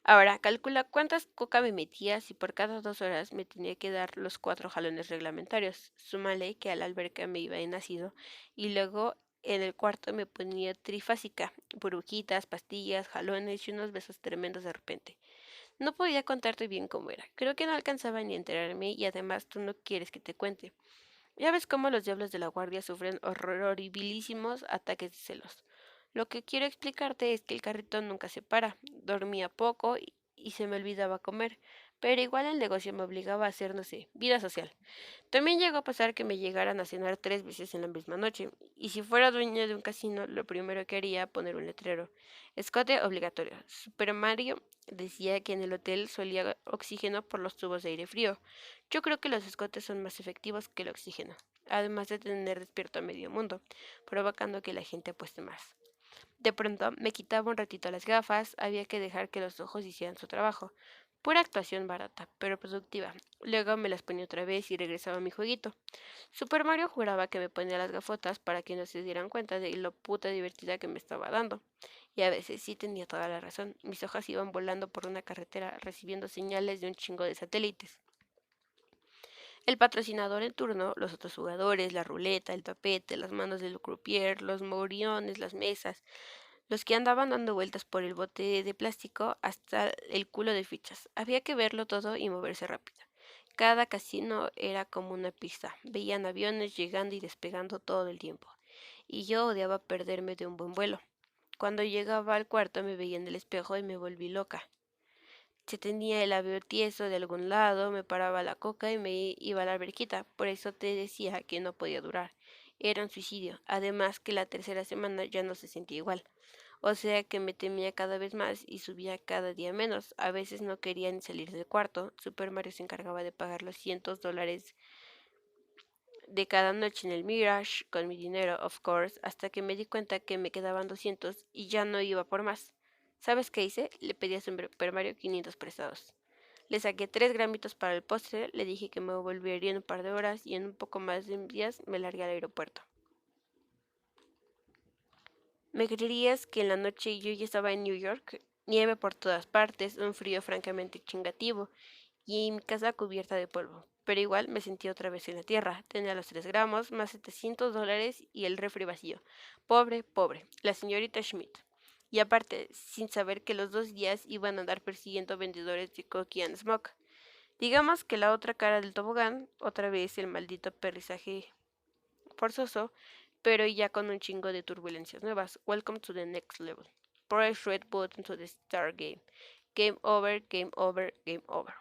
Ahora, calcula cuántas coca me metía si por cada 2 horas me tenía que dar los 4 jalones reglamentarios. Súmale que a la alberca me iba en ácido y luego en el cuarto me ponía trifásica, burbujitas, pastillas, jalones y unos besos tremendos de repente. No podía contarte bien cómo era. Creo que no alcanzaba ni a enterarme y además tú no quieres que te cuente. Ya ves cómo los diablos de la guardia sufren horribilísimos ataques de celos. Lo que quiero explicarte es que el carrito nunca se para. Dormía poco y se me olvidaba comer, pero igual el negocio me obligaba a hacer, no sé, vida social. También llegó a pasar que me llegaran a cenar 3 veces en la misma noche, y si fuera dueño de un casino, lo primero que haría poner un letrero. Escote obligatorio. Super Mario decía que en el hotel solía oxígeno por los tubos de aire frío. Yo creo que los escotes son más efectivos que el oxígeno, además de tener despierto a medio mundo, provocando que la gente apueste más. De pronto me quitaba un ratito las gafas, había que dejar que los ojos hicieran su trabajo. Pura actuación barata, pero productiva. Luego me las ponía otra vez y regresaba a mi jueguito. Super Mario juraba que me ponía las gafotas para que no se dieran cuenta de lo puta divertida que me estaba dando. Y a veces sí tenía toda la razón. Mis hojas iban volando por una carretera recibiendo señales de un chingo de satélites. El patrocinador en turno, los otros jugadores, la ruleta, el tapete, las manos del croupier, los moriones, las mesas, los que andaban dando vueltas por el bote de plástico hasta el culo de fichas. Había que verlo todo y moverse rápido. Cada casino era como una pista. Veían aviones llegando y despegando todo el tiempo. Y yo odiaba perderme de un buen vuelo. Cuando llegaba al cuarto me veía en el espejo y me volví loca. Si tenía el labio tieso de algún lado, me paraba la coca y me iba a la alberquita. Por eso te decía que no podía durar. Era un suicidio. Además que la tercera semana ya no se sentía igual. O sea que me temía cada vez más y subía cada día menos. A veces no quería ni salir del cuarto. Super Mario se encargaba de pagar los $100 de cada noche en el Mirage con mi dinero, of course, hasta que me di cuenta que me quedaban 200 y ya no iba por más. ¿Sabes qué hice? Le pedí a Super Mario 500 prestados. Le saqué 3 gramitos para el postre, le dije que me volvería en un par de horas y en un poco más de días me largué al aeropuerto. ¿Me creerías que en la noche yo ya estaba en New York? Nieve por todas partes, un frío francamente chingativo y mi casa cubierta de polvo. Pero igual me sentí otra vez en la tierra. Tenía los 3 gramos, más $700 y el refri vacío. Pobre, pobre, la señorita Schmidt. Y aparte, sin saber que los 2 días iban a andar persiguiendo vendedores de Cookie and Smoke. Digamos que la otra cara del tobogán, otra vez el maldito aterrizaje forzoso, pero ya con un chingo de turbulencias nuevas. Welcome to the next level. Press red button to the start game. Game over, game over, game over.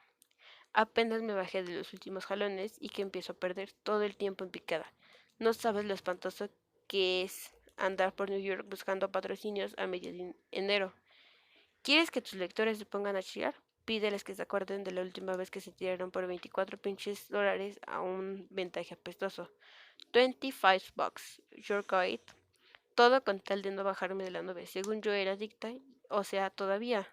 Apenas me bajé de los últimos jalones y que empiezo a perder todo el tiempo en picada. No sabes lo espantoso que es andar por New York buscando patrocinios a medio de enero. ¿Quieres que tus lectores se pongan a chillar? Pídeles que se acuerden de la última vez que se tiraron por 24 pinches dólares a un ventaje apestoso. 25 bucks. Your guide. Todo con tal de no bajarme de la nube. Según yo era adicta, o sea, todavía.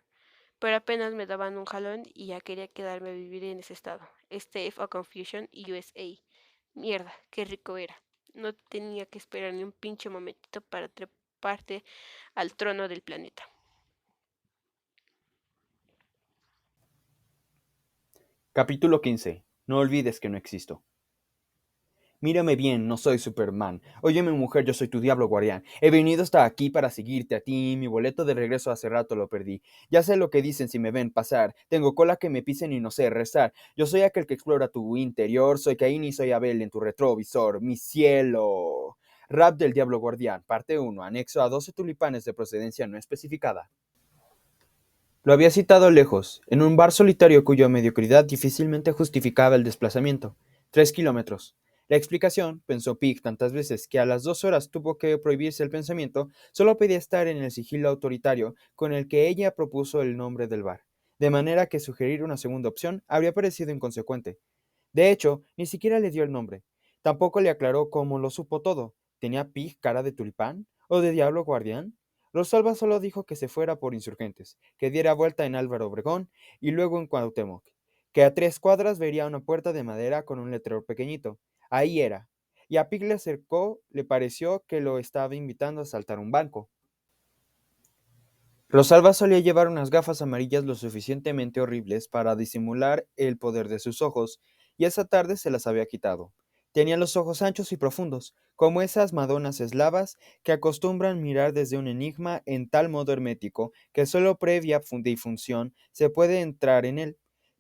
Pero apenas me daban un jalón y ya quería quedarme a vivir en ese estado. State of Confusion USA. Mierda, qué rico era. No tenía que esperar ni un pinche momentito para treparte al trono del planeta. Capítulo 15. No olvides que no existo. Mírame bien, no soy Superman. Óyeme, mujer, yo soy tu diablo guardián. He venido hasta aquí para seguirte a ti. Mi boleto de regreso hace rato lo perdí. Ya sé lo que dicen si me ven pasar. Tengo cola que me pisen y no sé rezar. Yo soy aquel que explora tu interior. Soy Caín y soy Abel en tu retrovisor. Mi cielo. Rap del Diablo Guardián, parte 1, anexo a 12 tulipanes de procedencia no especificada. Lo había citado lejos, en un bar solitario cuya mediocridad difícilmente justificaba el desplazamiento. 3 kilómetros. La explicación, pensó Pig tantas veces que a las 2 horas tuvo que prohibirse el pensamiento, solo podía estar en el sigilo autoritario con el que ella propuso el nombre del bar, de manera que sugerir una segunda opción habría parecido inconsecuente. De hecho, ni siquiera le dio el nombre. Tampoco le aclaró cómo lo supo todo. ¿Tenía Pig cara de tulipán? ¿O de diablo guardián? Rosalba solo dijo que se fuera por Insurgentes, que diera vuelta en Álvaro Obregón y luego en Cuauhtémoc, que a 3 cuadras vería una puerta de madera con un letrero pequeñito. Ahí era. Y a Pig le acercó, le pareció que lo estaba invitando a saltar un banco. Rosalba solía llevar unas gafas amarillas lo suficientemente horribles para disimular el poder de sus ojos, y esa tarde se las había quitado. Tenía los ojos anchos y profundos, como esas madonas eslavas que acostumbran mirar desde un enigma en tal modo hermético que solo previa difunción se puede entrar en él.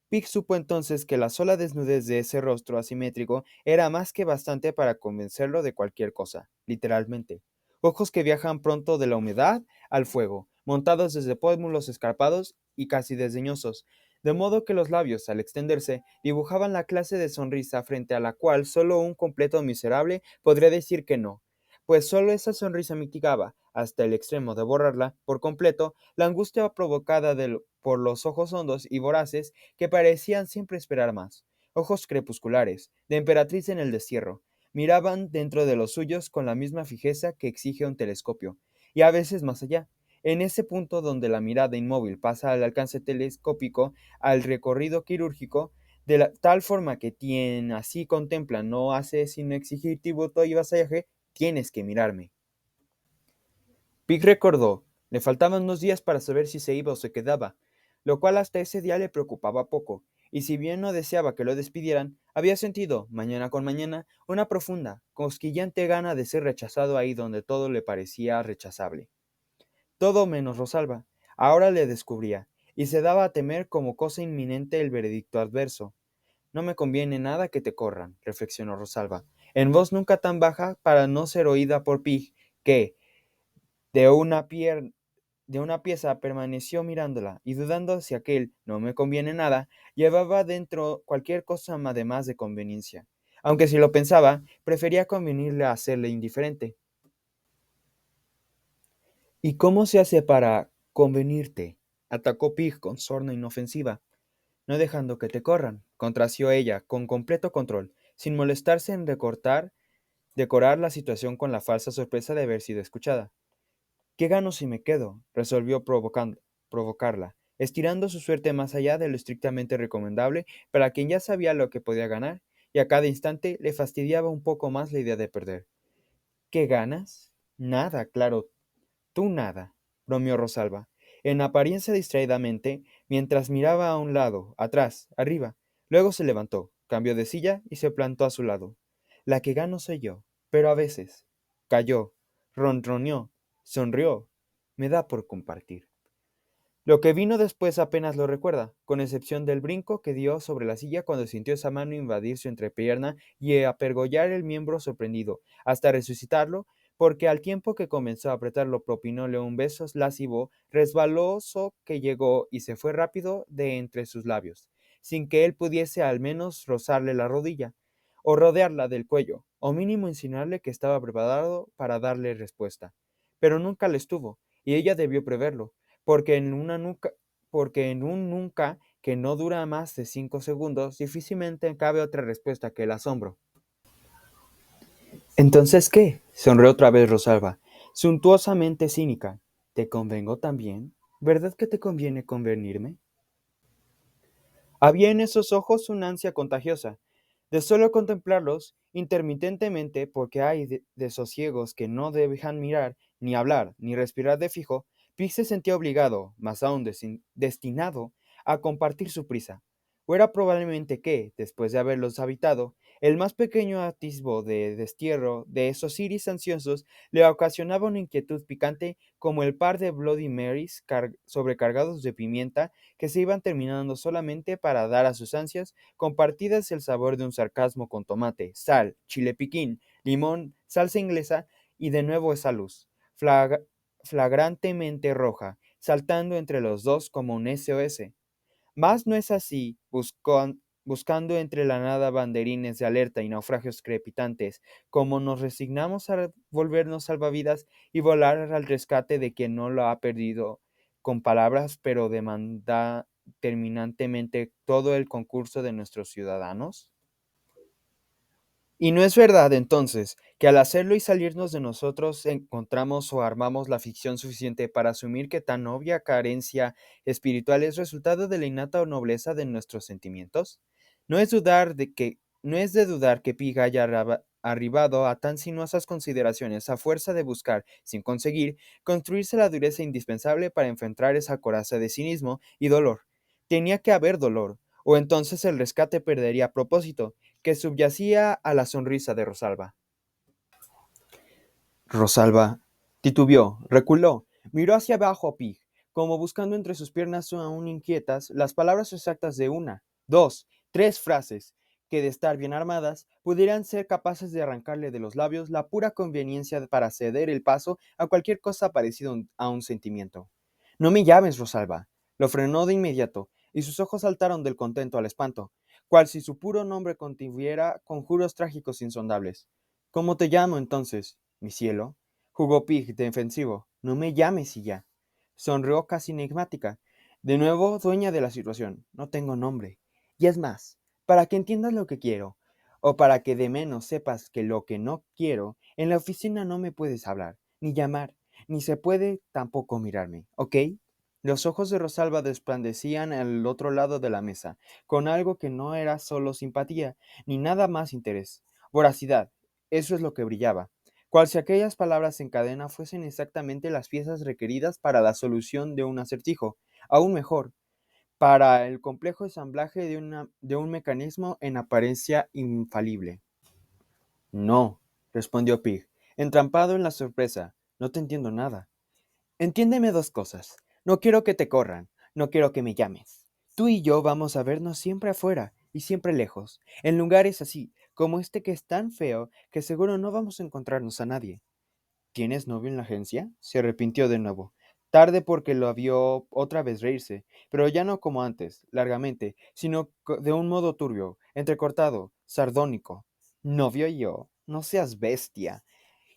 Pig supo entonces que la sola desnudez de ese rostro asimétrico era más que bastante para convencerlo de cualquier cosa, literalmente. ojos que viajan pronto de la humedad al fuego, montados desde pómulos escarpados y casi desdeñosos, de modo que los labios, al extenderse, dibujaban la clase de sonrisa frente a la cual solo un completo miserable podría decir que no, pues solo esa sonrisa mitigaba, hasta el extremo de borrarla por completo, la angustia provocada por los ojos hondos y voraces que parecían siempre esperar más. Ojos crepusculares, de emperatriz en el destierro, miraban dentro de los suyos con la misma fijeza que exige un telescopio, y a veces más allá. En ese punto donde la mirada inmóvil pasa al alcance telescópico, al recorrido quirúrgico, de tal forma que quien así contempla no hace sino exigir tributo y vasallaje, tienes que mirarme. Pig recordó, le faltaban unos días para saber si se iba o se quedaba, lo cual hasta ese día le preocupaba poco, y si bien no deseaba que lo despidieran, había sentido, mañana con mañana, una profunda, cosquillante gana de ser rechazado ahí donde todo le parecía rechazable. Todo menos Rosalba. Ahora le descubría, y se daba a temer como cosa inminente el veredicto adverso. No me conviene nada que te corran, reflexionó Rosalba, en voz nunca tan baja para no ser oída por Pig, que, de una, de una pieza permaneció mirándola, y dudando si aquel no me conviene nada, llevaba dentro cualquier cosa además de conveniencia. Aunque si lo pensaba, prefería convenirle a hacerle indiferente. ¿Y cómo se hace para convenirte? Atacó Pig con sorna inofensiva. No dejando que te corran, contració ella, con completo control, sin molestarse en decorar la situación con la falsa sorpresa de haber sido escuchada. ¿Qué gano si me quedo? Resolvió provocarla, estirando su suerte más allá de lo estrictamente recomendable para quien ya sabía lo que podía ganar, y a cada instante le fastidiaba un poco más la idea de perder. ¿Qué ganas? Nada, claro, tú nada, bromeó Rosalba, en apariencia distraídamente, mientras miraba a un lado, atrás, arriba. Luego se levantó, cambió de silla y se plantó a su lado. La que gano soy yo, pero a veces. Calló, ronroneó, sonrió. Me da por compartir. Lo que vino después apenas lo recuerda, con excepción del brinco que dio sobre la silla cuando sintió esa mano invadir su entrepierna y apergollar el miembro sorprendido, hasta resucitarlo, porque al tiempo que comenzó a apretarlo propinóle un beso lascivo, resbaloso que llegó y se fue rápido de entre sus labios, sin que él pudiese al menos rozarle la rodilla, o rodearla del cuello, o mínimo insinuarle que estaba preparado para darle respuesta. Pero nunca le estuvo, y ella debió preverlo porque porque en un nunca que no dura más de 5 segundos, difícilmente cabe otra respuesta que el asombro. ¿Entonces qué? Sonrió otra vez Rosalba, suntuosamente cínica. ¿Te convengo también? ¿Verdad que te conviene convenirme? Había en esos ojos una ansia contagiosa, de solo contemplarlos intermitentemente, porque hay de sosiegos que no dejan mirar, ni hablar, ni respirar de fijo. Pig se sentía obligado, más aún destinado, a compartir su prisa. O era probablemente que, después de haberlos habitado, el más pequeño atisbo de destierro de esos iris ansiosos le ocasionaba una inquietud picante como el par de Bloody Marys sobrecargados de pimienta que se iban terminando solamente para dar a sus ansias compartidas el sabor de un sarcasmo con tomate, sal, chile piquín, limón, salsa inglesa y de nuevo esa luz, flagrantemente roja, saltando entre los dos como un SOS. Mas no es así, buscando entre la nada banderines de alerta y naufragios crepitantes, como nos resignamos a volvernos salvavidas y volar al rescate de quien no lo ha perdido con palabras, pero demanda terminantemente todo el concurso de nuestros ciudadanos. Y no es verdad, entonces, que al hacerlo y salirnos de nosotros encontramos o armamos la ficción suficiente para asumir que tan obvia carencia espiritual es resultado de la innata nobleza de nuestros sentimientos. No es de dudar que Pig haya arribado a tan sinuosas consideraciones a fuerza de buscar, sin conseguir, construirse la dureza indispensable para enfrentar esa coraza de cinismo y dolor. Tenía que haber dolor, o entonces el rescate perdería propósito que subyacía a la sonrisa de Rosalba. Rosalba titubeó, reculó, miró hacia abajo a Pig, como buscando entre sus piernas aún inquietas las palabras exactas de una, dos, tres frases que de estar bien armadas, pudieran ser capaces de arrancarle de los labios la pura conveniencia para ceder el paso a cualquier cosa parecida a un sentimiento. No me llames, Rosalba. Lo frenó de inmediato, y sus ojos saltaron del contento al espanto, cual si su puro nombre contuviera conjuros trágicos insondables. ¿Cómo te llamo entonces, mi cielo? Jugó Pig defensivo. No me llames y ya. Sonrió casi enigmática, de nuevo dueña de la situación. No tengo nombre. Y es más, para que entiendas lo que quiero, o para que de menos sepas que lo que no quiero, en la oficina no me puedes hablar, ni llamar, ni se puede tampoco mirarme, ¿ok? Los ojos de Rosalba desplandecían al otro lado de la mesa, con algo que no era solo simpatía, ni nada más interés. Voracidad, eso es lo que brillaba. Cual si aquellas palabras en cadena fuesen exactamente las piezas requeridas para la solución de un acertijo, aún mejor, para el complejo ensamblaje de un mecanismo en apariencia infalible. No, respondió Pig, entrampado en la sorpresa. No te entiendo nada. Entiéndeme dos cosas. No quiero que te corran, no quiero que me llames. Tú y yo vamos a vernos siempre afuera y siempre lejos, en lugares así, como este que es tan feo que seguro no vamos a encontrarnos a nadie. ¿Tienes novio en la agencia? Se arrepintió de nuevo. Tarde porque lo vio otra vez reírse, pero ya no como antes, largamente, sino de un modo turbio, entrecortado, sardónico. ¿Novio yo? No seas bestia.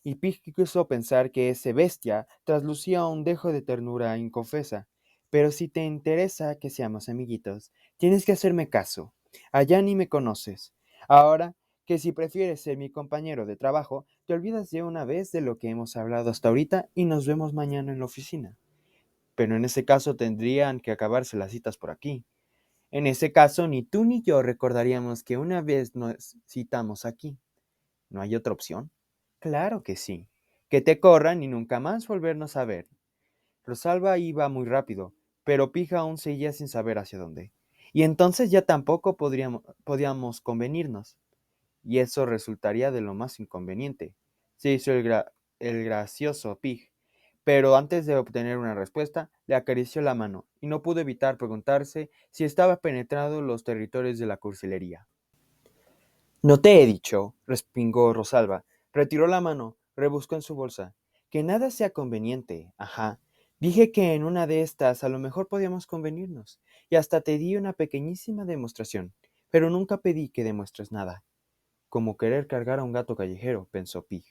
Y Pig quiso pensar que ese bestia traslucía un dejo de ternura inconfesa. Pero si te interesa que seamos amiguitos, tienes que hacerme caso. Allá ni me conoces. Ahora que si prefieres ser mi compañero de trabajo, te olvidas de una vez de lo que hemos hablado hasta ahorita y nos vemos mañana en la oficina. Pero en ese caso tendrían que acabarse las citas por aquí. En ese caso, ni tú ni yo recordaríamos que una vez nos citamos aquí. ¿No hay otra opción? Claro que sí. Que te corran y nunca más volvernos a ver. Rosalba iba muy rápido, pero Pija aún seguía sin saber hacia dónde. Y entonces ya tampoco podíamos convenirnos. Y eso resultaría de lo más inconveniente. Se hizo el gracioso Pig. Pero antes de obtener una respuesta, le acarició la mano, y no pudo evitar preguntarse si estaba penetrado los territorios de la cursilería. No te he dicho, respingó Rosalba. Retiró la mano, rebuscó en su bolsa. Que nada sea conveniente, ajá. Dije que en una de estas a lo mejor podíamos convenirnos, y hasta te di una pequeñísima demostración, pero nunca pedí que demuestres nada. Como querer cargar a un gato callejero, pensó Pig,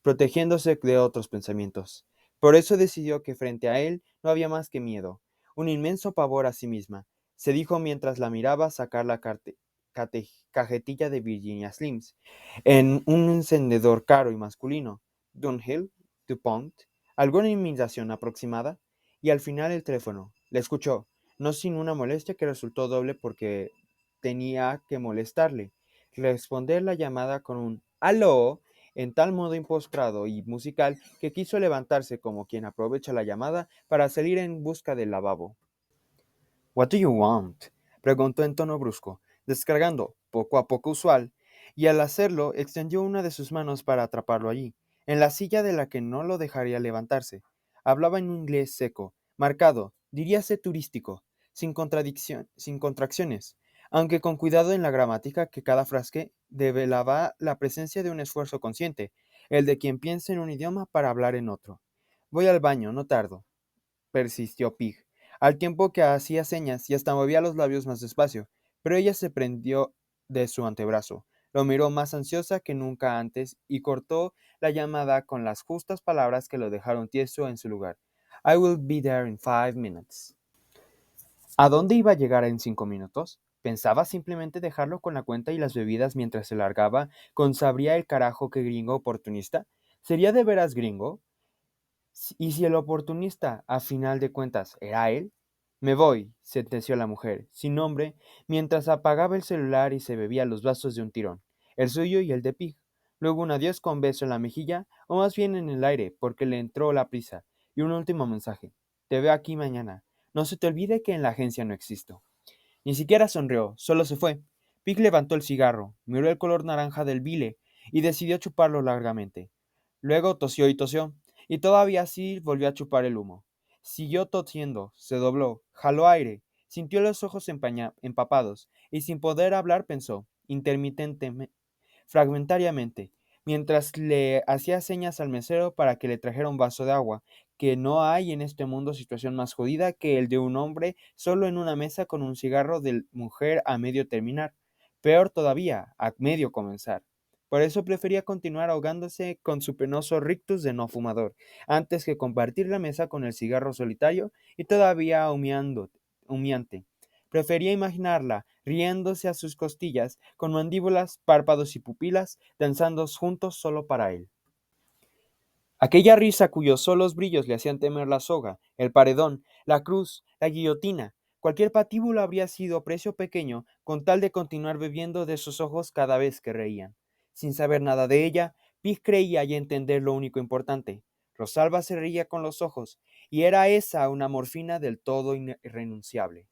protegiéndose de otros pensamientos. Por eso decidió que frente a él no había más que miedo, un inmenso pavor a sí misma, se dijo mientras la miraba sacar la cajetilla de Virginia Slims en un encendedor caro y masculino, Dunhill, DuPont, alguna imitación aproximada, y al final el teléfono. Le escuchó, no sin una molestia que resultó doble porque tenía que molestarle. Responder la llamada con un «aló» en tal modo impostrado y musical que quiso levantarse como quien aprovecha la llamada para salir en busca del lavabo. «What do you want?» preguntó en tono brusco, descargando, poco a poco usual, y al hacerlo extendió una de sus manos para atraparlo allí, en la silla de la que no lo dejaría levantarse. Hablaba en un inglés seco, marcado, diríase turístico, sin contracciones, aunque con cuidado en la gramática que cada frase develaba la presencia de un esfuerzo consciente, el de quien piensa en un idioma para hablar en otro. Voy al baño, no tardo, persistió Pig, al tiempo que hacía señas y hasta movía los labios más despacio, pero ella se prendió de su antebrazo, lo miró más ansiosa que nunca antes y cortó la llamada con las justas palabras que lo dejaron tieso en su lugar. I will be there in 5 minutes. ¿A dónde iba a llegar en 5 minutos? ¿Pensaba simplemente dejarlo con la cuenta y las bebidas mientras se largaba con sabría el carajo que gringo oportunista? ¿Sería de veras gringo? ¿Y si el oportunista, a final de cuentas, era él? Me voy, sentenció la mujer, sin nombre, mientras apagaba el celular y se bebía los vasos de un tirón, el suyo y el de Pig. Luego un adiós con beso en la mejilla, o más bien en el aire, porque le entró la prisa, y un último mensaje. Te veo aquí mañana. No se te olvide que en la agencia no existo. Ni siquiera sonrió, solo se fue. Pig levantó el cigarro, miró el color naranja del bile y decidió chuparlo largamente. Luego tosió, y todavía así volvió a chupar el humo. Siguió tosiendo, se dobló, jaló aire, sintió los ojos empapados, y sin poder hablar pensó, intermitentemente, fragmentariamente, mientras le hacía señas al mesero para que le trajera un vaso de agua, que no hay en este mundo situación más jodida que el de un hombre solo en una mesa con un cigarro de mujer a medio terminar, peor todavía, a medio comenzar. Por eso prefería continuar ahogándose con su penoso rictus de no fumador, antes que compartir la mesa con el cigarro solitario y todavía humeante. Prefería imaginarla, riéndose a sus costillas, con mandíbulas, párpados y pupilas, danzando juntos solo para él. Aquella risa cuyos solos brillos le hacían temer la soga, el paredón, la cruz, la guillotina, cualquier patíbulo habría sido precio pequeño con tal de continuar bebiendo de sus ojos cada vez que reían. Sin saber nada de ella, Pig creía ya entender lo único importante. Rosalba se reía con los ojos, y era esa una morfina del todo irrenunciable.